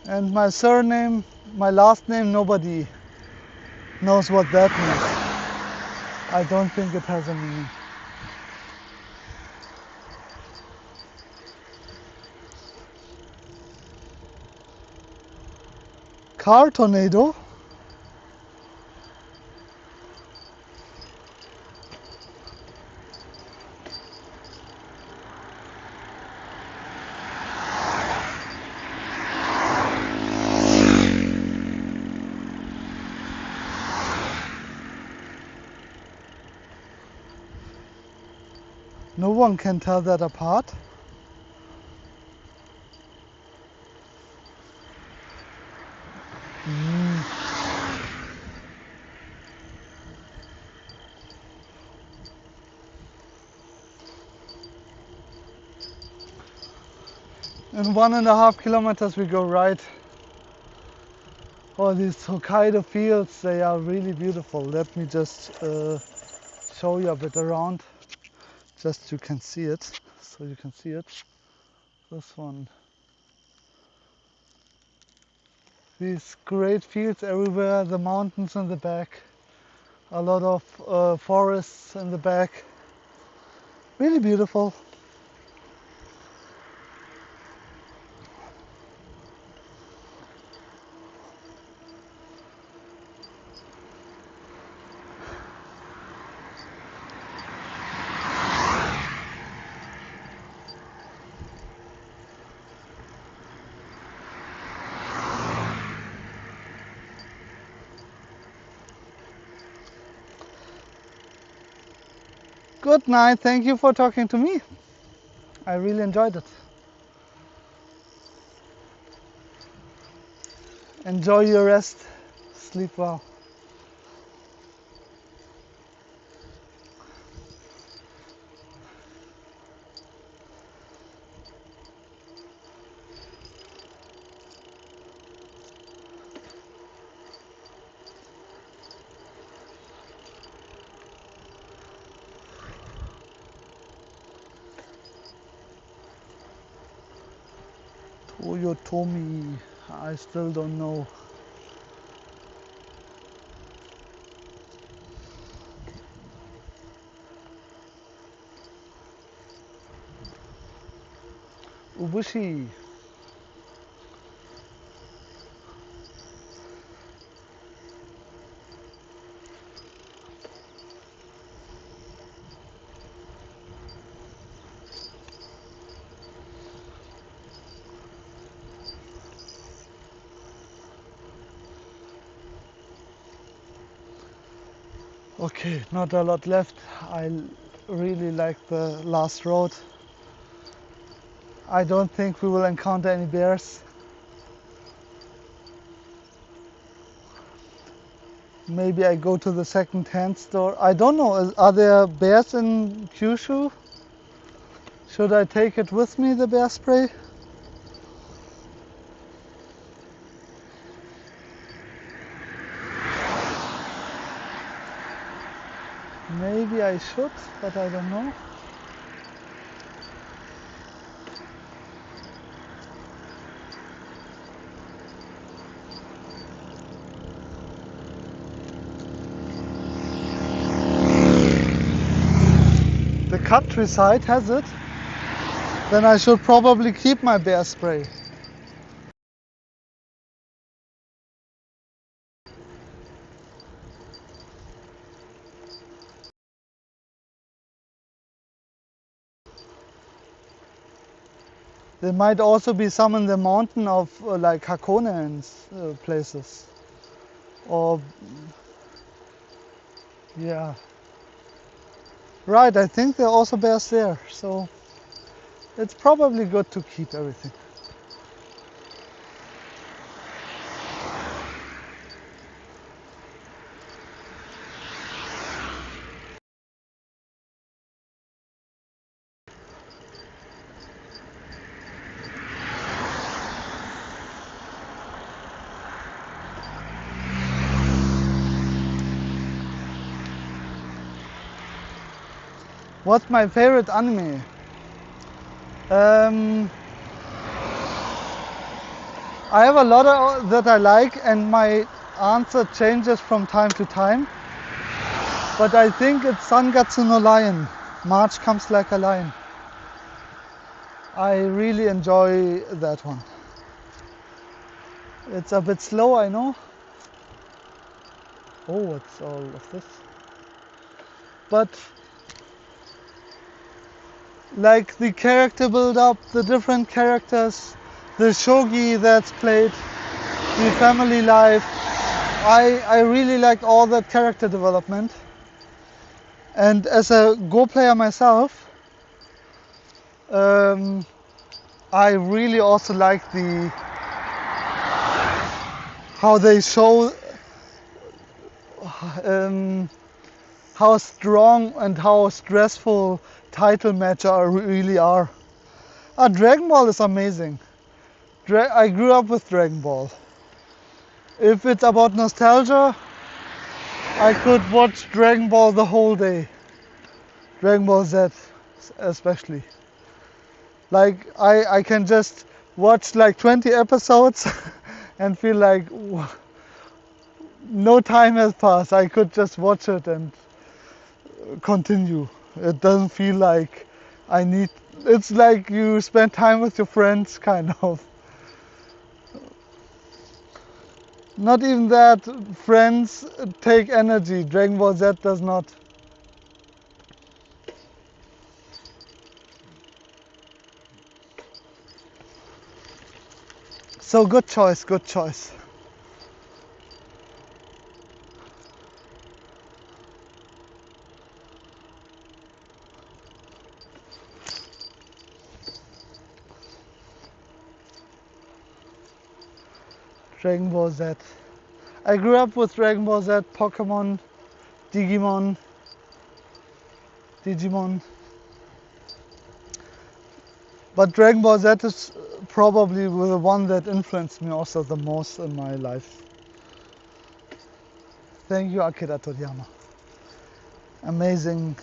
And my surname, my last name, nobody knows what that means. I don't think it has a meaning. car tornado. No one can tell that apart. In 1.5 kilometers we go right. Oh, these Hokkaido fields, they are really beautiful. Let me just show you a bit around. Just you can see it. So you can see it. This one. These great fields everywhere, the mountains in the back. A lot of forests in the back. Really beautiful. Good night. Thank you for talking to me. I really enjoyed it. Enjoy your rest. Sleep well. Toyotomi, I still don't know. Ubushi. Okay, not a lot left. I really like the last road. I don't think we will encounter any bears. Maybe I go to the second-hand store. I don't know, are there bears in Kyushu? Should I take it with me, the bear spray? Maybe I should, but I don't know. The countryside has it. Then I should probably keep my bear spray. There might also be some in the mountain of like Hakone and places. Or, yeah. Right, I think there are also bears there. So it's probably good to keep everything. What's my favorite anime? I have a lot that I like, and my answer changes from time to time. But I think it's Sangatsu no Lion. March Comes Like a Lion. I really enjoy that one. It's a bit slow, I know. Oh, what's all of this? But like the character build up, the different characters, the shogi that's played, the family life. I really liked all that character development. And as a Go player myself, I really also like how they show how strong and how stressful title matches really are. Dragon Ball is amazing. I grew up with Dragon Ball. If it's about nostalgia, I could watch Dragon Ball the whole day. Dragon Ball Z especially. Like I can just watch like 20 episodes and feel like no time has passed. I could just watch it and continue. It doesn't feel like I need. It's like you spend time with your friends, kind of. Not even that. Friends take energy. Dragon Ball Z does not. So good choice, good choice. Dragon Ball Z. I grew up with Dragon Ball Z, Pokemon, Digimon. But Dragon Ball Z is probably the one that influenced me also the most in my life. Thank you, Akira Toriyama. Amazing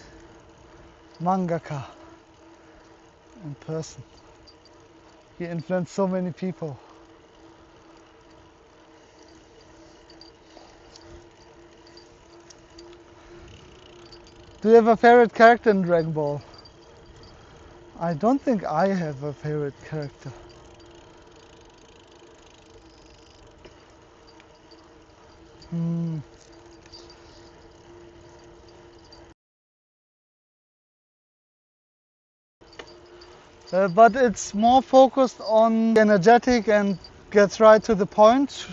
mangaka in person. He influenced so many people. Do you have a favorite character in Dragon Ball? I don't think I have a favorite character. But it's more focused on energetic and gets right to the point.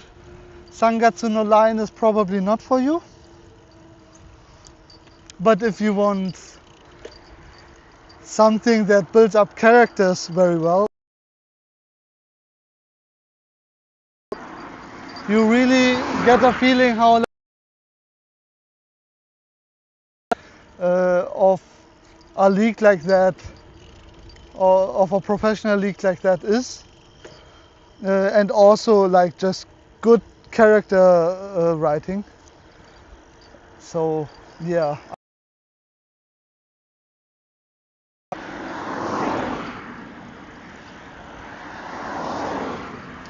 Sangatsu no Line is probably not for you. But if you want something that builds up characters very well, you really get a feeling how of a league like that, or of a professional league like that is, and also like just good character writing. So yeah.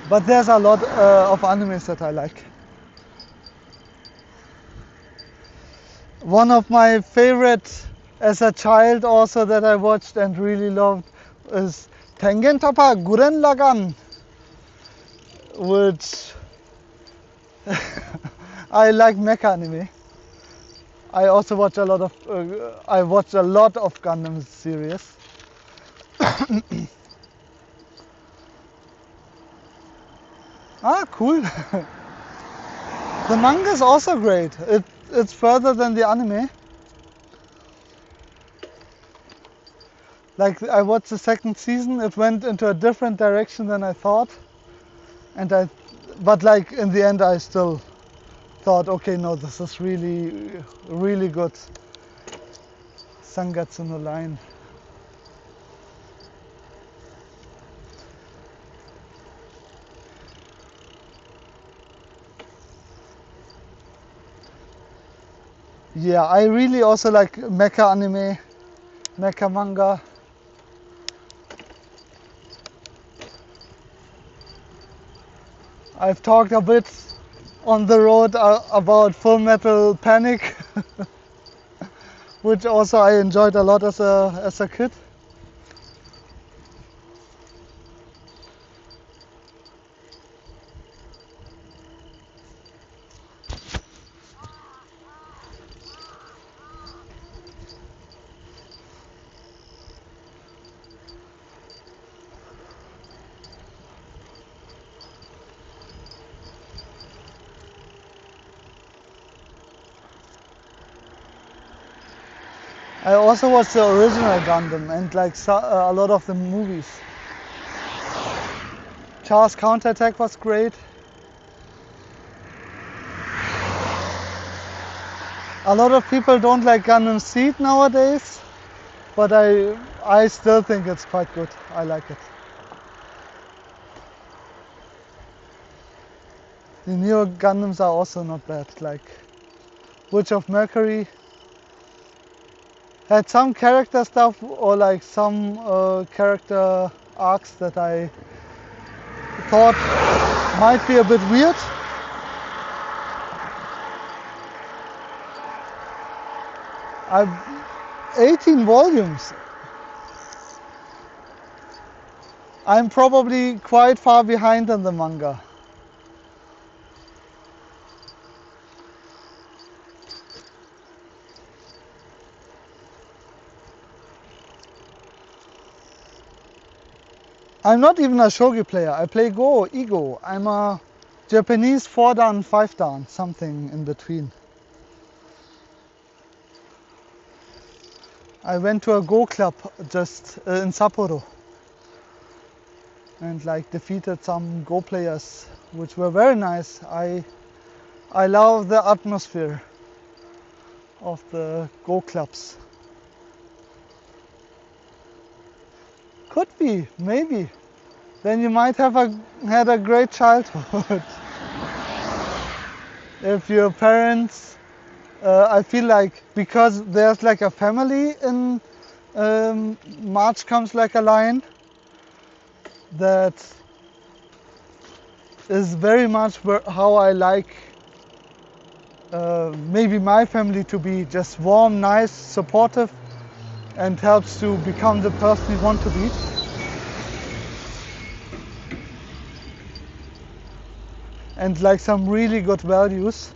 But there's a lot of animes that I like. One of my favorite as a child also that I watched and really loved is Tengen Toppa Guren Lagann, which I like mecha anime. I also watch a lot of Gundam series. Ah, cool. The manga is also great. It's further than the anime. Like I watched the second season, it went into a different direction than I thought, but like in the end I still thought, okay, no, this is really, really good. Sangatsu no Line. Yeah, I really also like mecha anime, mecha manga. I've talked a bit on the road about Full Metal Panic, which also I enjoyed a lot as a kid. I also watched the original Gundam and like a lot of the movies. Char's Counterattack was great. A lot of people don't like Gundam Seed nowadays, but I still think it's quite good. I like it. The Neo Gundams are also not bad, like Witch of Mercury had some character stuff or like some character arcs that I thought might be a bit weird. I've 18 volumes. I'm probably quite far behind in the manga. I'm not even a shogi player. I play Go, Ego. I'm a Japanese 4-dan, 5-dan, something in between. I went to a Go club just in Sapporo and like defeated some Go players, which were very nice. I love the atmosphere of the Go clubs. Could be, maybe. Then you might have had a great childhood. If your parents, I feel like because there's like a family in March Comes Like a Lion, that is very much how I like maybe my family to be, just warm, nice, supportive, and helps to become the person you want to be. And like some really good values.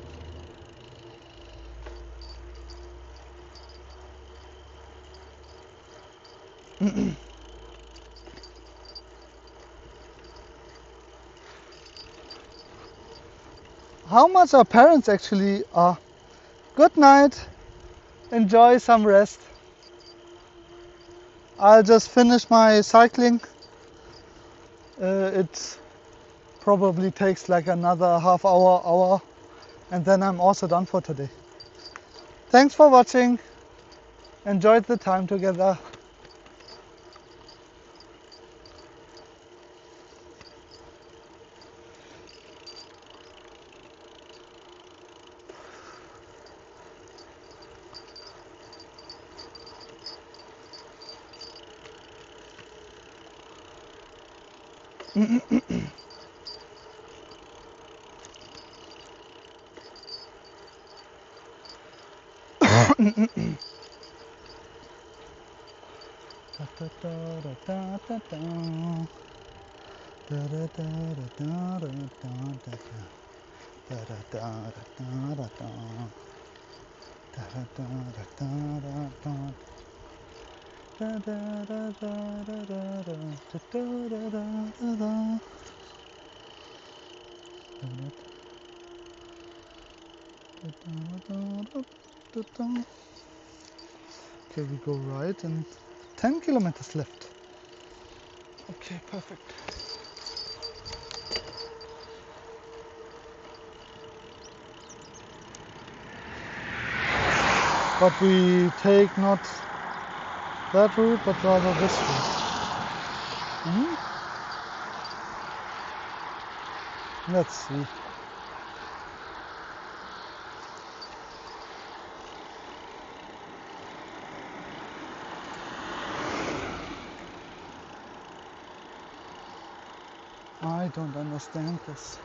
How much our parents actually are. Good night. Enjoy some rest. I'll just finish my cycling. It probably takes like another half hour, and then I'm also done for today. Thanks for watching. Enjoyed the time together. Okay, we go right and 10 kilometers left. Okay, perfect. But we take not that route, but rather this route. Let's see. I don't understand this.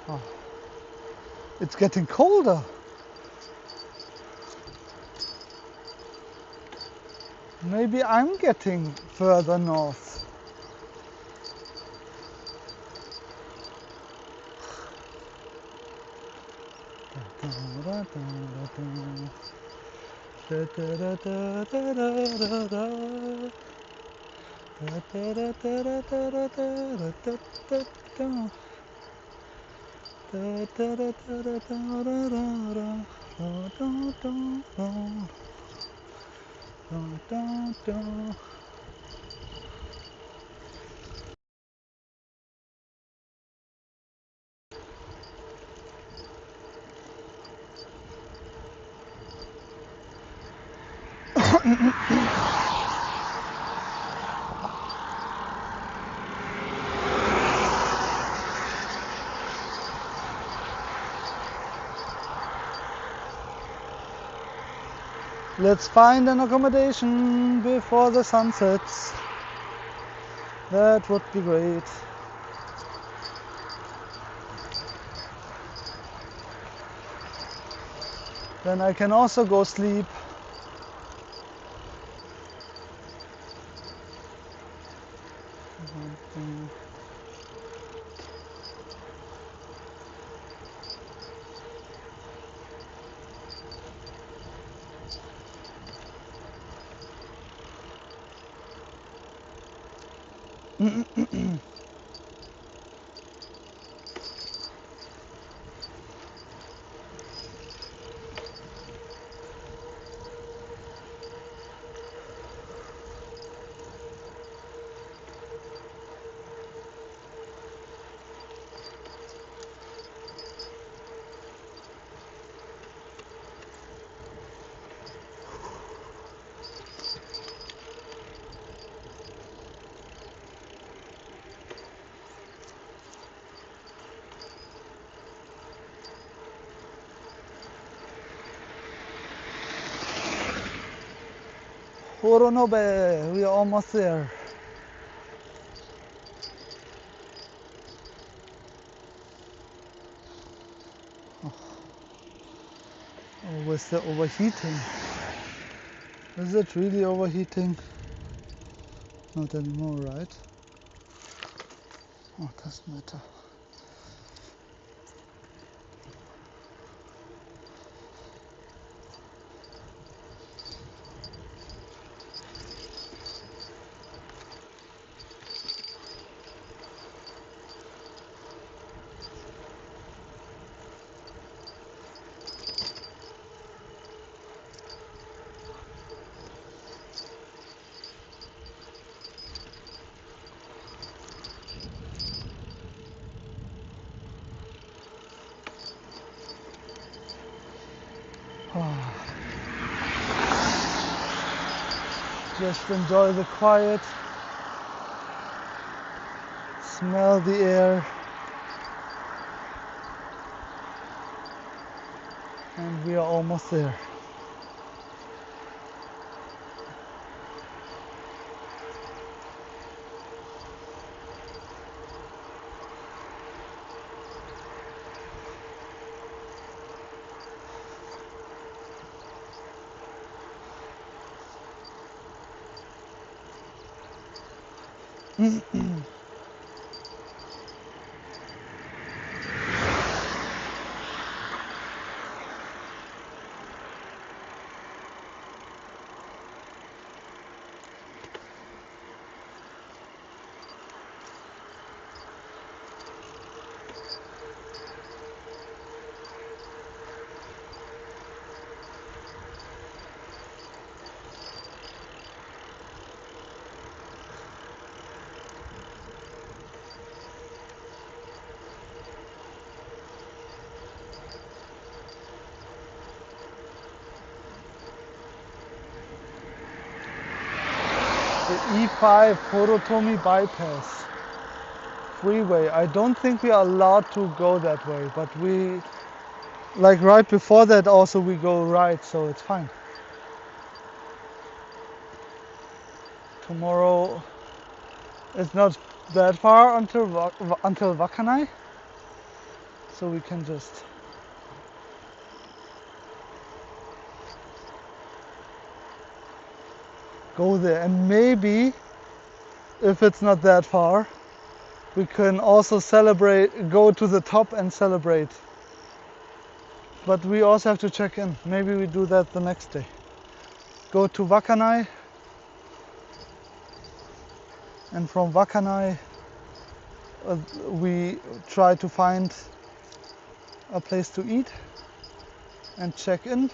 Oh, it's getting colder. Maybe I'm getting further north. Let's find an accommodation before the sun sets. That would be great. Then I can also go sleep. Horonobe, we are almost there. Oh, where's the overheating? Is it really overheating? Not anymore, right? Oh, it doesn't matter. Just enjoy the quiet, smell the air, and we are almost there. E5 Korotomi bypass freeway. I don't think we are allowed to go that way, but we, like right before that also we go right, so it's fine. Tomorrow it's not that far until Wakanai, so we can just go there, and maybe if it's not that far we can also go to the top and celebrate, but we also have to check in. Maybe we do that the next day, go to Wakanai, and from Wakanai we try to find a place to eat and check in.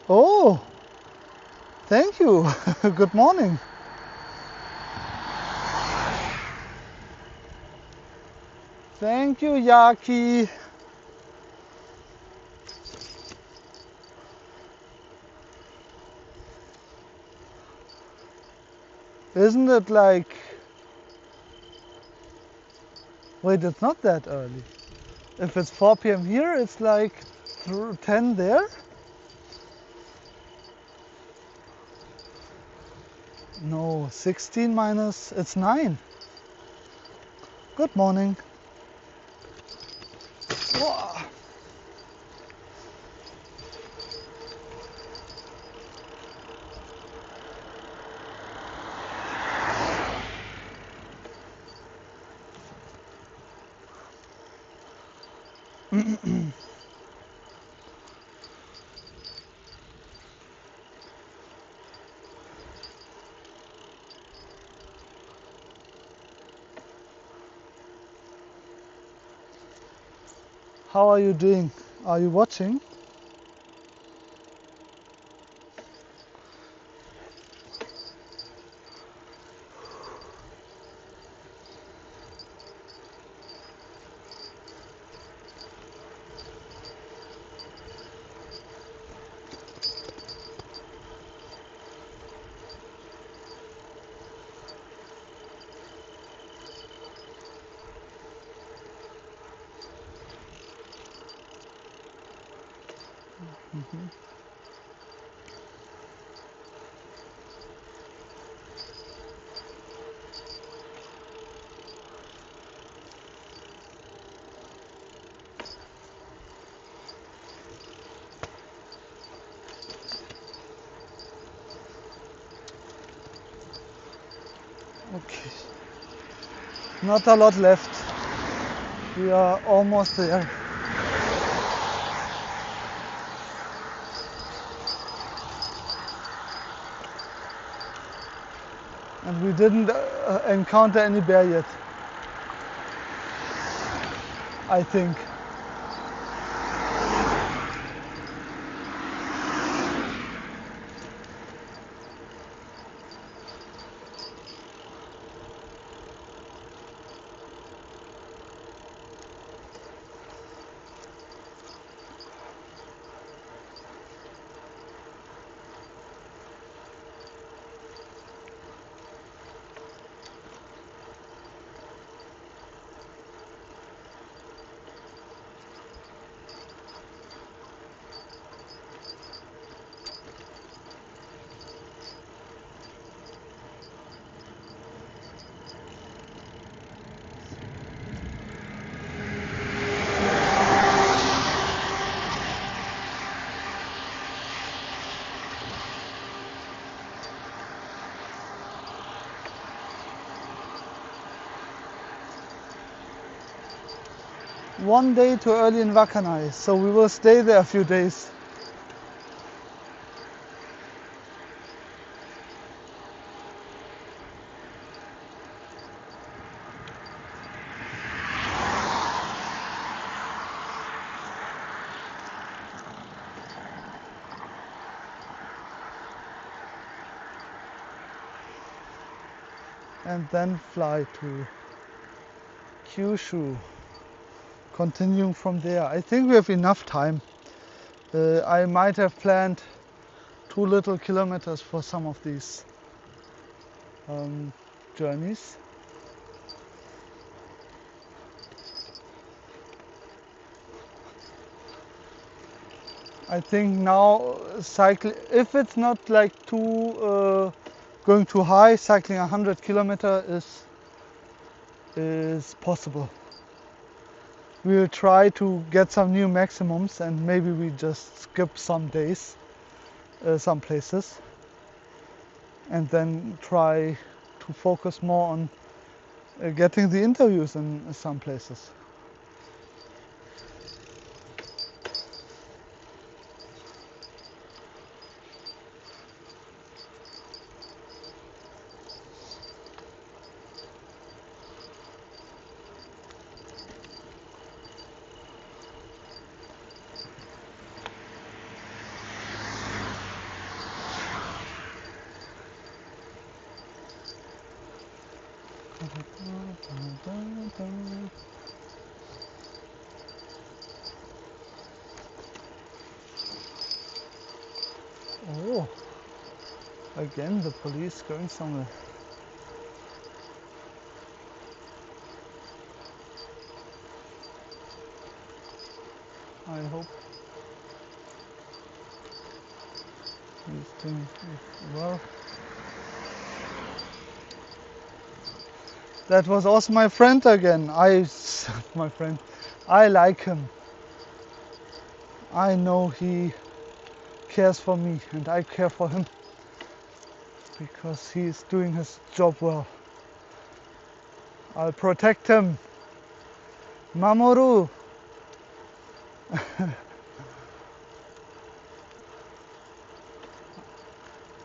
Oh, thank you. Good morning. Thank you, Yaki. Isn't it like... Wait, it's not that early. If it's 4 p.m. here, it's like 10 there? No, 16 minus... It's 9. Good morning. Whoa. How are you doing? Are you watching? Okay. Not a lot left. We are almost there. And we didn't encounter any bear yet, I think. One day too early in Wakanai, so we will stay there a few days. and then fly to Kyushu, continuing from there. I think we have enough time. I might have planned 2 little kilometers for some of these journeys. I think now if it's not like going too high, cycling 100 kilometers is possible. We will try to get some new maximums, and maybe we just skip some days, some places, and then try to focus more on getting the interviews in some places. Oh, again the police going somewhere. I hope he's doing well. That was also my friend again. My friend, I like him. I know he cares for me and I care for him because he's doing his job well. I'll protect him. Mamoru.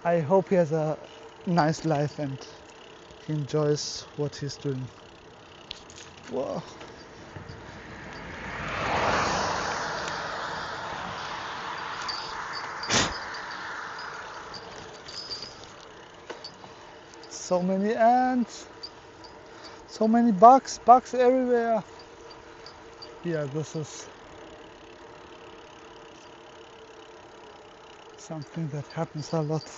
I hope he has a nice life and he enjoys what he's doing. Whoa. So many ants, so many bugs everywhere. Yeah, this is something that happens a lot.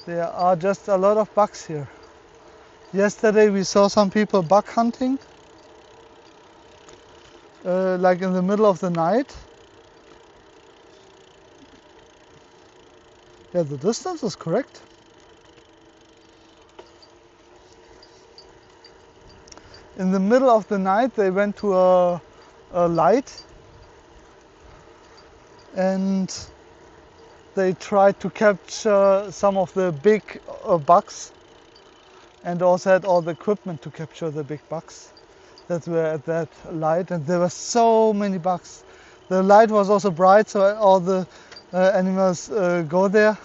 There are just a lot of bugs here. Yesterday we saw some people bug hunting, like in the middle of the night. Yeah, the distance is correct. In the middle of the night they went to a light and they tried to capture some of the big bugs, and also had all the equipment to capture the big bugs that were at that light, and there were so many bugs. The light was also bright, so all the animals go there.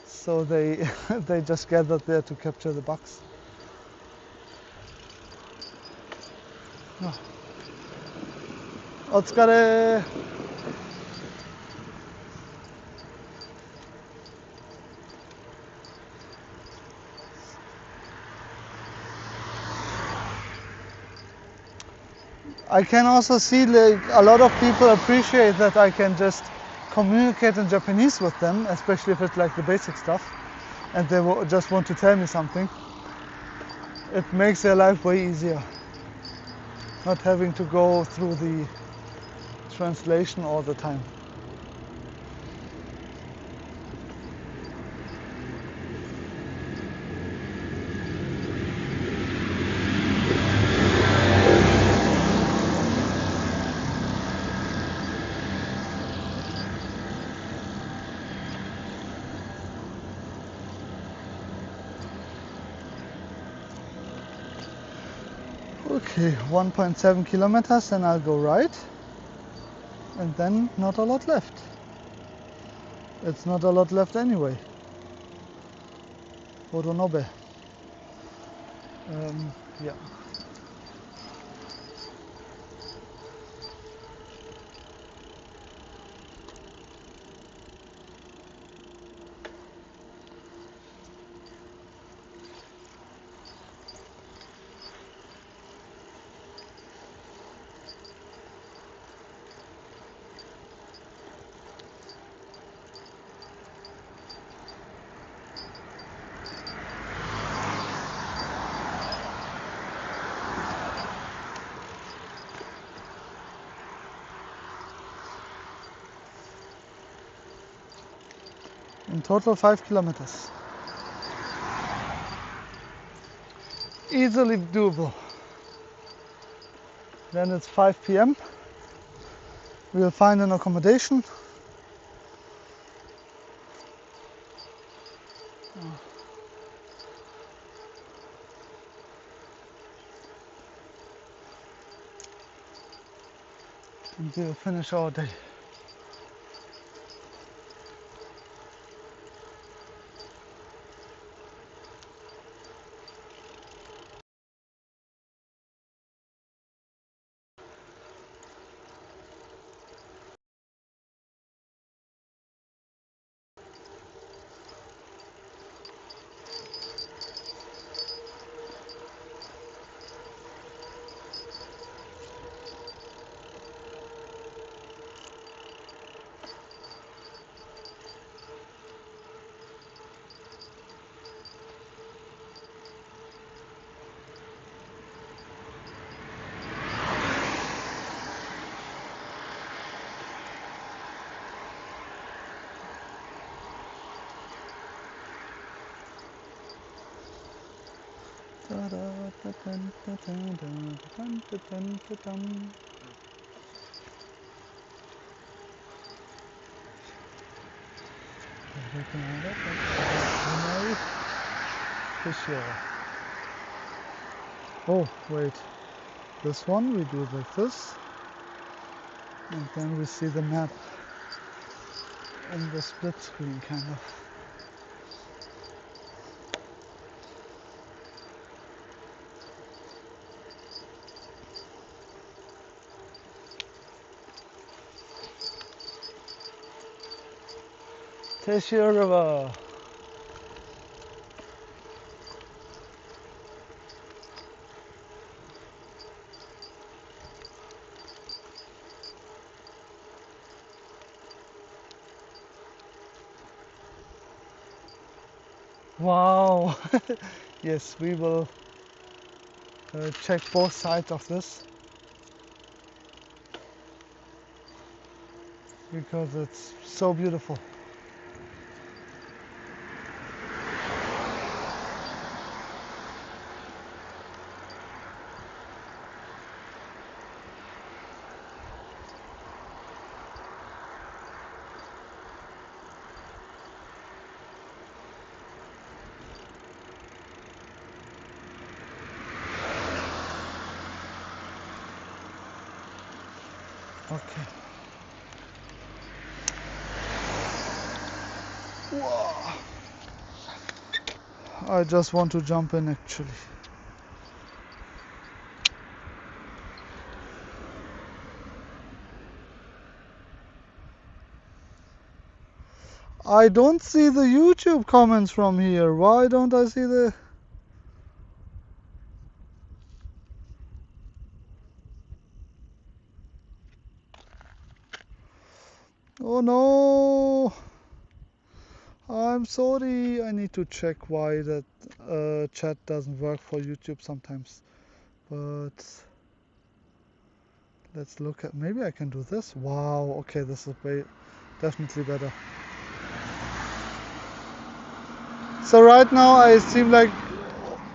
So they they just gathered there to capture the bugs. Oh. Otsukare! I can also see like a lot of people appreciate that I can just communicate in Japanese with them, especially if it's like the basic stuff, and they just want to tell me something. It makes their life way easier, not having to go through the translation all the time. Okay, 1.7 kilometers, and I'll go right, and then not a lot left. It's not a lot left anyway. Horonobe. Yeah. In total 5 kilometers. Easily doable. Then it's 5 p.m. We'll find an accommodation. And we'll finish our day. Oh, wait. This one we do like this. And then we see the map in the split screen kind of. Teshio River. Wow. Yes, we will check both sides of this because it's so beautiful. Okay. Whoa. I just want to jump in actually. I don't see the YouTube comments from here. Why don't I see the... Oh no! I'm sorry. I need to check why that chat doesn't work for YouTube sometimes. But let's look at... Maybe I can do this. Wow. Okay, this is definitely better. So right now I seem like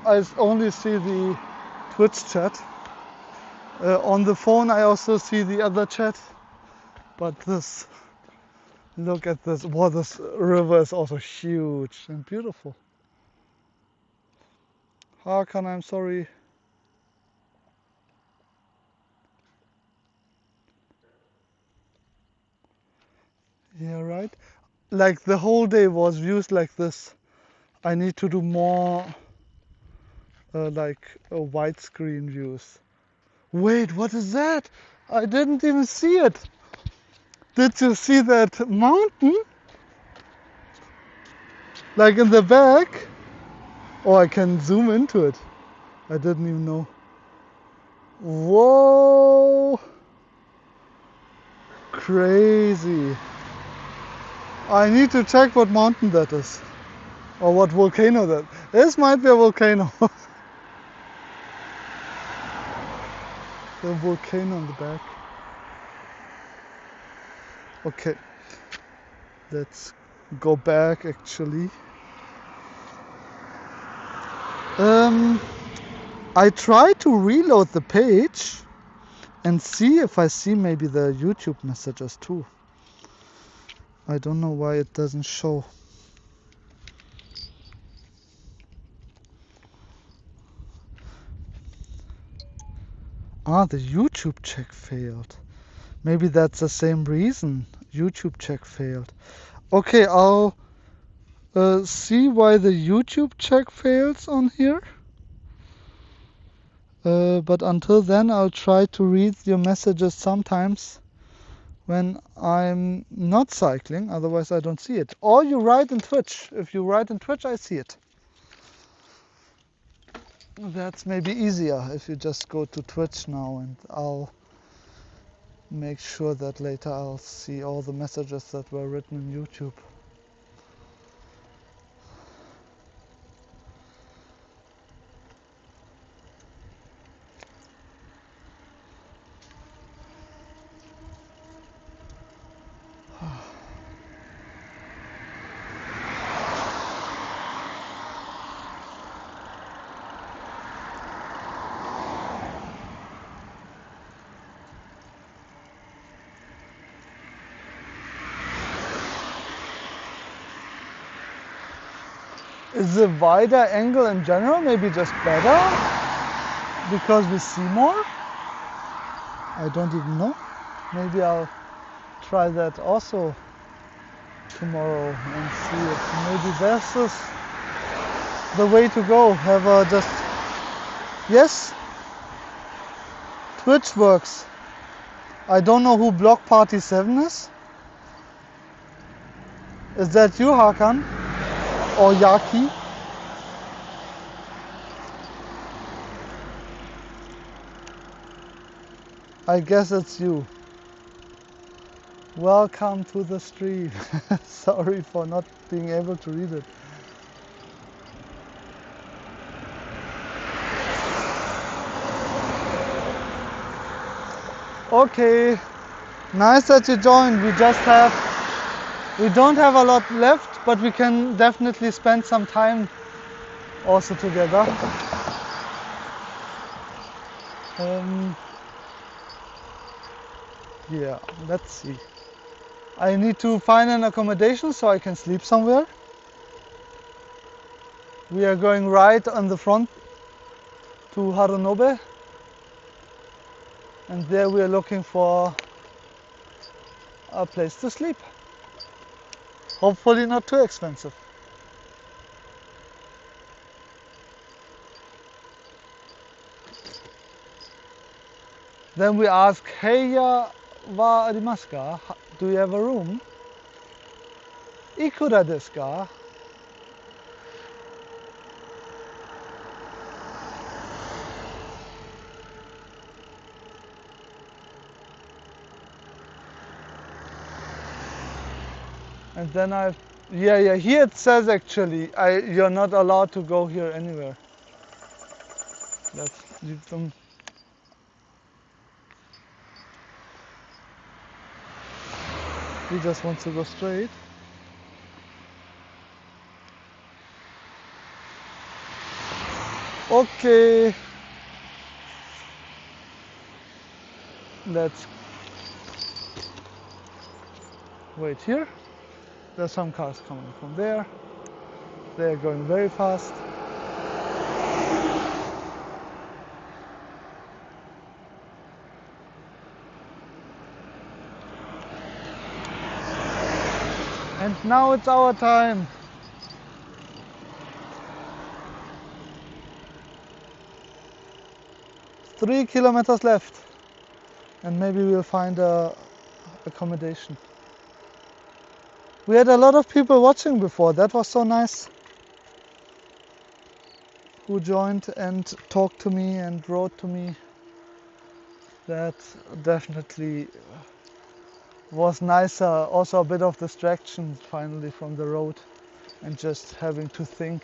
I only see the Twitch chat. On the phone I also see the other chat. But this, look at this. Wow, this river is also huge and beautiful. Hakan, I'm sorry. Yeah, right. Like the whole day was views like this. I need to do more like widescreen views. Wait, what is that? I didn't even see it. Did you see that mountain? Like in the back? Oh, I can zoom into it. I didn't even know. Whoa! Crazy. I need to check what mountain that is. Or what volcano that. This might be a volcano. The volcano on the back. Okay. Let's go back actually. I try to reload the page and see if I see maybe the YouTube messages too. I don't know why it doesn't show. Ah, the YouTube check failed. Maybe that's the same reason. YouTube check failed. Okay, I'll see why the YouTube check fails on here. But until then, I'll try to read your messages sometimes when I'm not cycling. Otherwise, I don't see it. Or you write in Twitch. If you write in Twitch, I see it. That's maybe easier if you just go to Twitch now, and I'll make sure that later I'll see all the messages that were written in YouTube. Is the wider angle in general maybe just better because we see more? I don't even know. Maybe I'll try that also tomorrow and see if maybe this is the way to go. Have a just... Yes? Twitch works. I don't know who Block Party 7 is. Is that you, Hakan? Or Yaki? I guess it's you. Welcome to the stream. Sorry for not being able to read it. Okay, nice that you joined. We don't have a lot left, but we can definitely spend some time also together. Yeah, let's see. I need to find an accommodation so I can sleep somewhere. We are going right on the front to Harunobe, and there we are looking for a place to sleep. Hopefully not too expensive. Then we ask, Heya wa arimasu ka? Do you have a room? Ikura desu ka? And then yeah, here it says actually, you're not allowed to go here anywhere. Let's leave them. He just wants to go straight. Okay. Let's wait here. There's some cars coming from there. They're going very fast. And now it's our time. Three kilometers left. And maybe we'll find a accommodation. We had a lot of people watching before. That was so nice. Who joined and talked to me and wrote to me. That definitely was nicer. Also a bit of distraction finally from the road and just having to think.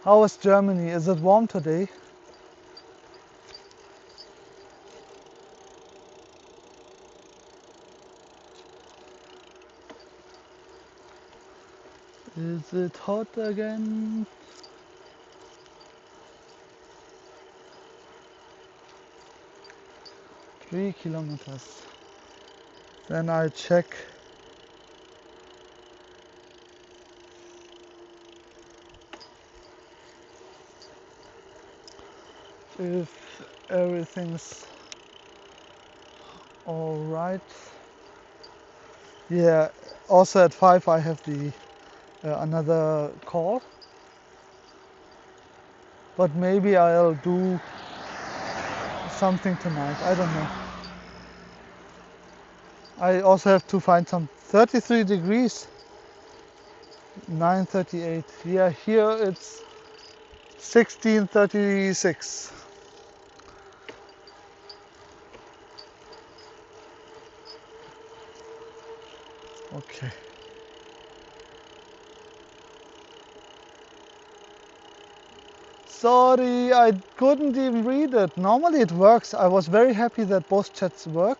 How is Germany? Is it warm today? Is it hot again? Three kilometers. Then I'll check. If everything's all right. Yeah, also at 5 I have the another call, but maybe I'll do something tonight, I don't know. I also have to find some 33 degrees, 9:38. Yeah, here it's 16:36. Okay. Sorry, I couldn't even read it. Normally it works. I was very happy that both chats work.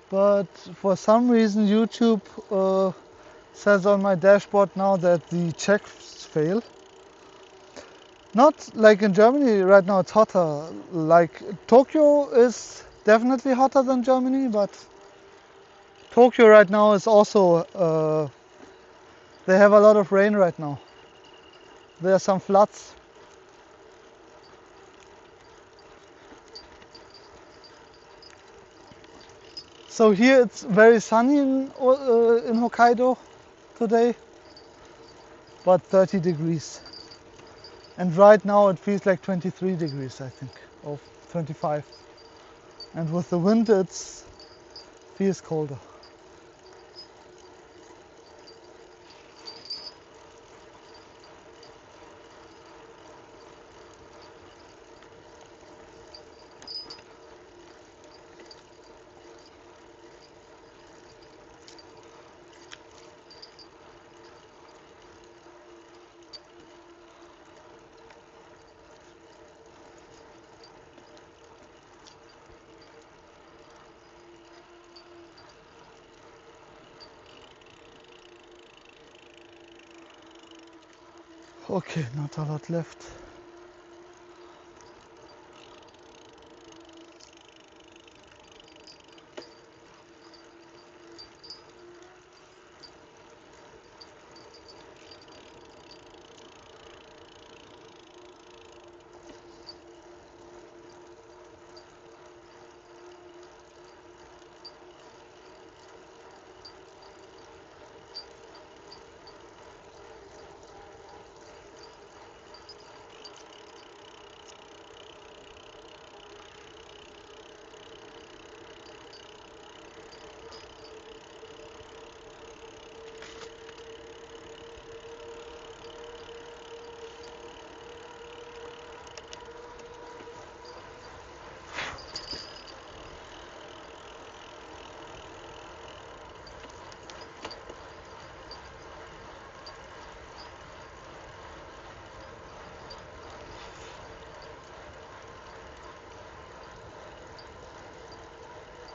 But for some reason YouTube says on my dashboard now that the checks fail. Not like in Germany right now, it's hotter. Like Tokyo is definitely hotter than Germany, but Tokyo right now is also, they have a lot of rain right now. There are some floods. So here it's very sunny in Hokkaido today, but 30 degrees. And right now it feels like 23 degrees, I think, or 25. And with the wind it feels colder. Okay, not a lot left.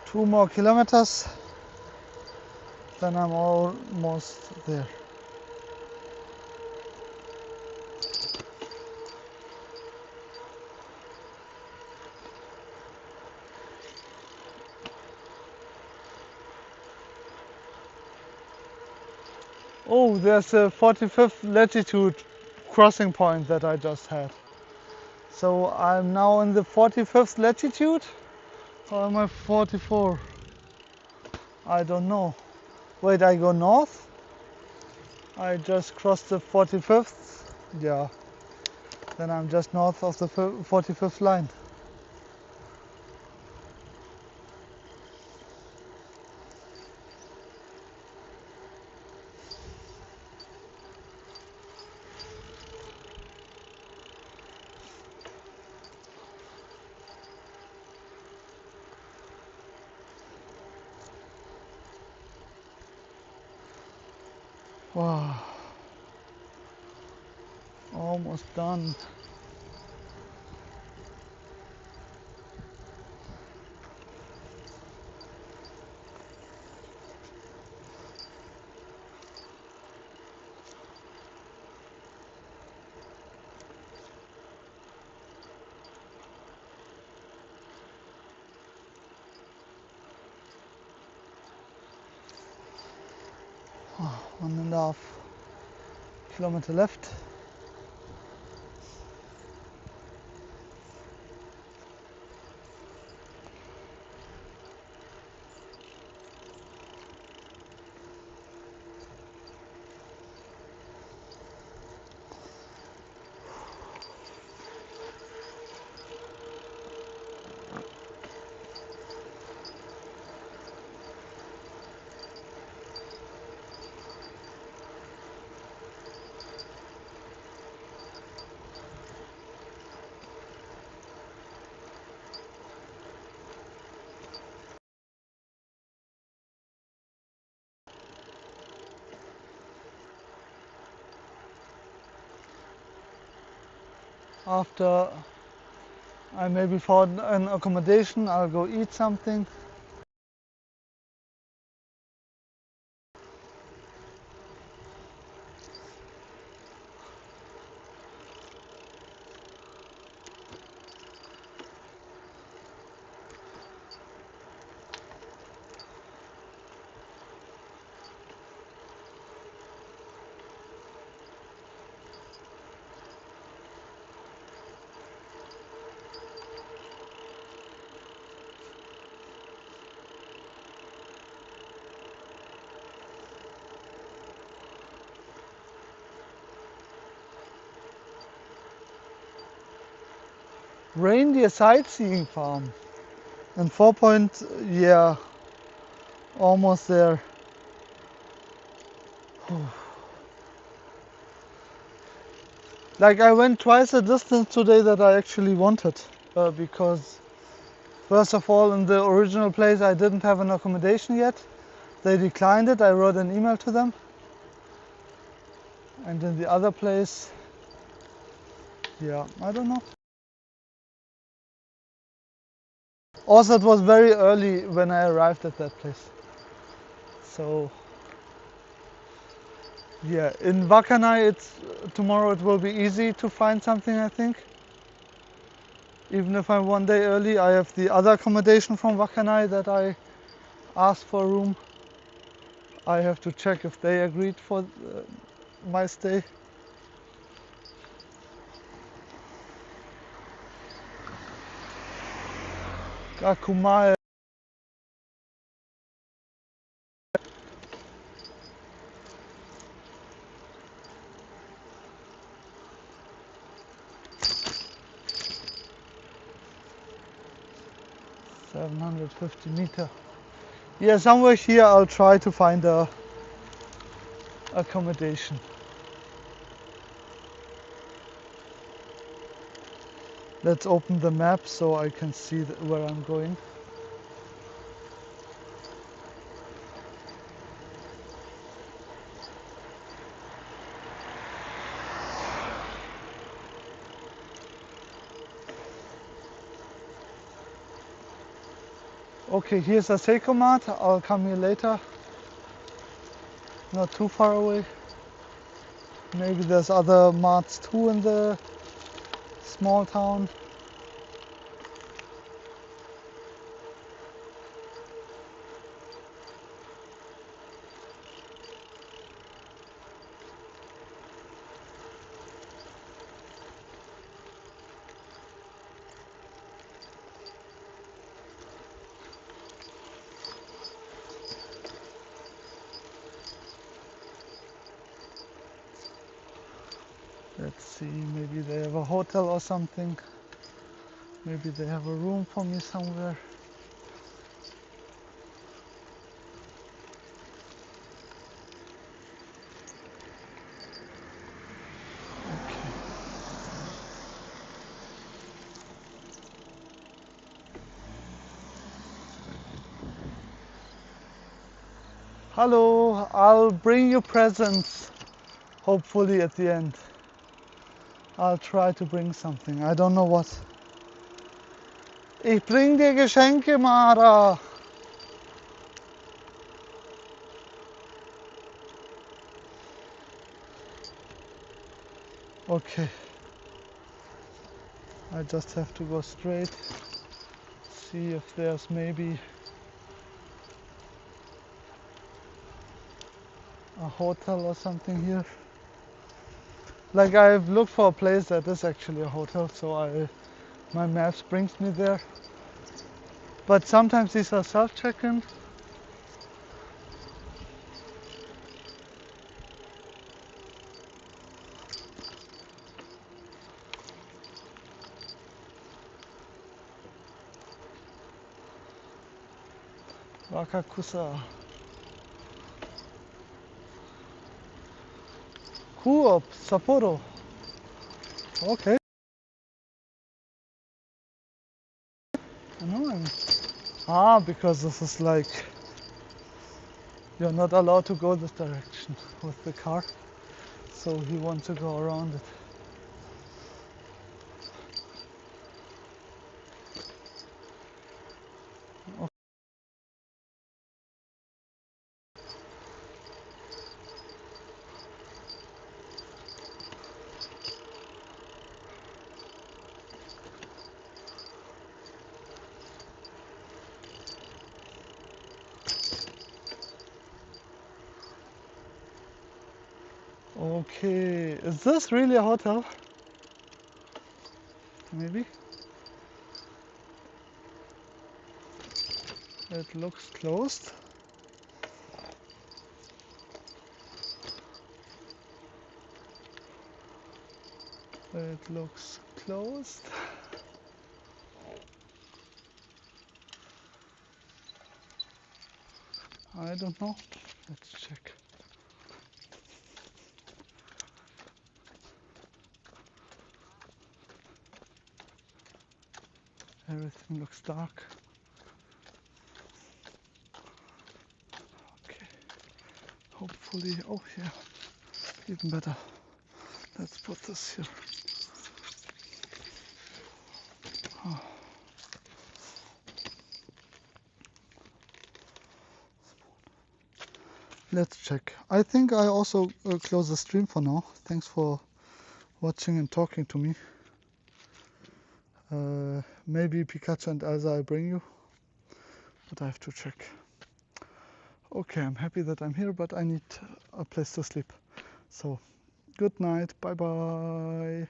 Two more kilometers, then I'm almost there. Oh, there's a 45th latitude crossing point that I just had. So I'm now in the 45th latitude, or am I 44? I don't know. Wait, I go north? I just crossed the 45th? Yeah. Then I'm just north of the 45th line. Wow. Almost done. 1.5 kilometer left. After I maybe found an accommodation, I'll go eat something. Reindeer sightseeing farm. And 4 point, yeah, almost there. Like I went twice the distance today that I actually wanted, because first of all in the original place I didn't have an accommodation yet. They declined it, I wrote an email to them. And in the other place, yeah, I don't know. Also it was very early when I arrived at that place. So yeah, in Wakanai tomorrow it will be easy to find something, I think. Even if I'm one day early, I have the other accommodation from Wakanai that I asked for a room. I have to check if they agreed for my stay. Gakumae. 750 meter. Yeah, somewhere here I'll try to find a accommodation. Let's open the map so I can see where I'm going. Okay, here's a Seiko Mart. I'll come here later. Not too far away. Maybe there's other marts too in the small town. Let's see, maybe they have a hotel or something. Maybe they have a room for me somewhere. Okay. Hello, I'll bring you presents, hopefully at the end. I'll try to bring something. I don't know what. Ich bring dir Geschenke, Mara. Okay. I just have to go straight. See if there's maybe a hotel or something here. Like I've looked for a place that is actually a hotel, so my maps brings me there. But sometimes these are self-check-in. Wakakusa. Cool, Sapporo. Okay. Annoying. Because this is like you're not allowed to go this direction with the car, so he wants to go around it. Okay, is this really a hotel? Maybe. It looks closed. It looks closed. I don't know. Let's check. Everything looks dark. Okay. Hopefully, oh yeah, even better. Let's put this here. Oh. Let's check. I think I also close the stream for now. Thanks for watching and talking to me. Maybe Pikachu and Elsa I bring you, but I have to check. Okay, I'm happy that I'm here, but I need a place to sleep. So, good night, bye bye.